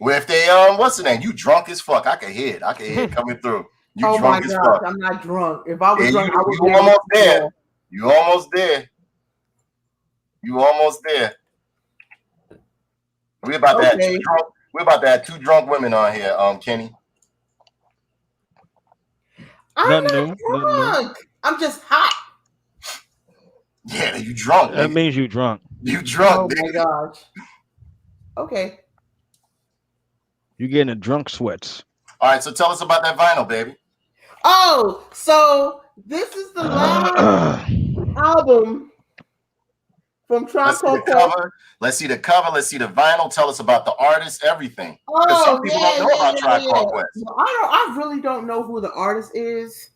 Well, if they what's the name? You drunk as fuck. I can hear it coming through. You drunk as fuck. I'm not drunk. If I was drunk, I would be almost there. You almost there. You almost there. We're about to have two drunk women on here, Kenny. I'm not drunk. I'm just hot. Yeah, you drunk. That means you drunk. You drunk. Oh my gosh. Okay. You getting a drunk sweats. All right, so tell us about that vinyl, baby. Oh, so this is the last album from Tribe Called Quest. Let's see the cover. Let's see the vinyl. Tell us about the artist, everything. Oh, some people don't know about Tribe Called Quest. Well, I really don't know who the artist is.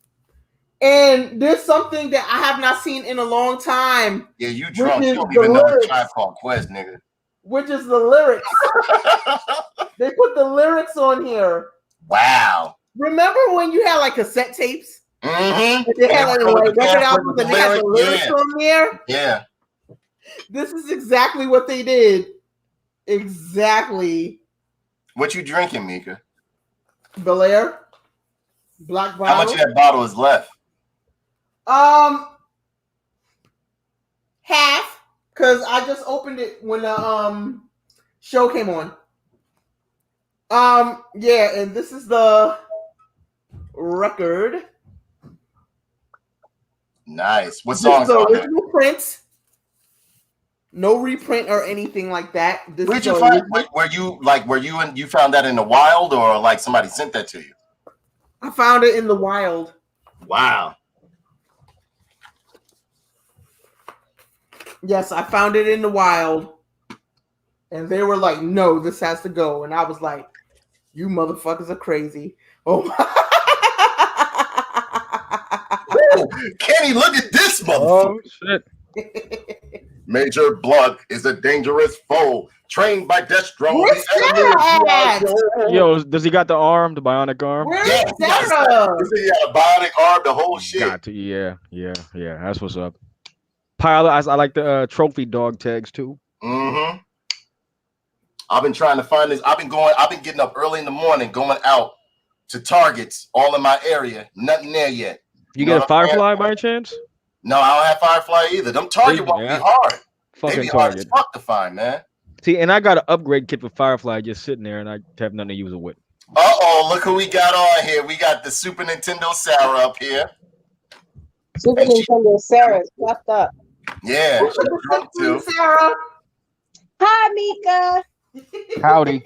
And there's something that I have not seen in a long time. Yeah, you drunk. You don't even know what Tribe Called Quest, nigga. Which is the lyrics. They put the lyrics on here. Wow. Remember when you had like cassette tapes? Mm-hmm. They had like record albums and they had the lyrics on there? Yeah. This is exactly what they did. Exactly. What you drinking, Mika? Bel Air. Black bottle. How much of that bottle is left? Half. Because I just opened it when the show came on. Yeah, and this is the record. Nice. What This songs is the on there? original Prince. No reprint or anything like that. This Where'd is you the find? original. You found that in the wild, or like somebody sent that to you? I found it in the wild. Wow. Yes, I found it in the wild. And they were like, no, this has to go. And I was like, you motherfuckers are crazy. Oh my. Ooh, Kenny, look at this motherfucker. Oh shit! Major Blunt is a dangerous foe, trained by Destro. Where's Sarah at? Yo, does he got the arm, the bionic arm? Where's Yeah, Sarah? he got a bionic arm, the whole shit. Got to, yeah. That's what's up. Pilot, I like the trophy dog tags too. Mm-hmm. I've been trying to find this. I've been getting up early in the morning, going out to Targets all in my area. Nothing there yet. You get a Firefly by any chance? No, I don't have Firefly either. Them Target ones be hard. They Fucking be hard Target. as fuck to find, man. See, and I got an upgrade kit for Firefly just sitting there, and I have nothing to use it with. Uh-oh, look who we got on here. We got the Super Nintendo Sarah up here. Super Nintendo Sarah's fucked up. Yeah, she's drunk too. Sarah. Hi, Mika. Howdy.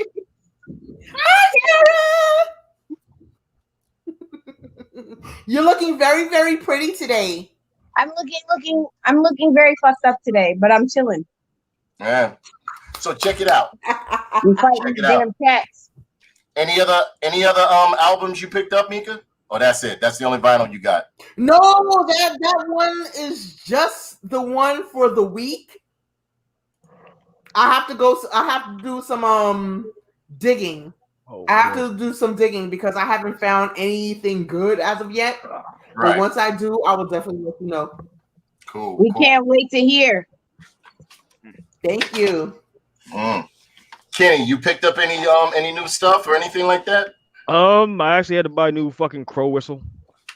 Hi, Sarah. You're looking very, very pretty today. I'm looking very fucked up today, but I'm chilling. Yeah. So check it out. I'm fighting Check it damn out. cats. Any other albums you picked up, Mika? Oh, that's it. That's the only vinyl you got. No, that one is just the one for the week. I have to do some digging. Oh, I have to do some digging because I haven't found anything good as of yet. Right. But once I do, I will definitely let you know. Cool. We can't wait to hear. Thank you. Kenny, you picked up any new stuff or anything like that? I actually had to buy a new fucking crow whistle,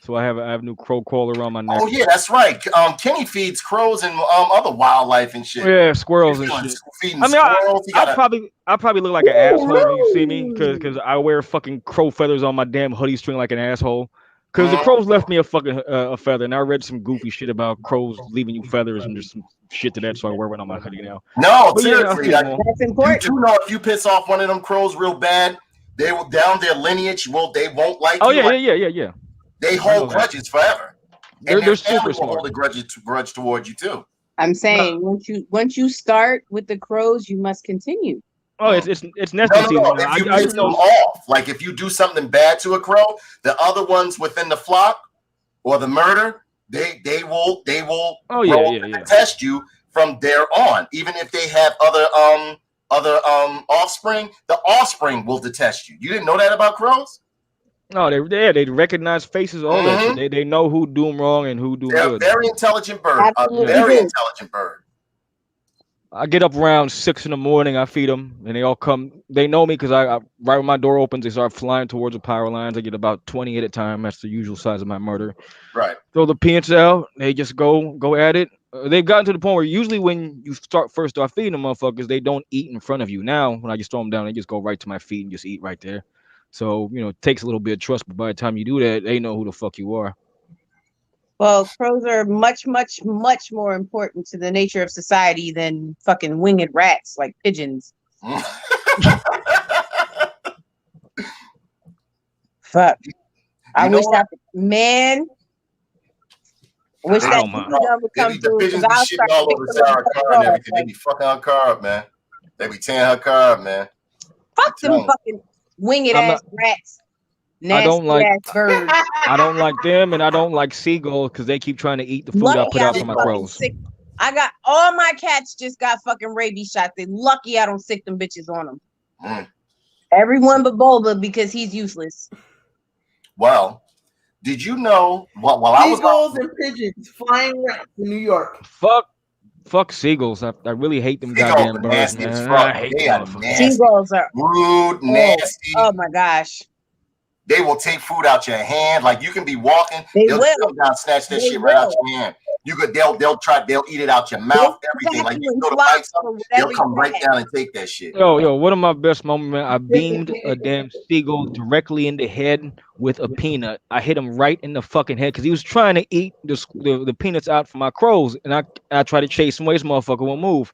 so I have a new crow collar around my neck. Oh yeah, that's right. Kenny feeds crows and other wildlife and shit. Yeah, squirrels and shit. Feeding I mean, squirrels. I probably look like an asshole when you see me because I wear fucking crow feathers on my damn hoodie string like an asshole. Because the crows left me a fucking a feather, and I read some goofy shit about crows leaving you feathers and just some shit to that, so I wear it on my hoodie now. No, But seriously, yeah, That's important. you know if you piss off one of them crows real bad, they will down their lineage. They won't like Oh you. yeah. They hold grudges forever. They're super will smart. hold a grudge towards you too. I'm saying once you start with the crows, you must continue. Oh, it's nesting No. season. If you piss them off, like if you do something bad to a crow, the other ones within the flock or the murder, they will test you from there on. Even if they have other offspring, the offspring will detest you. You didn't know that about crows? No, they recognize faces, all that shit. They know who do them wrong and who do They're good. a very intelligent bird. Absolutely. Intelligent bird. I get up around 6 in the morning. I feed them, and they all come. They know me because I right when my door opens, they start flying towards the power lines. I get about 20 at a time. That's the usual size of my murder. Right. Throw the peanuts out. They just go at it. They've gotten to the point where usually when you start feeding them motherfuckers, they don't eat in front of you. Now when I just throw them down, they just go right to my feet and just eat right there. So it takes a little bit of trust, but by the time you do that, they know who the fuck you are. Well, crows are much, much, much more important to the nature of society than fucking winged rats like pigeons. Fuck. I wish that would come the through. pigeons be shitting all over Sarah's car and everything. They be fucking her car up, man. They be tearing her car up, man. Fuck them fucking winged ass rats. I don't like ass birds. I don't like them, and I don't like seagulls because they keep trying to eat the food I put out for my crows. I got all my cats just got fucking rabies shots. They lucky I don't sick them bitches on them. Everyone but Bulba because he's useless. Well, did you know? While I was seagulls and pigeons flying rats in New York. Fuck seagulls. I really hate them goddamn birds. I hate them. Seagulls are rude, nasty. Oh my gosh. They will take food out your hand. Like you can be walking, they'll come down, snatch that shit right out your hand. they'll eat it out your mouth, everything. Like you go to bite something, they'll come right down and take that shit. Yo, one of my best moments, man, I beamed a damn seagull directly in the head with a peanut. I hit him right in the fucking head because he was trying to eat the peanuts out for my crows, and I tried to chase him away. This motherfucker won't move.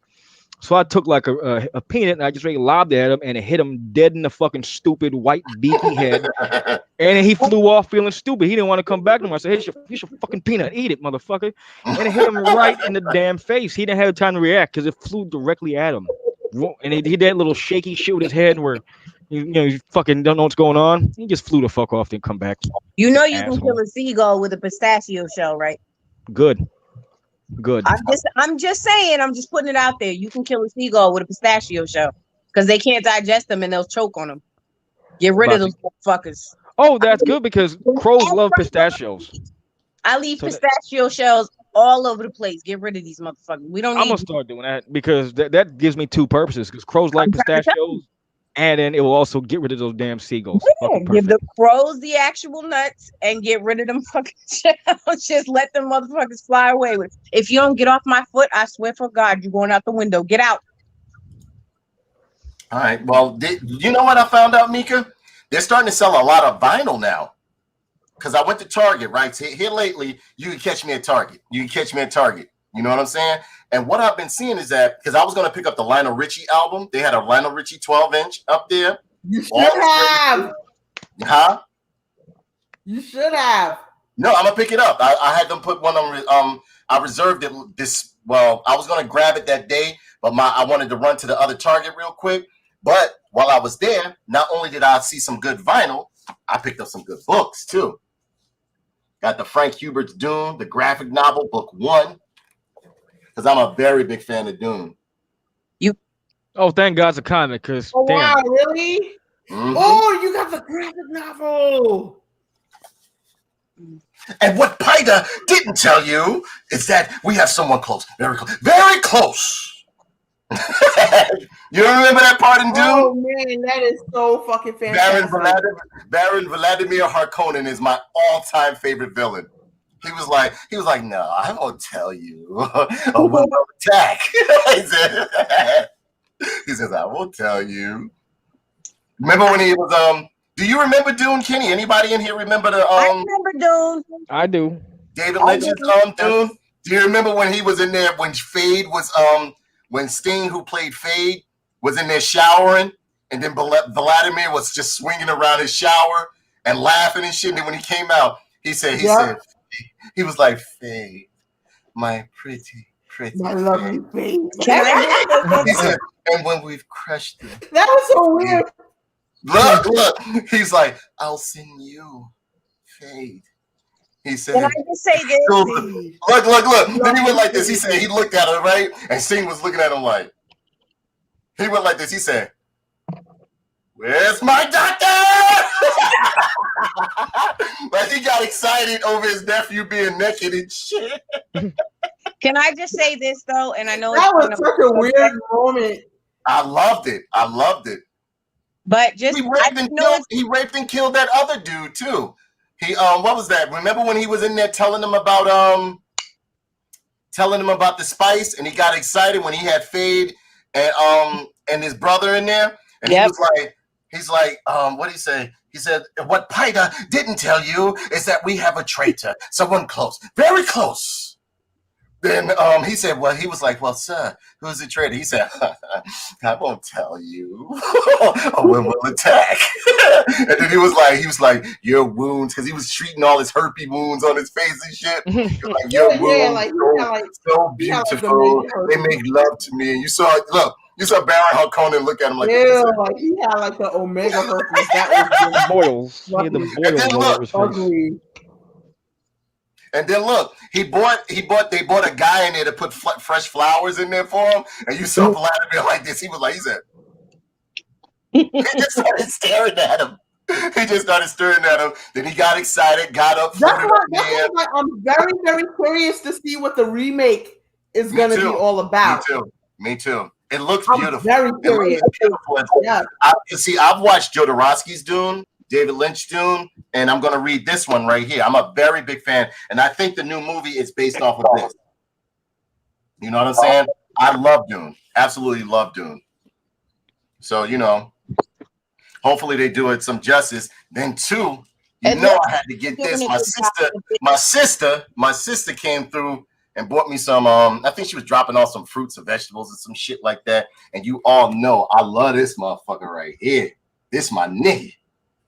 So I took like a peanut and I just really lobbed at him and it hit him dead in the fucking stupid white beaky head. And then he flew off feeling stupid. He didn't want to come back to me. I said, hey, here's your fucking peanut. Eat it, motherfucker. And it hit him right in the damn face. He didn't have time to react because it flew directly at him. And he did that little shaky shit with his head where you fucking don't know what's going on. He just flew the fuck off, then come back. You know you can kill a seagull with a pistachio shell, right? Good. I'm just saying, I'm just putting it out there. You can kill a seagull with a pistachio shell because they can't digest them and they'll choke on them. Get rid of those fuckers. Oh, that's good because crows love pistachios. I leave pistachio shells all over the place. Get rid of these motherfuckers. We don't. I'm gonna start doing that because that gives me two purposes. Because crows like pistachios, and then it will also get rid of those damn seagulls. Yeah, give the crows the actual nuts and get rid of them fucking shells. Just let them motherfuckers fly away with. If you don't get off my foot, I swear for God, you're going out the window. Get out. All right. Well, you know what I found out, Mika? They're starting to sell a lot of vinyl now. Because I went to Target, right? Here lately, you can catch me at Target. You know what I'm saying? And what I've been seeing is that, because I was going to pick up the Lionel Richie album. They had a Lionel Richie 12-inch up there. You should have. Huh? You should have. No, I'm going to pick it up. I had them put one on, I reserved it I was going to grab it that day, but I wanted to run to the other Target real quick. But while I was there, not only did I see some good vinyl, I picked up some good books too. Got the Frank Hubert's Dune, the graphic novel, book 1. Because I'm a very big fan of Dune. Oh, thank God it's a comic. Because wow, really? Mm-hmm. Oh, you got the graphic novel. And what Pida didn't tell you is that we have someone close, very close, very close. You remember that part in Dune? Oh man, that is so fucking fantastic. Baron Vladimir Harkonnen is my all-time favorite villain. He was like, no, I won't tell you. Oh, we'll attack. He says, I won't tell you. Remember when he was do you remember Dune, Kenny? Anybody in here remember the I remember Dune. I do. David Lynch's Dune? Do you remember when he was in there when Fade was when Sting, who played Fade, was in there showering, and then Vladimir was just swinging around his shower and laughing and shit. And then when he came out, he said, he was like, Fade, my pretty, my lovely Fade. He said, and when we've crushed it. That was so weird. Look. He's like, I'll sing you, Fade. He said, can I just say this? Look. Then he went like this. He said, he looked at her, right? And Sting was looking at him like, he went like this. He said, where's my doctor? Like he got excited over his nephew being naked and shit. Can I just say this, though? And I know that was such a weird moment. I loved it. But just he raped and killed that other dude, too. He what was that? Remember when he was in there telling him about the spice, and he got excited when he had Fade and his brother in there, and he's like, what did he say? He said, what Pida didn't tell you is that we have a traitor, someone close, very close. Then he said, well, he was like, well, sir, who's the traitor? He said, I won't tell you. Or we'll attack. And then he was like, your wounds, because he was treating all his herpy wounds on his face and shit. He was like, your wounds, so beautiful. They make love to me. And you saw Baron Harkonnen look at him like, like he had like the Omega herpes. That was boils. He had the boils. And then look, they bought a guy in there to put fresh flowers in there for him. And you saw Vladimir like this. He said, he just started staring at him. Then he got excited, got up. I'm very, very curious to see what the remake is going to be all about. Me too. It looks beautiful. Very curious. Yeah. I've watched Jodorowsky's Dune, David Lynch Dune, and I'm going to read this one right here. I'm a very big fan, and I think the new movie is based off of this. You know what I'm saying? I love Dune. Absolutely love Dune. So, you know, hopefully they do it some justice. Then two, I had to get this. My sister came through and bought me some, I think she was dropping off some fruits or vegetables and some shit like that. And you all know I love this motherfucker right here. This my nigga.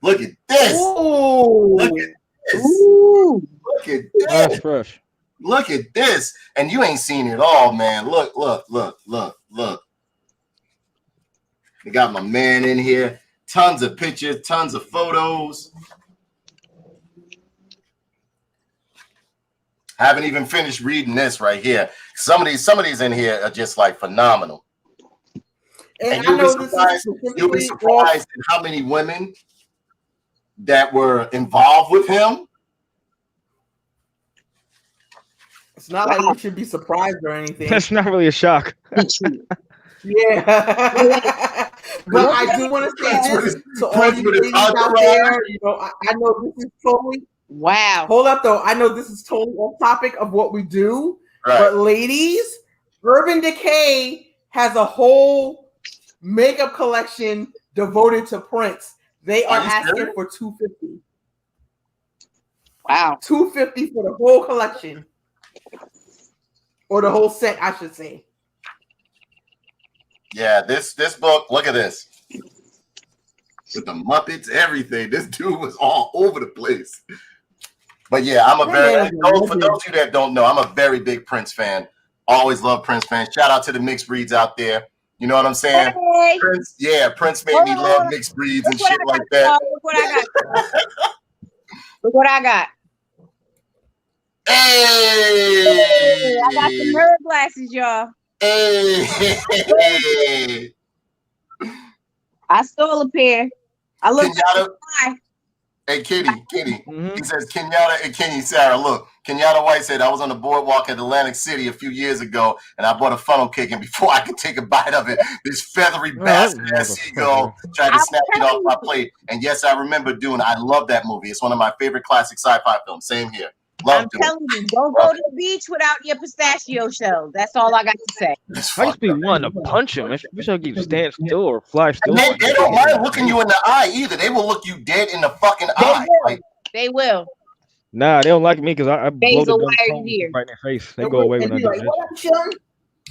Look at this. Ooh. Look at this. Ooh. Look at That's this. fresh. Look at this. And you ain't seen it all, man. Look. We got my man in here. Tons of pictures, tons of photos. Haven't even finished reading this right here. Some of these in here are just like phenomenal. And you'll be surprised at how many women that were involved with him. It's not like we should be surprised or anything. That's not really a shock. Yeah. But I do want to say this to all you ladies out there. You know, I know this is totally Hold up, though. I know this is totally off topic of what we do, but ladies, Urban Decay has a whole makeup collection devoted to Prince. They are asking for $250. Wow, $250 for the whole collection, or the whole set, I should say. Yeah, this book. Look at this. With the Muppets, everything. This dude was all over the place. But yeah, I'm a very for those of you that don't know, I'm a very big Prince fan. Always love Prince fans. Shout out to the mixed breeds out there. You know what I'm saying? Hey. Prince made me love mixed breeds and shit like that. Look what I got. Look what I got. Hey, I got some nerd glasses, y'all. Hey. I stole a pair. I look. Hey, Kitty. He says, Kenyatta and Kenny Sarah, look, Kenyatta White said, I was on the boardwalk at Atlantic City a few years ago, and I bought a funnel cake, and before I could take a bite of it, this feathery bastard-ass seagull tried to snap it off my plate. And yes, I remember Dune. I love that movie. It's one of my favorite classic sci-fi films. Same here. I'm telling you, don't go to the beach without your pistachio shells. That's all I got to say. I used to be wanting to punch him. I wish I could stand still or fly still. They don't mind looking you in the eye either. They will look you dead in the fucking eye. They will. Nah, they don't like me because I blow the gun right in their face. They go away when I do that.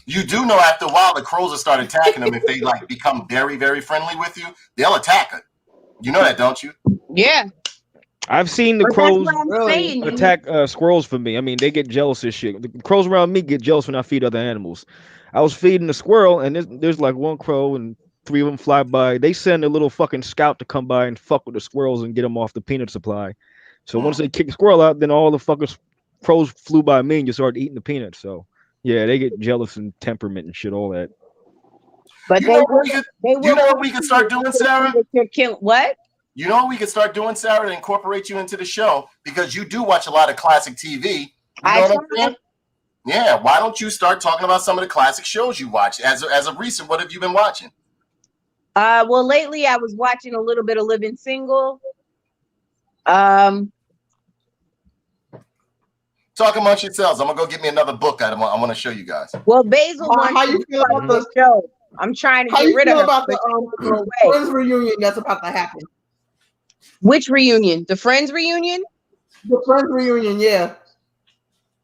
You do know after a while the crows will start attacking them. If they like become very, very friendly with you, they'll attack them. You know that, don't you? Yeah. I've seen the crows attack squirrels for me. I mean, they get jealous as shit. The crows around me get jealous when I feed other animals. I was feeding a squirrel, and there's like one crow, and 3 of them fly by. They send a little fucking scout to come by and fuck with the squirrels and get them off the peanut supply. So once they kick the squirrel out, then all the fucking crows flew by me and just started eating the peanuts. So yeah, they get jealous and temperament and shit, all that. But you know what we could start doing, Sarah? What? You know what we could start doing, Sarah, to incorporate you into the show, because you do watch a lot of classic TV. You know what I'm saying? Yeah, why don't you start talking about some of the classic shows you watch? As of recent, what have you been watching? Well, lately I was watching a little bit of Living Single. Talk amongst yourselves. I'm gonna go get me another book. I want to show you guys. Well, Basil wants how you feel about the show. I'm trying to get rid of about the Friends reunion that's about to happen. Which reunion? The Friends reunion? The Friends reunion, yeah.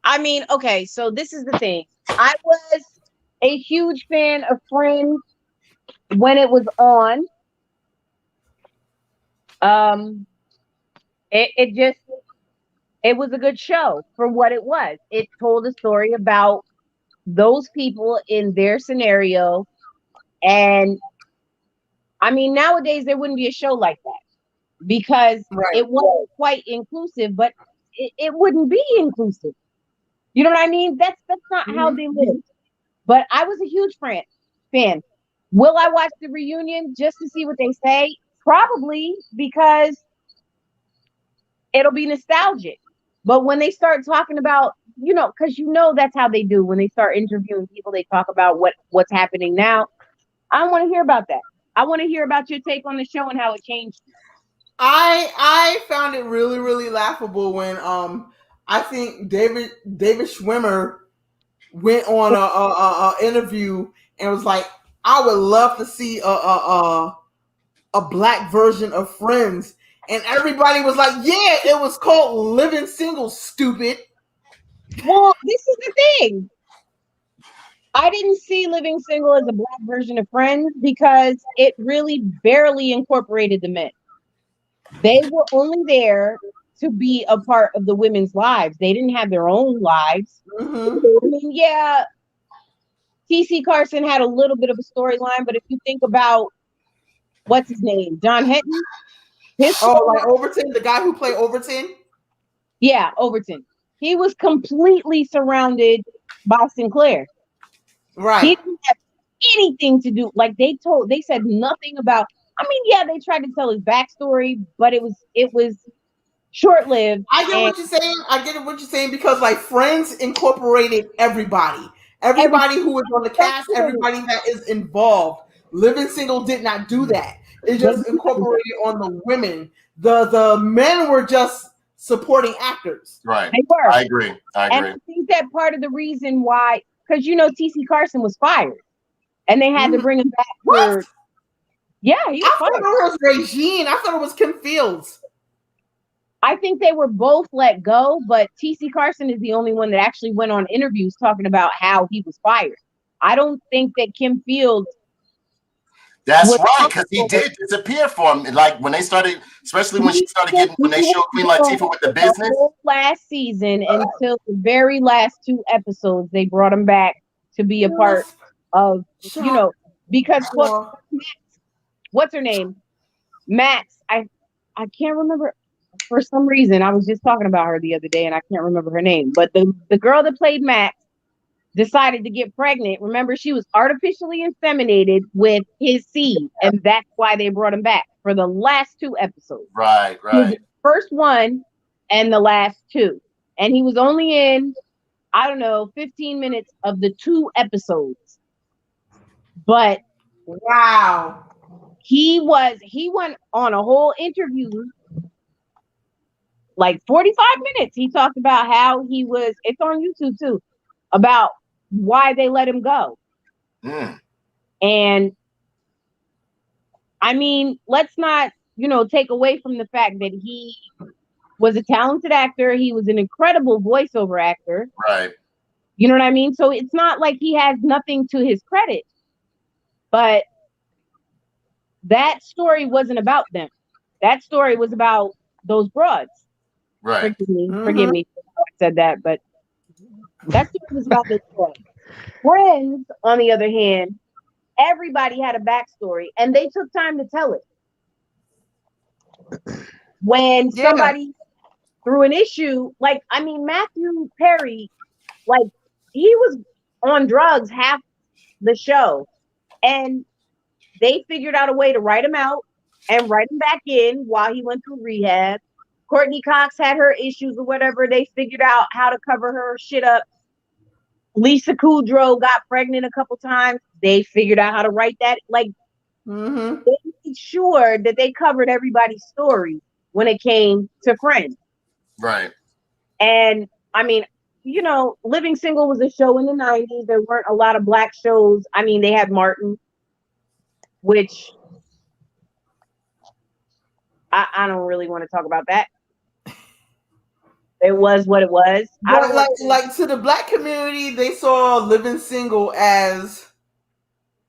I mean, okay, so this is the thing. I was a huge fan of Friends when it was on. It was a good show for what it was. It told a story about those people in their scenario. And I mean, nowadays there wouldn't be a show like that because it wasn't quite inclusive, but it wouldn't be inclusive. You know what I mean? That's not how they lived. But I was a huge fan. Will I watch the reunion just to see what they say? Probably, because it'll be nostalgic. But when they start talking about, because that's how they do. When they start interviewing people, they talk about what's happening now. I don't want to hear about that. I want to hear about your take on the show and how it changed. I found it really, really laughable when I think David Schwimmer went on a interview and was like, "I would love to see a black version of Friends," and everybody was like, "Yeah, it was called Living Single, stupid." Well, this is the thing. I didn't see Living Single as a black version of Friends because it really barely incorporated the men. They were only there to be a part of the women's lives. They didn't have their own lives. Mm-hmm. I mean, yeah, T.C. Carson had a little bit of a storyline, but if you think about what's his name, John Henton, his like Overton, the guy who played Overton. Yeah, Overton. He was completely surrounded by Sinclair. Right. He didn't have anything to do. Like they said nothing about. I mean, yeah, they tried to tell his backstory, but it was short lived. I get what you're saying. I get what you're saying because like Friends incorporated everybody who was on the cast, everybody that is involved. Living Single did not do that. It just incorporated on the women. The men were just supporting actors. Right. They were. I agree. And I think that part of the reason why, because T.C. Carson was fired, and they had to bring him back for. Yeah, he was fired. I thought it was Regine. I thought it was Kim Fields. I think they were both let go, but T.C. Carson is the only one that actually went on interviews talking about how he was fired. I don't think that Kim Fields. That's right, because he did disappear for him. Like when they started, especially when they showed Queen Latifah with the business. The whole last season until the very last 2 episodes, they brought him back to be a part of, because what's her name? Max. I can't remember. For some reason, I was just talking about her the other day, and I can't remember her name. But the girl that played Max decided to get pregnant. Remember, she was artificially inseminated with his seed, and that's why they brought him back for the last 2 episodes. Right. First one and the last 2. And he was only in, 15 minutes of the 2 episodes. But wow. He went on a whole interview, like 45 minutes. He talked about how he was, it's on YouTube too, about why they let him go. And I mean, let's not, take away from the fact that he was a talented actor. He was an incredible voiceover actor. Right. You know what I mean? So it's not like he has nothing to his credit. But that story wasn't about them. That story was about those broads. Right. Forgive me for how I said that, but that story was about those broads. Friends, on the other hand, everybody had a backstory, and they took time to tell it. When somebody threw an issue, Matthew Perry, he was on drugs half the show, and they figured out a way to write him out and write him back in while he went through rehab. Courtney Cox had her issues or whatever. They figured out how to cover her shit up. Lisa Kudrow got pregnant a couple times. They figured out how to write that. They made sure that they covered everybody's story when it came to Friends. Right. And I mean, Living Single was a show in the 90s. There weren't a lot of black shows. I mean, they had Martin, which I don't really want to talk about that. It was what it was. But to the black community, they saw Living Single as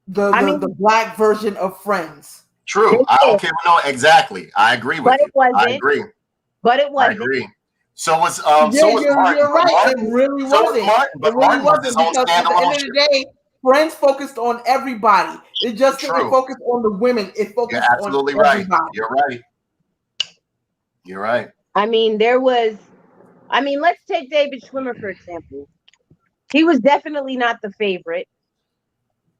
the black version of Friends. True. I don't care. No, exactly. I agree with you. I agree. But it wasn't. I agree. So was Martin. You're right. Martin, it really wasn't. Martin was because at the end of the day, Friends focused on everybody. It just didn't focus on the women. It focused on everybody. You're right. You're right. I mean, let's take David Schwimmer, for example. He was definitely not the favorite,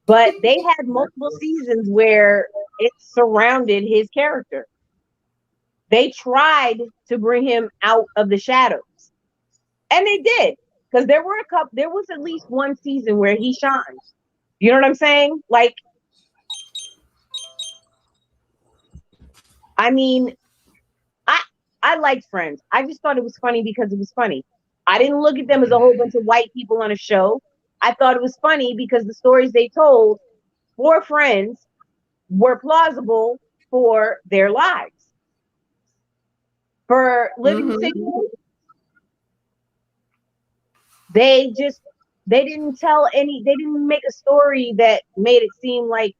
but they had multiple seasons where it surrounded his character. They tried to bring him out of the shadows, and they did, because there was at least one season where he shined. You know what I'm saying? I liked Friends. I just thought it was funny because it was funny. I didn't look at them as a whole bunch of white people on a show. I thought it was funny because the stories they told for Friends were plausible for their lives. For Living Single, they didn't make a story that made it seem like,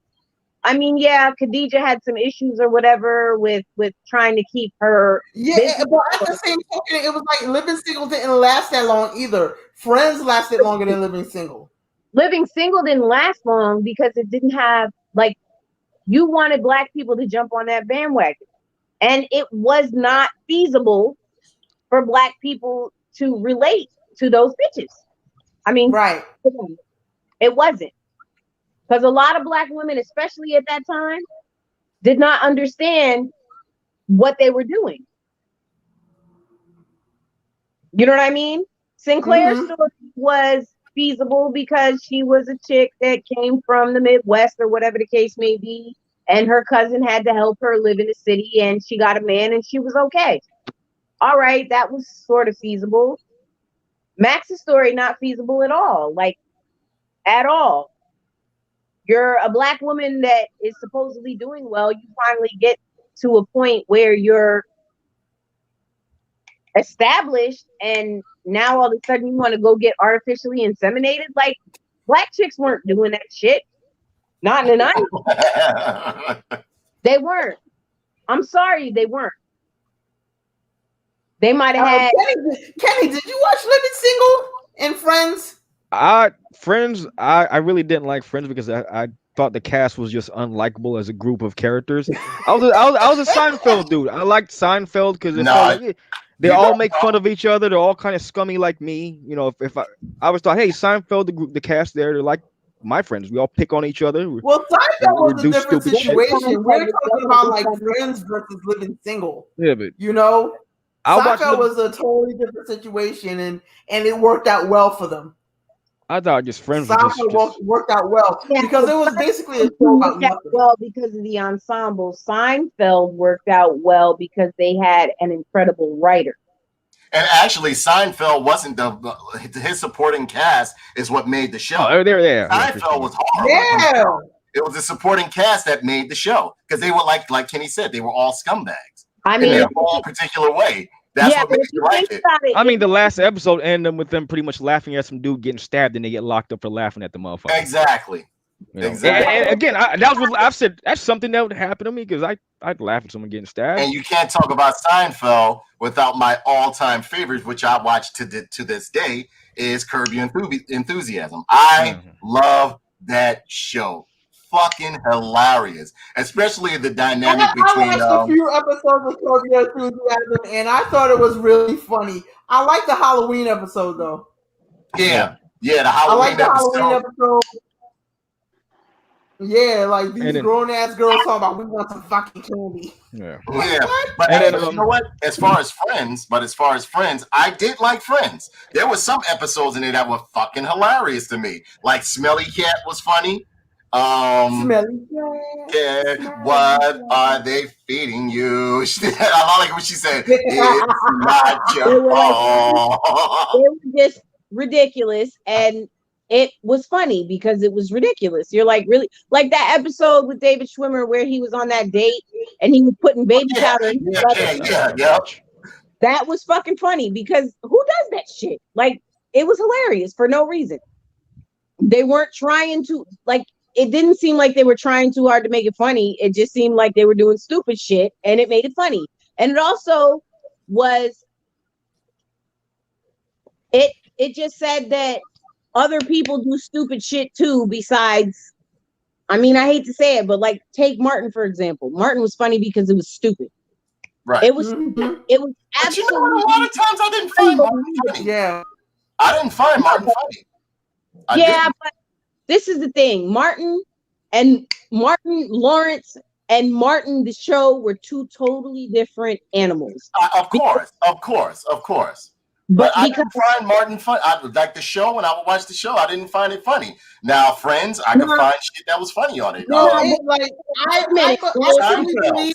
I mean, yeah, Khadijah had some issues or whatever with trying to keep her. Yeah, but at the same token, it was like Living Single didn't last that long either. Friends lasted longer than Living Single. Living Single didn't last long because it didn't have, like, you wanted Black people to jump on that bandwagon. And it was not feasible for Black people to relate to those bitches. I mean, right. It wasn't. Because a lot of Black women, especially at that time, did not understand what they were doing. You know what I mean? Sinclair's story was feasible because she was a chick that came from the Midwest or whatever the case may be, and her cousin had to help her live in the city, and she got a man and she was okay. All right, that was sort of feasible. Max's story, not feasible at all. Like, at all. You're a Black woman that is supposedly doing well. You finally get to a point where you're established, and now all of a sudden you want to go get artificially inseminated. Like, Black chicks weren't doing that shit. Not in the 90s. They weren't. I'm sorry, they weren't. They might have had. Kenny, did you watch Living Single and Friends? Friends, I really didn't like Friends because I thought the cast was just unlikable as a group of characters. I was a Seinfeld dude. I liked Seinfeld because it felt like they all make fun of each other. They're all kind of scummy like me. You know, if I was thought, hey, Seinfeld, the cast there, they're like my friends. We all pick on each other. Well, Seinfeld was a different situation. We're talking about like Friends versus Living Single. Yeah, but you know, Seinfeld was a totally different situation, and it worked out well for them. I thought just Friends worked out well because it was basically a show about nothing. Well, because of the ensemble. Seinfeld worked out well because they had an incredible writer. And actually, Seinfeld wasn't his supporting cast is what made the show. Oh, they're there. Seinfeld was horrible. Yeah. It was the supporting cast that made the show because they were like Kenny said, they were all scumbags. I mean, in their own particular way. That's what makes you like it. I mean, the last episode ended with them pretty much laughing at some dude getting stabbed, and they get locked up for laughing at the motherfucker. Exactly. You know? And again, that was what I've said. That's something that would happen to me because I'd laugh at someone getting stabbed. And you can't talk about Seinfeld without my all-time favorite, which I watch to this day, is Curb Your Enthusiasm. I love that show. Fucking hilarious, especially the dynamic between. I watched a few episodes of Curb Your Enthusiasm, and I thought it was really funny. I like the Halloween episode though. Yeah, the Halloween episode. Yeah, like these grown-ass girls talking about we want some fucking candy. Yeah. But you know what? As far as friends, I did like Friends. There were some episodes in it that were fucking hilarious to me. Like Smelly Cat was funny. Smelly cat. What are they feeding you? I like what she said. It's not your fault. It was just ridiculous, and it was funny because it was ridiculous. You're like, really, like that episode with David Schwimmer where he was on that date and he was putting baby powder in his yeah. That was fucking funny because who does that shit? Like, it was hilarious for no reason. They weren't trying to, like, it didn't seem like they were trying too hard to make it funny. It just seemed like they were doing stupid shit, and it made it funny. And it also was, it just said that other people do stupid shit too, besides, I mean, I hate to say it, but like, take Martin, for example. Martin was funny because it was stupid. Right. It was absolutely. But you know what? A lot of times I didn't find Martin funny. Yeah. I didn't find Martin funny. But this is the thing. Martin Lawrence and Martin the show were two totally different animals. Of course. But I didn't find Martin funny. Like the show, when I would watch the show, I didn't find it funny. Now, Friends, I could find shit that was funny on it.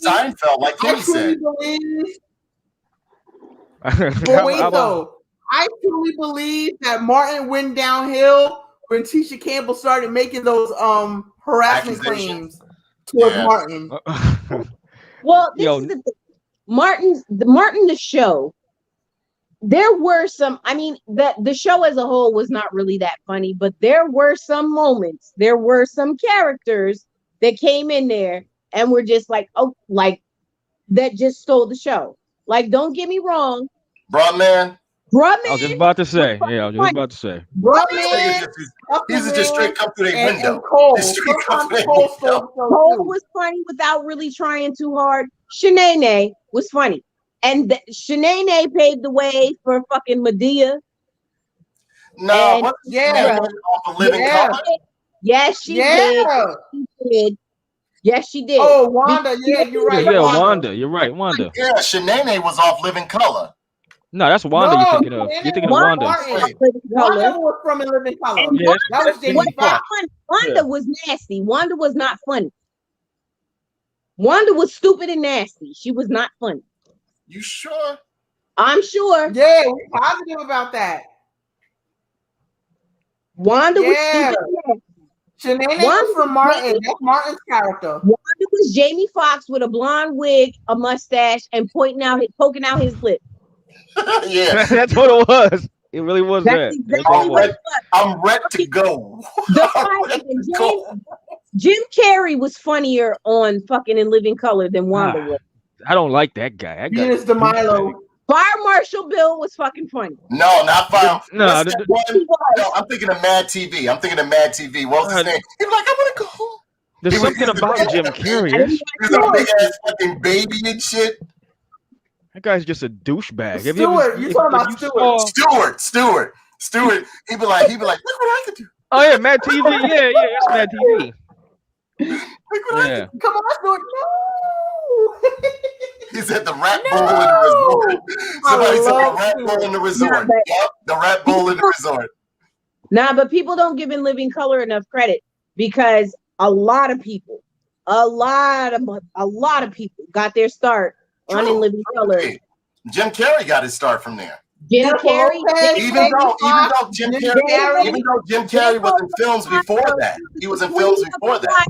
Seinfeld, like Kenny said. But wait, though. I truly believe that Martin went downhill when Tisha Campbell started making those harassment claims towards Martin. Well, this is the thing. Martin the show. There were some. I mean, the show as a whole was not really that funny, but there were some moments. There were some characters that came in there and were just like, oh, like that just stole the show. Like, don't get me wrong, Bruh-Man. I was just about to say. Yeah, I was just about to say. Bruh-Man. He's just straight come through their window. Cole. Cole was funny without really trying too hard. Shanae was funny. And Shanae paved the way for fucking Medea. No, off of Living Color? Yes, she did. She did. Yes, she did. Oh, Wanda. Yeah, you're right. Yeah, Wanda. You're right, Wanda. Yeah, Shanae was off Living Color. No, that's Wanda you're thinking of. You're thinking of Wanda. Wanda was from In Living Color. Yeah, that was Jamie Foxx. Wanda was nasty. Wanda was not funny. Wanda was stupid and nasty. She was not funny. You sure? I'm sure. Yeah, we're positive about that. Wanda was stupid and nasty. Shanae was from Martin. That's Martin's character. Wanda was Jamie Foxx with a blonde wig, a mustache, and poking out his lip. Yeah, that's what it was. It really was that. Exactly I'm ready to go. Jim Carrey was funnier on fucking In Living Color than Wanda was. I don't like that guy. Venus de Milo. Fire Marshal Bill was fucking funny. No, not Fire. No, no, I'm thinking of Mad TV. What was his name? He was like, I want to go home. There's something about Jim Carrey. He's a big ass fucking baby and shit. That guy's just a douchebag. Stewart, you talking about Stewart? Stewart. He'd be like, look what I could do. Oh yeah, Mad TV. Yeah, that's Mad TV. Yeah. Come on, Stewart. No. He's at the Rat Bowl in the resort. Somebody said the Rat Bowl in the resort. Yep, the Rat Bowl in the resort. Nah, but people don't give In Living Color enough credit because a lot of people got their start on In Living Color. Jim Carrey got his start from there. Jim Carrey, even though Jim Carrey was in films before that. He was in films before that.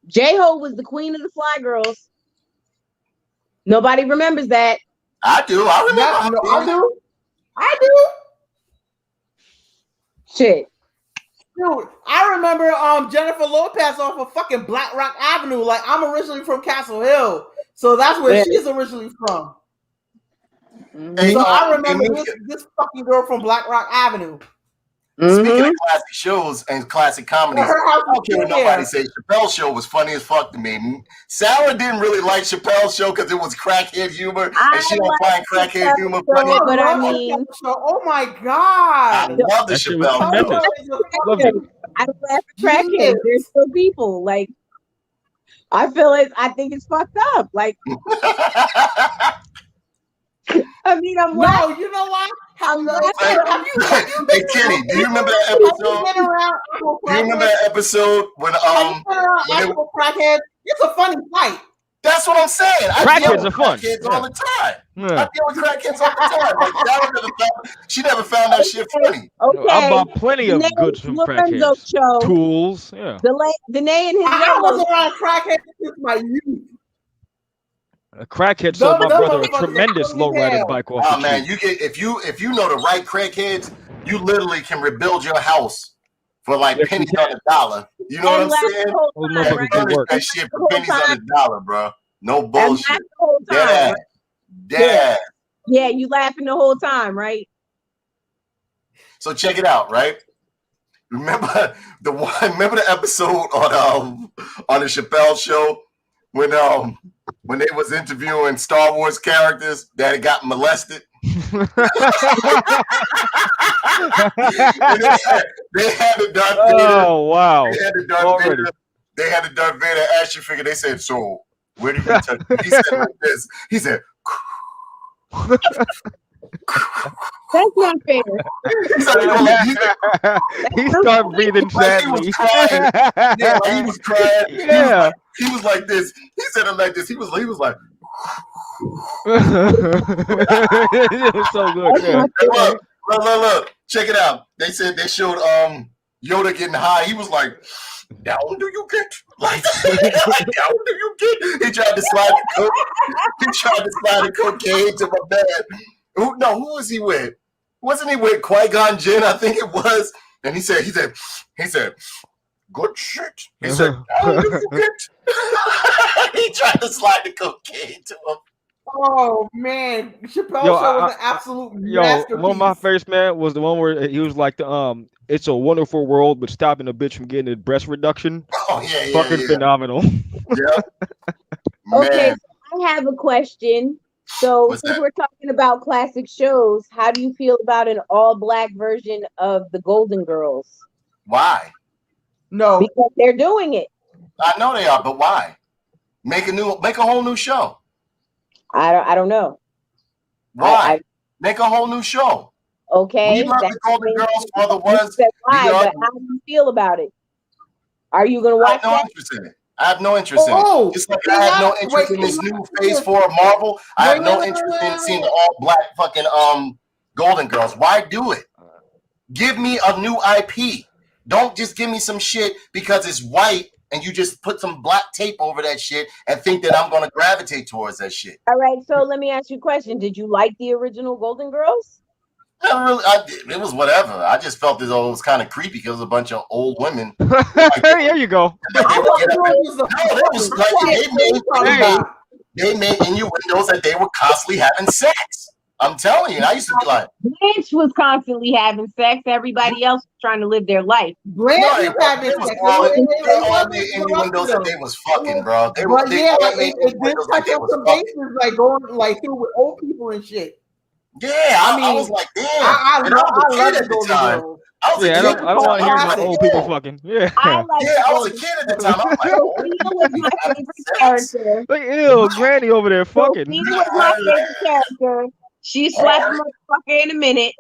J-Ho was the queen of the Fly Girls. Nobody remembers that. I do. I remember. I do. Shit. Dude, I remember Jennifer Lopez off of fucking Black Rock Avenue. Like, I'm originally from Castle Hill, so that's where she's originally from. Hey, so I remember this fucking girl from Black Rock Avenue. Speaking of classic shows and classic comedies, I don't care what nobody says. Chappelle's Show was funny as fuck to me. Sarah didn't really like Chappelle's Show because it was crackhead humor, and she don't find crackhead humor funny. But I mean, oh my god, I love the Chappelle Show. I don't laugh at crackheads. There's still people like. I think it's fucked up. Like, I mean, I'm no, you know what? Hey Kenny, do you remember that episode? Do you remember that episode when crackhead? It's a funny fight. That's what I'm saying. Crackheads are fun. Crackheads all the time. I deal with crackheads all the time. Like, she never found that shit funny. Okay. I bought plenty of goods from crackheads. Tools. Yeah. Danae and his I was around crackheads since my youth. A crackhead sold my brother a tremendous lowrider bike off. Oh man, if you know the right crackheads, you literally can rebuild your house for like pennies on the dollar. You know what I'm saying? That shit for pennies on the dollar, bro. No bullshit. Dad. Yeah, you laughing the whole time, right? So check it out, right? Remember the episode on the Chappelle Show when they was interviewing Star Wars characters that had gotten molested. They had the Darth Vader. Oh wow! They had the Darth Vader action figure. They said, "So where did you touch?" He said like this. He said, "That's not fair." He started breathing sadly. He was crying. Yeah. He was like this. He said it like this. He was like. It was so good. Yeah. Look. Check it out. they said they showed Yoda getting high. He was like, down do you get? Like, like down do you get? He tried to slide the coke. He tried to slide the cocaine to my bed. Who was he with? Wasn't he with Qui-Gon Jinn? I think it was. And he said, good shit. He said, down do you get? He tried to slide the cocaine to him. Oh man, Chappelle Show was an absolute masterpiece. One of my favorites, man, was the one where he was like it's a wonderful world, but stopping a bitch from getting a breast reduction. Oh yeah, fucking phenomenal. Yeah. Okay, so I have a question. So since we're talking about classic shows, how do you feel about an all-black version of the Golden Girls? Why? No, because they're doing it. I know they are, but why? Make a whole new show. I don't know. Why? Make a whole new show. Okay. We love the Golden Girls for the ones. Why, but how do you feel about it? Are you going to watch that? I have no interest in it. I have no interest in it. Just like I have no interest in this new Phase 4 of Marvel. I have no interest in seeing the all-black fucking Golden Girls. Why do it? Give me a new IP. Don't just give me some shit because it's white and you just put some black tape over that shit and think that I'm going to gravitate towards that shit. All right, so let me ask you a question. Did you like the original Golden Girls? Not really. It was whatever. I just felt as though it was kind of creepy because it was a bunch of old women. Like, there you go. They made innuendos that they were constantly having sex. I'm telling you, I used to be like, Blanche was constantly having sex. Everybody else was trying to live their life. Blanche was having sex. All the innuendos that they was fucking, bro. They did touch up some bases, like going like through with old people and shit. Yeah, I was like, damn. I was a kid at the time. I don't want to hear about old people fucking. Yeah. I was a kid at the time. I was like, Sophia was my favorite character. Like, ew, Granny over there fucking. Sophia was my favorite character. She slapped a motherfucker in a minute.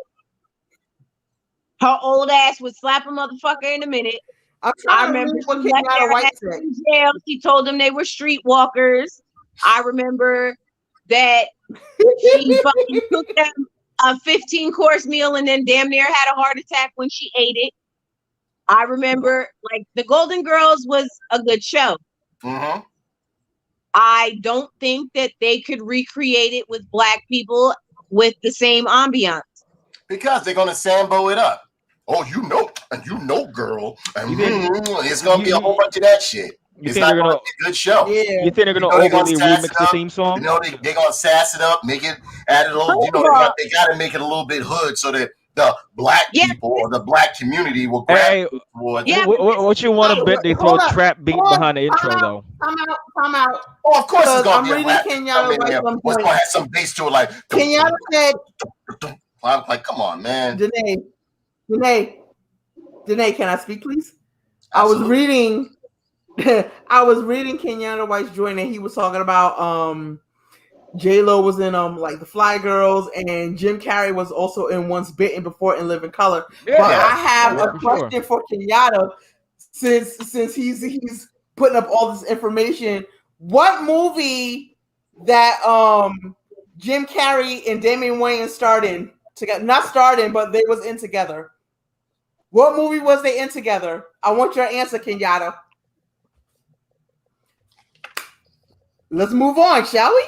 Her old ass would slap a motherfucker in a minute. I remember she left their ass in jail. She told them they were streetwalkers. I remember that she fucking cooked them a 15-course meal and then damn near had a heart attack when she ate it. I remember, like, the Golden Girls was a good show. Mm-hmm. I don't think that they could recreate it with black people with the same ambiance. Because they're going to Sambo it up. Oh, you know, girl. And it's going to be a whole bunch of that shit. It's not going to be a good show. Yeah. You think they're going to overly remix the theme song? You know, they're going to sass it up, make it, add a little, they got to make it a little bit hood so that the black people or the black community will grab towards. What you want to bet they throw a trap beat behind the intro, though? Come out. Oh, of course it's going to be a rap. It's going to have some bass to it, like. Kenyatta said. I'm like, come on, man. Danae, can I speak, please? Absolutely. I was reading Kenyatta White's joint, and he was talking about J-Lo was in like the Fly Girls, and Jim Carrey was also in Once Bitten Before in Living Color. Yeah, but I have a question for Kenyatta, since he's putting up all this information. What movie that Jim Carrey and Damian Wayans starred in together? Not starred in, but they was in together. What movie was they in together? I want your answer, Kenyatta. Let's move on, shall we?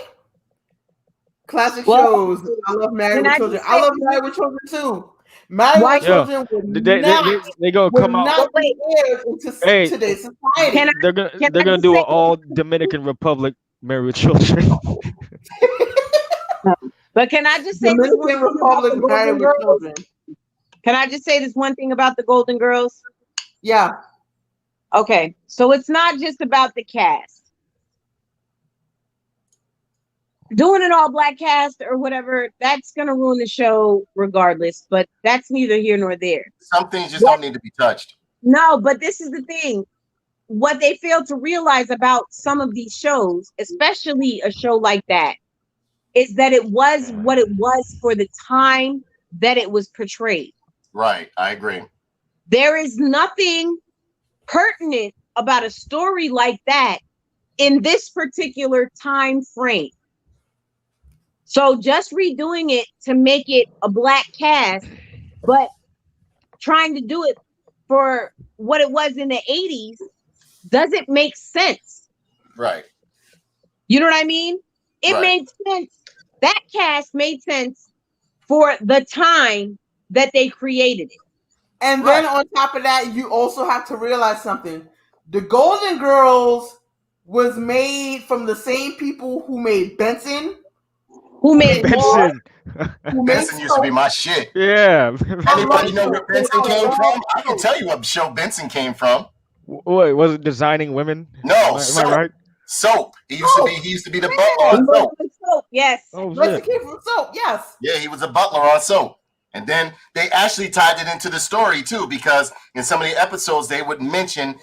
Classic shows. I love Married with Children. I love Married with Children too. Married with Children they go come out into today's society. They're gonna do an all Dominican Republic Married with Children. But can I just say Dominican Republic Married with Children? Can I just say this one thing about the Golden Girls? Yeah. Okay, so it's not just about the cast. Doing an all-black cast or whatever, that's going to ruin the show regardless, but that's neither here nor there. Some things just don't need to be touched. No, but this is the thing. What they fail to realize about some of these shows, especially a show like that, is that it was what it was for the time that it was portrayed. Right, I agree. There is nothing pertinent about a story like that in this particular time frame. So just redoing it to make it a black cast, but trying to do it for what it was in the 80s doesn't make sense. Right. You know what I mean? It made sense. That cast made sense for the time that they created it. And then on top of that, you also have to realize something. The Golden Girls was made from the same people who made Benson. Who made Benson? Benson used to be my shit. Yeah. Anybody know where Benson came from? I can tell you what show Benson came from. Wait, was it Designing Women? No, am I right? Soap. He used to be the butler on Soap. Yes. Oh, Benson came from Soap. Yes. Yeah, he was a butler on Soap. And then they actually tied it into the story too, because in some of the episodes he would mention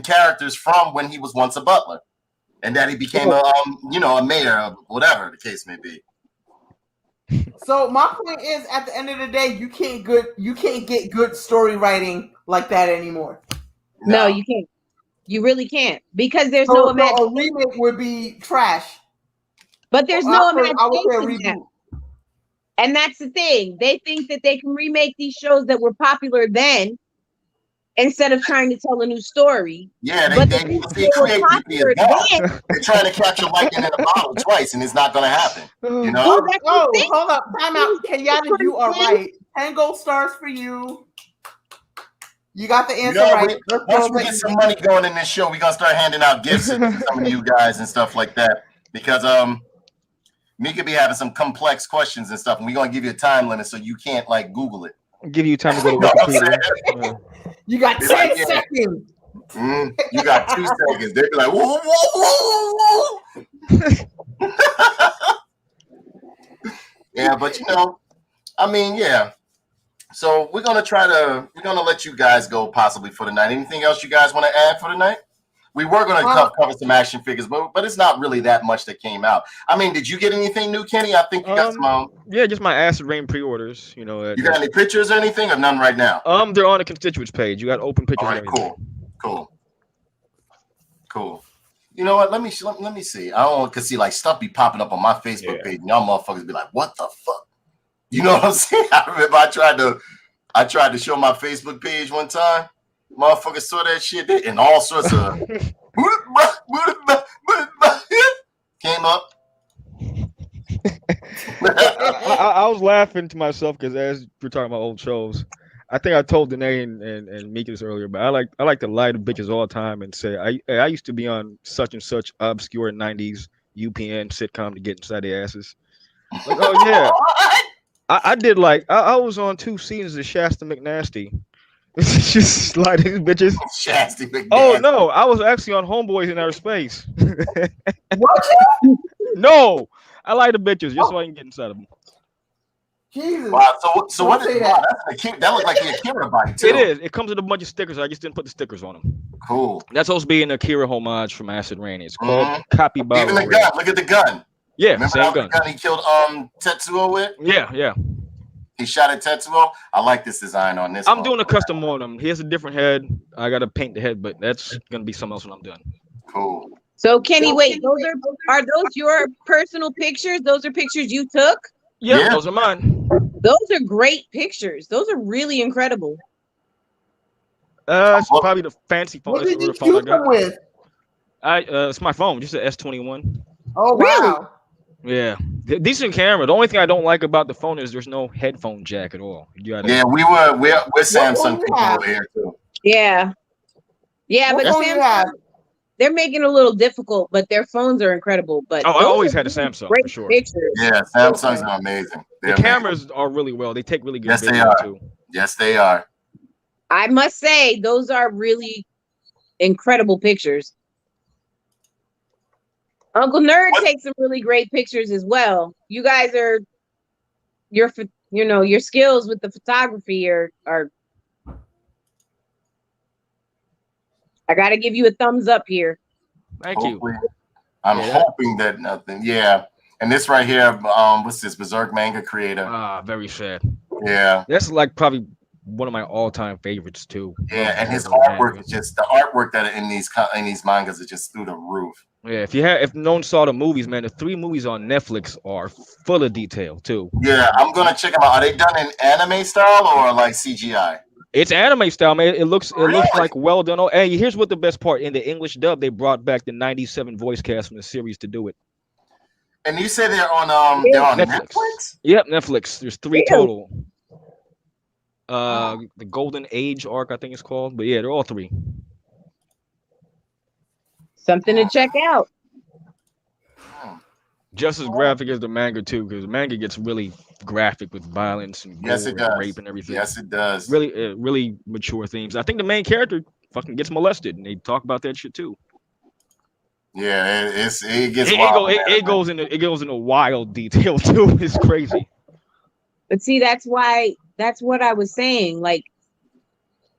characters from when he was once a butler, and that he became a mayor, or whatever the case may be. So my point is, at the end of the day, you can't get good story writing like that anymore. No, you can't. You really can't, because there's no imagination. A remake would be trash. But there's no imagination. I would say a reboot. And that's the thing. They think that they can remake these shows that were popular then instead of trying to tell a new story. Yeah, they creativity. They're trying to capture lightning in a bottle twice, and it's not going to happen. You know? Hold up. Time out. Kenyatta, you are right. 10 gold stars for you. You got the answer right. Once we get some money going in this show, we're going to start handing out gifts to some of you guys and stuff like that. Because Mika be having some complex questions and stuff, and we're gonna give you a time limit so you can't like Google it. Give you time to go to Wikipedia. You got 10 seconds. You got 2 seconds. They'd be like, whoa, whoa, whoa, whoa. Yeah, but yeah. So we're gonna let you guys go possibly for the night. Anything else you guys want to add for the night? We were going to cover some action figures, but it's not really that much that came out. I mean, did you get anything new, Kenny? I think you got some. Yeah, just my Acid Rain pre-orders. You got any pictures or anything, or none right now? They're on the constituents page. You got open pictures. All right, cool. You know what? Let me see. I don't want to see like stuff be popping up on my Facebook page, and y'all motherfuckers be like, "What the fuck?" You know what I'm saying? I remember I tried to show my Facebook page one time. Motherfuckers saw that shit and all sorts of came up. I was laughing to myself because as we're talking about old shows, I think I told Danae and Mika this earlier, but I like to lie to bitches all the time and say I used to be on such and such obscure 90s UPN sitcom to get inside their asses. Like, oh yeah, I did I was on 2 seasons of Shasta McNasty. Just sliding bitches. Shasta McNasty. Oh no, I was actually on Homeboys in Outer Space. What? No, I like the bitches just so I can get inside of them. Jesus. Wow. So what is that? That looked like the Akira body too. It is. It comes with a bunch of stickers. I just didn't put the stickers on them. Cool. That's supposed to be an Akira homage from Acid Rain. It's called Capybara. Even the gun. Look at the gun. Yeah, remember same gun. The gun he killed Tetsuo with? Yeah. He shot at Tetsuo. I like this design on this. I'm doing a custom on him. He has a different head. I gotta paint the head, but that's gonna be something else when I'm done. Cool. So Kenny, wait, are those your personal pictures? Those are pictures you took? Yeah, those are mine. Those are great pictures. Those are really incredible. It's probably the fancy phone. What did you shoot them with? It's my phone, just an S21. Oh wow. Yeah, decent camera. The only thing I don't like about the phone is there's no headphone jack at all. We're Samsung people over here too. Yeah, but Samsung, they're making it a little difficult, but their phones are incredible. But I always had a Samsung for sure. Pictures. Yeah, Samsungs are amazing. The cameras are really well. They take really good. Yes, they are. Too. Yes, they are. I must say, those are really incredible pictures. Uncle Nerd takes some really great pictures as well. You guys your skills with the photography are I gotta give you a thumbs up here. Thank you. I'm hoping that nothing. Yeah. And this right here, what's this? Berserk manga creator. Very sad. Yeah. That's like probably one of my all-time favorites too. Yeah, and his artwork is just the artwork that in these mangas is just through the roof. Yeah, if no one saw the movies, man, the 3 movies on Netflix are full of detail too. Yeah, I'm gonna check them out. Are they done in anime style or like CGI? It's anime style, man. It looks like well done. Oh, hey, here's what the best part. In the English dub, they brought back the 97 voice cast from the series to do it. And you say they're on Netflix. Netflix? Yep, Netflix. There's 3 Ew. total. The Golden Age arc, I think it's called. But yeah, they're all 3. Something to check out. Just as graphic as the manga too, because the manga gets really graphic with violence and gore and rape and everything. Yes, it does. Really mature themes. I think the main character fucking gets molested, and they talk about that shit too. Yeah, it gets wild. It goes into wild detail too. It's crazy. But see, that's what I was saying. Like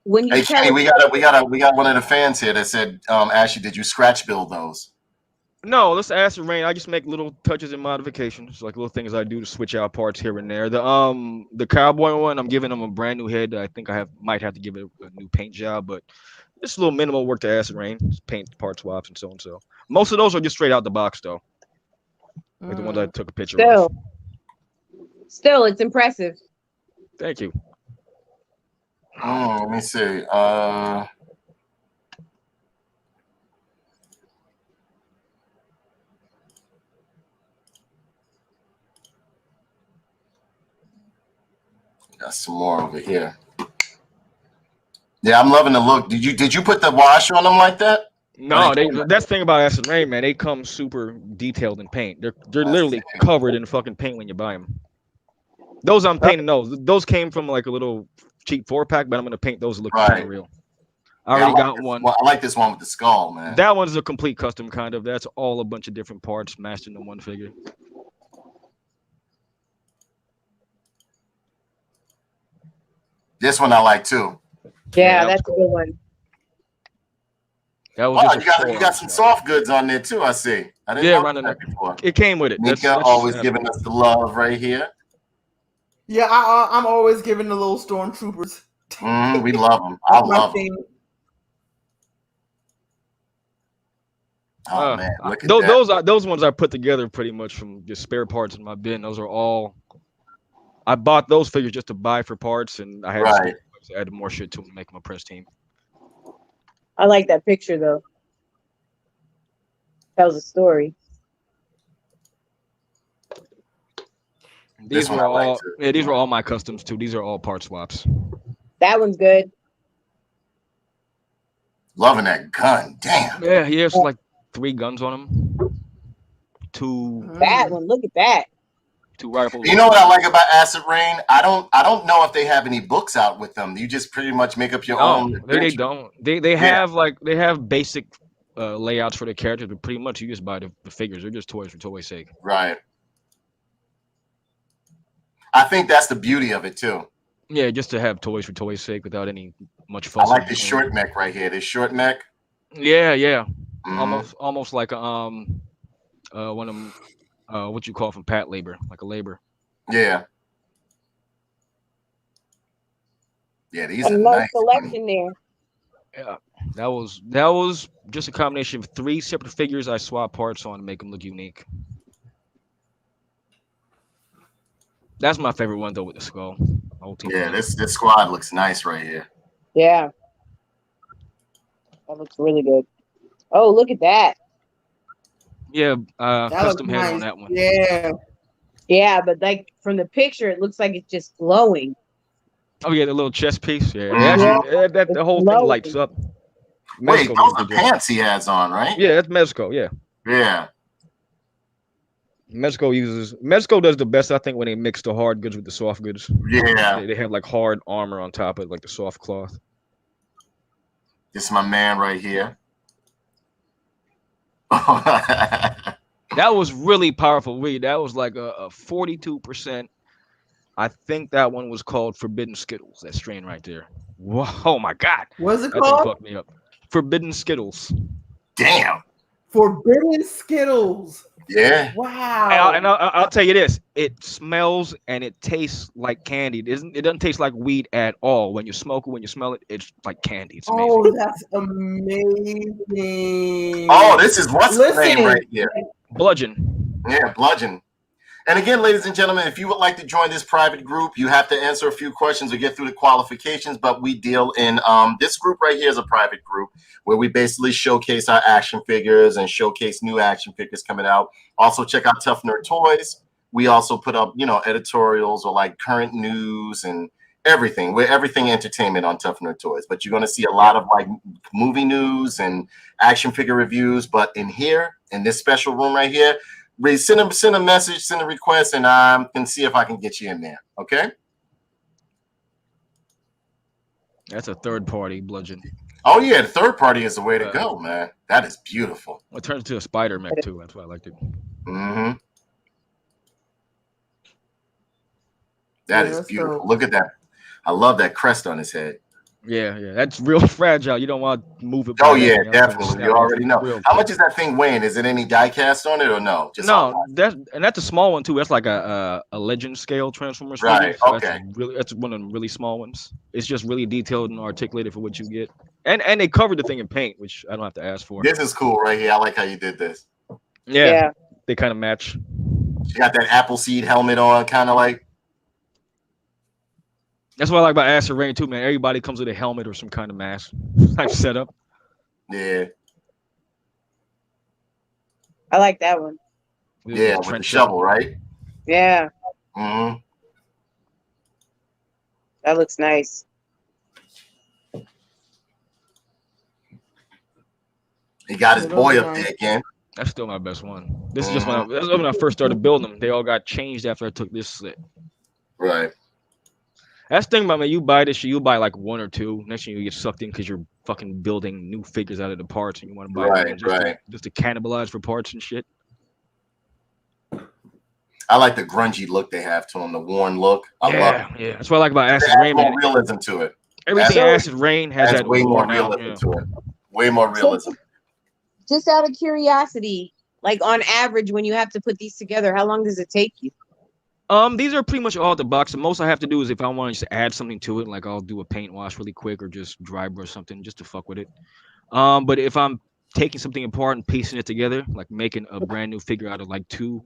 when you Hey, tell Kenny, we got one of the fans here that said, Ashley, did you scratch build those? No, let's ask Rain. I just make little touches and modifications, like little things I do to switch out parts here and there. The cowboy one, I'm giving him a brand new head. I think might have to give it a new paint job, but it's a little minimal work to Acid Rain. Just paint, part swaps, and so on. So most of those are just straight out the box, though. Like the ones I took a picture of. Still, it's impressive. Thank you. Let me see. Got some more over here. Yeah, I'm loving the look. Did you put the wash on them like that? No, that's the thing about Acid Rain, man. They come super detailed in paint. They're literally covered in fucking paint when you buy them. Those I'm painting those came from like a little cheap 4-pack, but I'm gonna paint those to look kind of real. I already got one. I like this one with the skull, man. That one's a complete custom kind of. That's all a bunch of different parts mashed into one figure. This one I like too. Yeah, that's a good one. That was you got some soft goods on there too, I see. I didn't know that before. It came with it. Mika always giving us the love right here. Yeah, I'm always giving the little stormtroopers. We love them. I love them. Oh man, look at that. Those ones I put together pretty much from just spare parts in my bin. Those are all. I bought those figures just to buy for parts, and I had added more shit to them to make them a press team. I like that picture though. Tells a story. These were all my customs too. These are all part swaps. That one's good. Loving that gun. Damn. Yeah, it's like 3 guns on them. 2. That one. Look at that. 2 rifles. You know what I like about Acid Rain? I don't know if they have any books out with them. You just pretty much make up your own. They don't. They have basic layouts for the characters, but pretty much you just buy the figures. They're just toys for toys' sake. Right. I think that's the beauty of it too. Yeah, just to have toys for toys' sake without any much fuss. I like this short neck right here. This short neck. Yeah. Almost like a one of them. What you call from Pat Labor, like a labor. Yeah. Yeah, these are nice selection there. Yeah, that was just a combination of 3 separate figures I swapped parts on to make them look unique. That's my favorite one though, with the skull. Yeah, this squad looks nice right here. Yeah, that looks really good. Oh, look at that. Yeah, custom head on that one. Yeah, but like from the picture, it looks like it's just glowing. Oh yeah, the little chest piece. Yeah, actually, the whole thing lights up. Wait, those are pants he has on, right? Yeah, that's Mezco. Yeah. Mezco does the best, I think, when they mix the hard goods with the soft goods. Yeah. They have like hard armor on top of it, like the soft cloth. This is my man right here. That was really powerful read. That was like a 42%. I think that one was called Forbidden Skittles. That strain right there. Whoa, oh my God. What's it called? That fucked me up. Forbidden Skittles. Damn. Forbidden Skittles. Yeah. Wow. And I'll tell you this: it smells and it tastes like candy. It doesn't taste like weed at all. When you smoke it, when you smell it, it's like candy. It's amazing. Oh, that's amazing. Oh, this is what's the name right here. Bludgeon. Yeah, Bludgeon. And again, ladies and gentlemen, if you would like to join this private group, you have to answer a few questions or get through the qualifications. But we deal in this group right here is a private group where we basically showcase our action figures and showcase new action figures coming out. Also, check out Tough Nerd Toys. We also put up, editorials or like current news and everything. We're everything entertainment on Tough Nerd Toys. But you're going to see a lot of like movie news and action figure reviews. But in here, in this special room right here, send a message, send a request, and I can see if I can get you in there. Okay. That's a third party bludgeon. Oh yeah, the third party is the way to go, man. That is beautiful. It turns into a spider mech too. That's why I liked it. Mm-hmm. That is beautiful. Look at that. I love that crest on his head. Yeah, that's real fragile. You don't want to move it. Oh yeah, definitely. You already know. How much is that thing weighing? Is it any die cast on it or no? Just no. That's a small one too. That's like a legend scale Transformers. Right. So okay. That's one of the really small ones. It's just really detailed and articulated for what you get. And they covered the thing in paint, which I don't have to ask for. This is cool right here. I like how you did this. Yeah. They kind of match. You got that Appleseed helmet on, kind of like. That's what I like about Acid Rain too, man. Everybody comes with a helmet or some kind of mask type setup. Yeah. I like that one. Yeah, with the shovel, right? Yeah. Mm-hmm. That looks nice. He got his boy up there again. That's still my best one. This is just when I first started building them. They all got changed after I took this set. Right. That's the thing about me. You buy this shit, you buy like one or two. Next thing you get sucked in because you're fucking building new figures out of the parts, and you want to buy just to cannibalize for parts and shit. I like the grungy look they have to them, the worn look. I love it. Yeah. That's what I like about Acid Rain. More realism to it. Everything Acid Rain has that way more realism to it. Way more realism. So, just out of curiosity, like on average, when you have to put these together, how long does it take you? These are pretty much all the box. The most I have to do is if I want to just add something to it, like I'll do a paint wash really quick or just dry brush something just to fuck with it. But if I'm taking something apart and piecing it together, like making a brand new figure out of like two,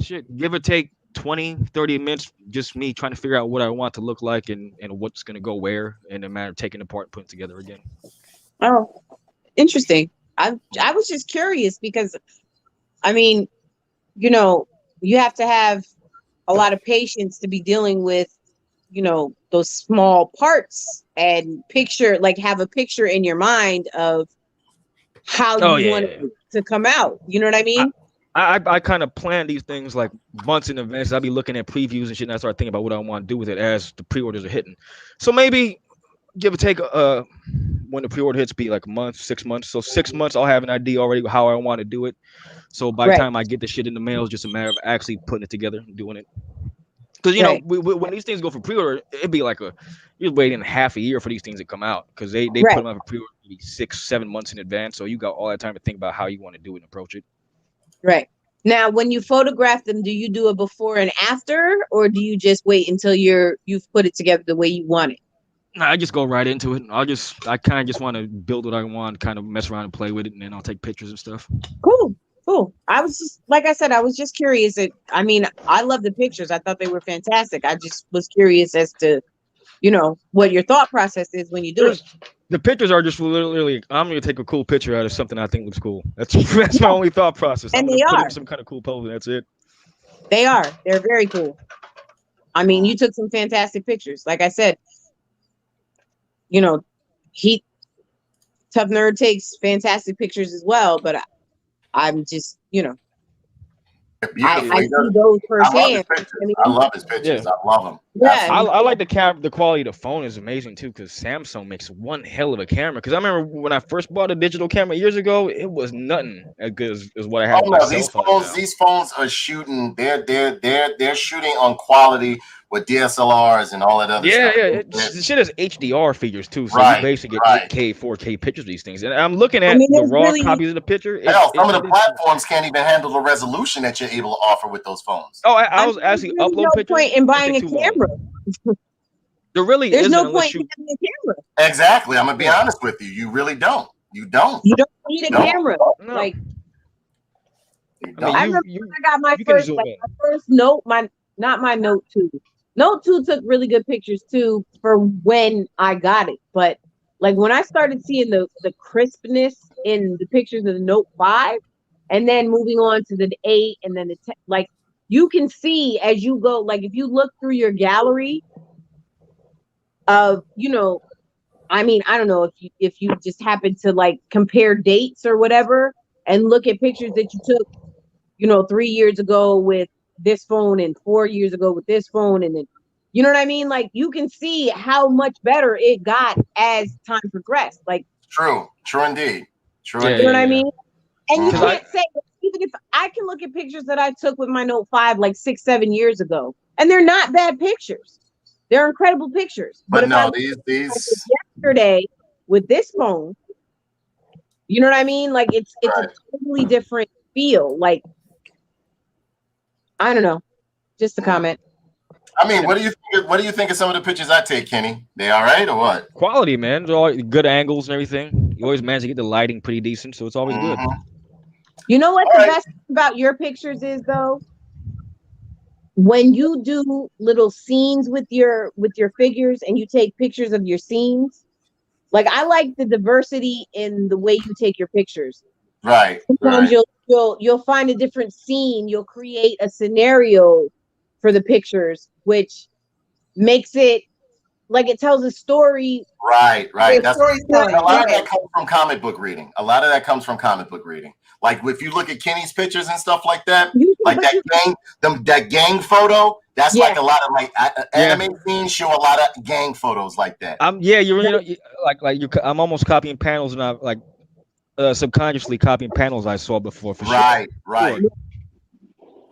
shit, give or take 20-30 minutes, just me trying to figure out what I want to look like and what's gonna go where, in a matter of taking it apart and putting it together again. Oh, interesting. I was just curious because, I mean, you have to have a lot of patience to be dealing with, those small parts and have a picture in your mind of how you want it to come out. You know what I mean? I kind of plan these things like months in advance. I'll be looking at previews and shit, and I start thinking about what I want to do with it as the pre-orders are hitting. So maybe give or take when the pre-order hits, be like a month, 6 months. So 6 months, I'll have an idea already how I want to do it. So by the time I get the shit in the mail, it's just a matter of actually putting it together and doing it. Because when these things go for pre-order, it'd be like you're waiting half a year for these things to come out because they put them out for pre-order 6-7 months in advance. So you got all that time to think about how you want to do it and approach it. Right. Now, when you photograph them, do you do a before and after, or do you just wait until you've put it together the way you want it? No, I just go right into it. I kind of just want to build what I want, kind of mess around and play with it, and then I'll take pictures and stuff. Cool. I was just, like I said, I was just curious. I love the pictures. I thought they were fantastic. I just was curious as to, what your thought process is when you do it. The pictures are just literally, I'm going to take a cool picture out of something I think looks cool. That's my only thought process. And I'm they put are. in some kind of cool pose, and that's it. They are. They're very cool. I mean, you took some fantastic pictures. Like I said, Tough Nerd takes fantastic pictures as well, but I'm just, I see those firsthand. I love his pictures. I love them. Yeah, I like the quality of the phone is amazing too, because Samsung makes one hell of a camera. Because I remember when I first bought a digital camera years ago, it was nothing as good as what I have. Oh no, these phones are shooting. They're shooting on quality with DSLRs and all that other stuff. The shit is HDR figures too, so you basically get 8K, 4K pictures of these things. And I'm looking at the raw copies of the picture. Hell, some of the platforms can't even handle the resolution that you're able to offer with those phones. Oh, I was actually uploading pictures. There's no point in buying a camera. There really There's isn't. no point in having a camera. Exactly. I'm gonna be honest with you. You really don't. You don't. You don't need a camera. No. Like, You I mean, don't. I remember you when I got my you can first, zoom like in. my first note, not my Note 2. Note 2 took really good pictures too for when I got it. But like when I started seeing the crispness in the pictures of the Note 5, and then moving on to the 8 and then the 10, like you can see as you go, like if you look through your gallery of, I mean, I don't know if you just happen to like compare dates or whatever and look at pictures that you took 3 years ago with this phone and 4 years ago with this phone. And then, you know what I mean? Like you can see how much better it got as time progressed. Like, True indeed. True Yeah, you know indeed. what I yeah. mean? And you Because Mhm. can't say, even if I can look at pictures that I took with my Note 5 like 6, 7 years ago, and they're not bad pictures. They're incredible pictures. But But if I no, look at what I did these yesterday with this phone, you know what I mean? Like it's a right. totally different feel. Like, I don't know. Just a comment. I mean, what do you think of some of the pictures I take, Kenny? They all right or what? quality, man. They're all good angles and everything. You always manage to get the lighting pretty decent, so it's always good. Mm-hmm. You know what All the right. best thing about your pictures is though? When you do little scenes with your figures and you take pictures of your scenes, like I like the diversity in the way you take your pictures. Right. Sometimes Right. you'll find a different scene, you'll create a scenario for the pictures, which makes it like it tells a story. Right. Right. The That's and a storytelling, lot of that right? comes from comic book reading. A lot of that comes from comic book reading. Like if you look at Kenny's pictures and stuff like that, You can, like but you, that gang photo. That's yeah, like a lot of like Yeah, anime scenes show a lot of gang photos like that. yeah. I'm almost copying panels, and I like subconsciously copying panels I saw before for sure. Right. Sure. Right.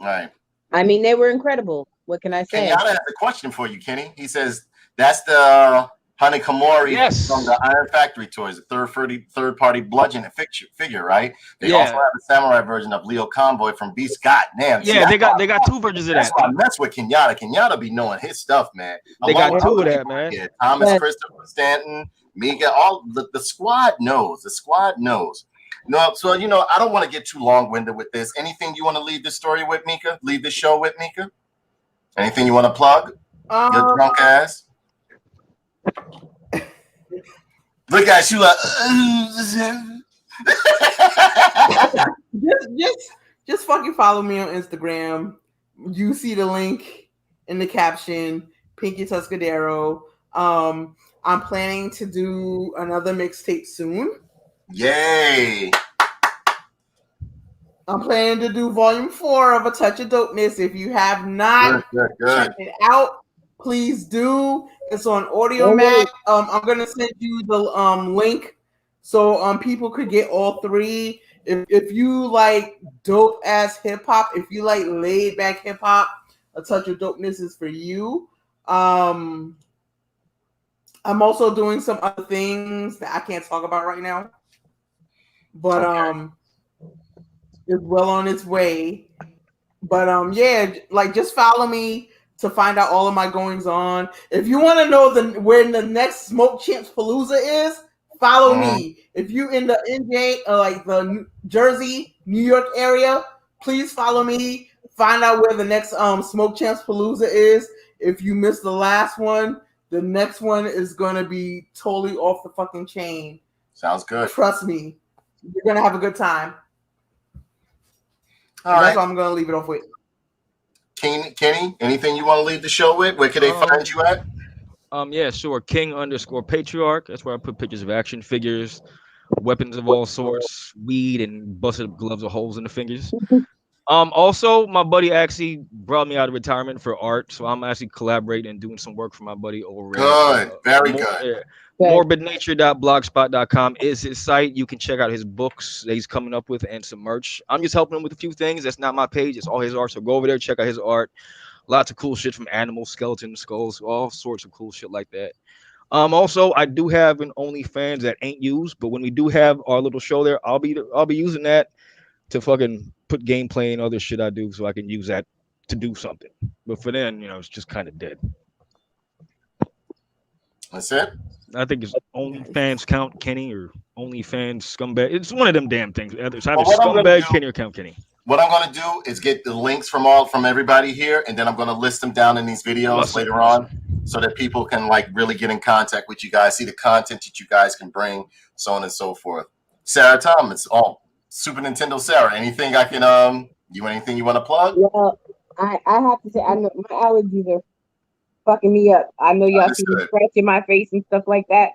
Right. I mean, they were incredible. What can I say? Kenyatta has a question for you, Kenny. He says that's the Hanakamori from Yes. the Iron Factory toys, the third party bludgeon figure, right? They also Yeah. have a samurai version of Leo Convoy from Beast God. Damn, see, Yeah. They got two versions of that's that. why I mess with Kenyatta. Kenyatta be knowing his stuff, man. They Along got with two other of that, people man. here, Thomas But Christopher Stanton, Mika, all the squad knows. The squad knows. No, so I don't want to get too long winded with this. Anything you want to leave the story with, Mika? Leave the show with, Mika? Anything you want to plug? Your Um, drunk ass. Look at you like. just fucking follow me on Instagram. You see the link in the caption. Pinky Tuscadero. I'm planning to do another mixtape soon. Yay! I'm planning to do volume 4 of A Touch of Dopeness. If you have not Good. checked it out, please do. It's on Audio oh, Mac. wait, I'm gonna send you the link so people could get all 3. If you like dope ass hip hop, if you like laid back hip hop, A Touch of Dopeness is for you. I'm also doing some other things that I can't talk about right now, but Okay. it's well on its way. But yeah, like just follow me to find out all of my goings on. If you want to know where the next Smoke Champs Palooza is, follow me. If you in the NJ like the Jersey, New York area, please follow me. Find out where the next Smoke Champs Palooza is. If you missed the last one, the next one is gonna be totally off the fucking chain. Sounds good. Trust me, you're gonna have a good time. All And right. that's what I'm gonna leave it off with. Kenny, anything you want to leave the show with? Where can they find you at? Yeah, sure. King_patriarch. That's where I put pictures of action figures, weapons of all sorts, weed, and busted gloves with holes in the fingers. Also, my buddy actually brought me out of retirement for art, so I'm actually collaborating and doing some work for my buddy over at Good. Very good. good. morbidnature.blogspot.com is his site. You can check out his books that he's coming up with and some merch. I'm just helping him with a few things. That's not my page. It's all his art. So go over there, check out his art. Lots of cool shit from animals, skeletons, skulls, all sorts of cool shit like that. Also, I do have an OnlyFans that ain't used, but when we do have our little show there, I'll be using that to fucking put gameplay and other shit I do, so I can use that to do something. But for then, it's just kind of dead. That's it. I think it's OnlyFans count Kenny or OnlyFans scumbag. It's one of them damn things. It's either Well, what I'm gonna scumbag do- Kenny or count Kenny. what I'm going to do is get the links from everybody here, and then I'm going to list them down in these videos later on, so that people can like really get in contact with you guys, see the content that you guys can bring, so on and so forth. Sarah Thomas, Super Nintendo Sarah. Anything I can anything you want to plug? Well, I have to say, I know my allergies are fucking me up. I know y'all see me scratching my face and stuff like that.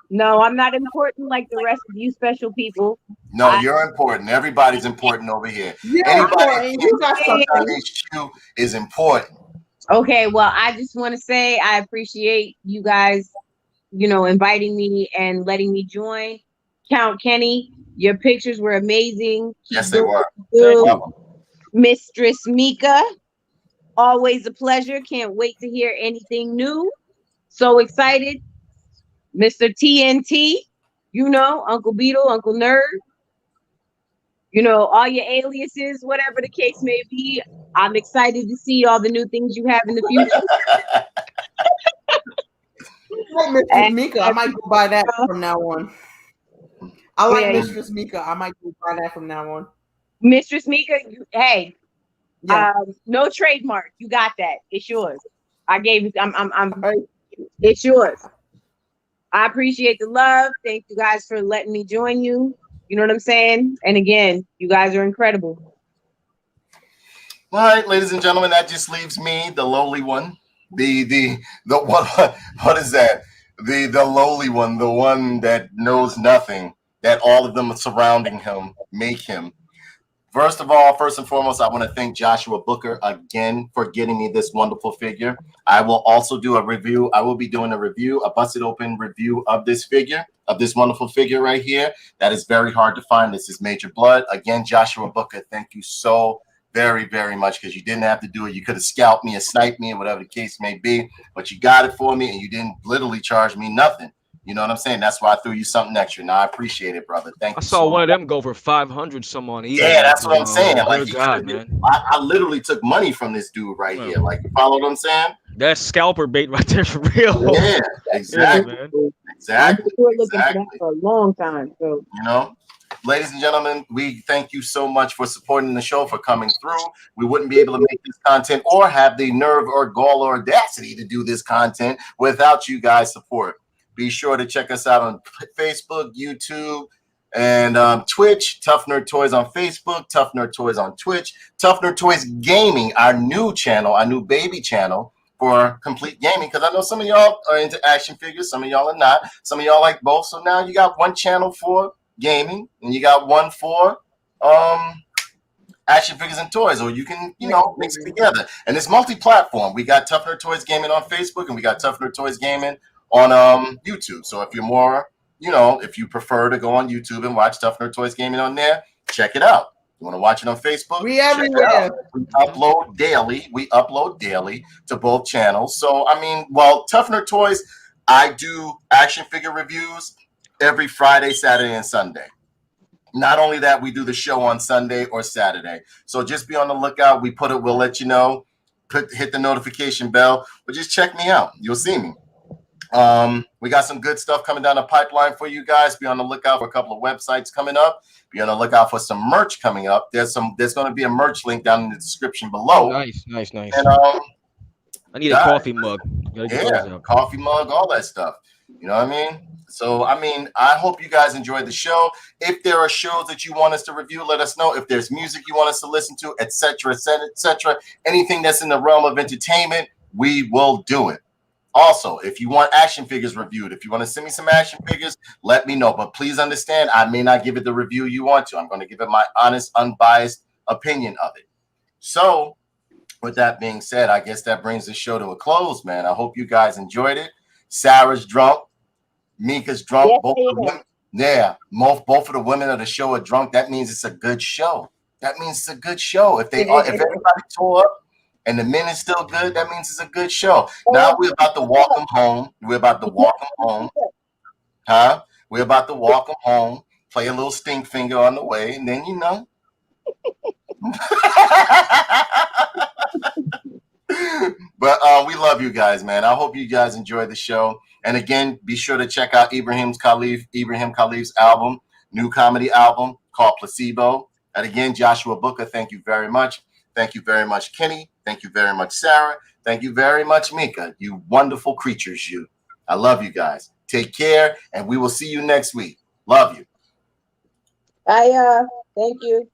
No, I'm not important like the rest of you special people. No, you're important. Everybody's important over here. Yeah, anybody HQ is important. Okay, well, I just want to say I appreciate you guys, inviting me and letting me join. Count Kenny, your pictures were amazing. Yes, they were. Mistress Mika, always a pleasure. Can't wait to hear anything new. So excited. Mr. TNT, Uncle Beetle, Uncle Nerd, all your aliases, whatever the case may be. I'm excited to see all the new things you have in the future. Ms.Mika, I might go buy that from now on. I like Mistress Mika. I might go buy that from now on. Mistress Mika, hey, no trademark. You got that. It's yours. I gave it. It's yours. I appreciate the love. Thank you guys for letting me join you. You know what I'm saying? And again, you guys are incredible. All right, ladies and gentlemen, that just leaves me, the lowly one. The what is that? The lowly one, the one that knows nothing, that all of them surrounding him make him. First and foremost, I want to thank Joshua Booker again for getting me this wonderful figure. I will also do a review. I will be doing a busted open review of this figure, of this wonderful figure right here. That is very hard to find. This is Major Blood. Again, Joshua Booker, thank you so very, very much, because you didn't have to do it. You could have scalped me or sniped me or whatever the case may be, but you got it for me and you didn't literally charge me nothing. You know what I'm saying? That's why I threw you something extra. Now I appreciate it, brother. Thank you. I saw one of them go for 500 some on eBay. Yeah, that's what I'm saying. Like, God, man. I literally took money from this dude right here. Like, you follow what I'm saying? That's scalper bait right there for real. Yeah, exactly. Yeah, man. Exactly. We were looking for that for a long time. So ladies and gentlemen, we thank you so much for supporting the show, for coming through. We wouldn't be able to make this content or have the nerve or gall or audacity to do this content without you guys' support. Be sure to check us out on Facebook, YouTube, and Twitch. Tough Nerd Toys on Facebook, Tough Nerd Toys on Twitch, Tough Nerd Toys Gaming, our new channel, our new baby channel for complete gaming. Because I know some of y'all are into action figures, some of y'all are not. Some of y'all like both. So now you got one channel for gaming, and you got one for action figures and toys, or you can, mix it together. And it's multi-platform. We got Tough Nerd Toys Gaming on Facebook, and we got Tough Nerd Toys Gaming on YouTube. So if you're more, if you prefer to go on YouTube and watch Tough Nerd Toys Gaming on there, check it out. You want to watch it on Facebook? We everywhere. We upload daily to both channels. So Tough Nerd Toys, I do action figure reviews every Friday, Saturday, and Sunday. Not only that, we do the show on Sunday or Saturday. So just be on the lookout. We'll let you know. Hit the notification bell, but just check me out. You'll see me. We got some good stuff coming down the pipeline for you guys. Be on the lookout for a couple of websites coming up. Be on the lookout for some merch coming up. There's going to be a merch link down in the description below. Nice. And I need a coffee mug. Coffee mug, all that stuff. You know what I mean? So, I hope you guys enjoyed the show. If there are shows that you want us to review, let us know. If there's music you want us to listen to, etc., anything that's in the realm of entertainment, we will do it. Also, if you want action figures reviewed, if you want to send me some action figures, let me know. But please understand, I may not give it the review you want to. I'm going to give it my honest, unbiased opinion of it. So, with that being said, I guess that brings the show to a close, man. I hope you guys enjoyed it. Sarah's drunk. Mika's drunk. Yes, both of the women of the show are drunk. That means it's a good show. If everybody tore up and the men is still good, that means it's a good show. Now we're about to walk them home. We're about to walk them home, play a little stink finger on the way, and then But we love you guys, man. I hope you guys enjoyed the show. And again, be sure to check out Ibrahim Khalif's album, new comedy album called Placebo. And again, Joshua Booker, thank you very much. Thank you very much, Kenny. Thank you very much, Sarah. Thank you very much, Mika. You wonderful creatures, you. I love you guys. Take care, and we will see you next week. Love you. Bye, thank you.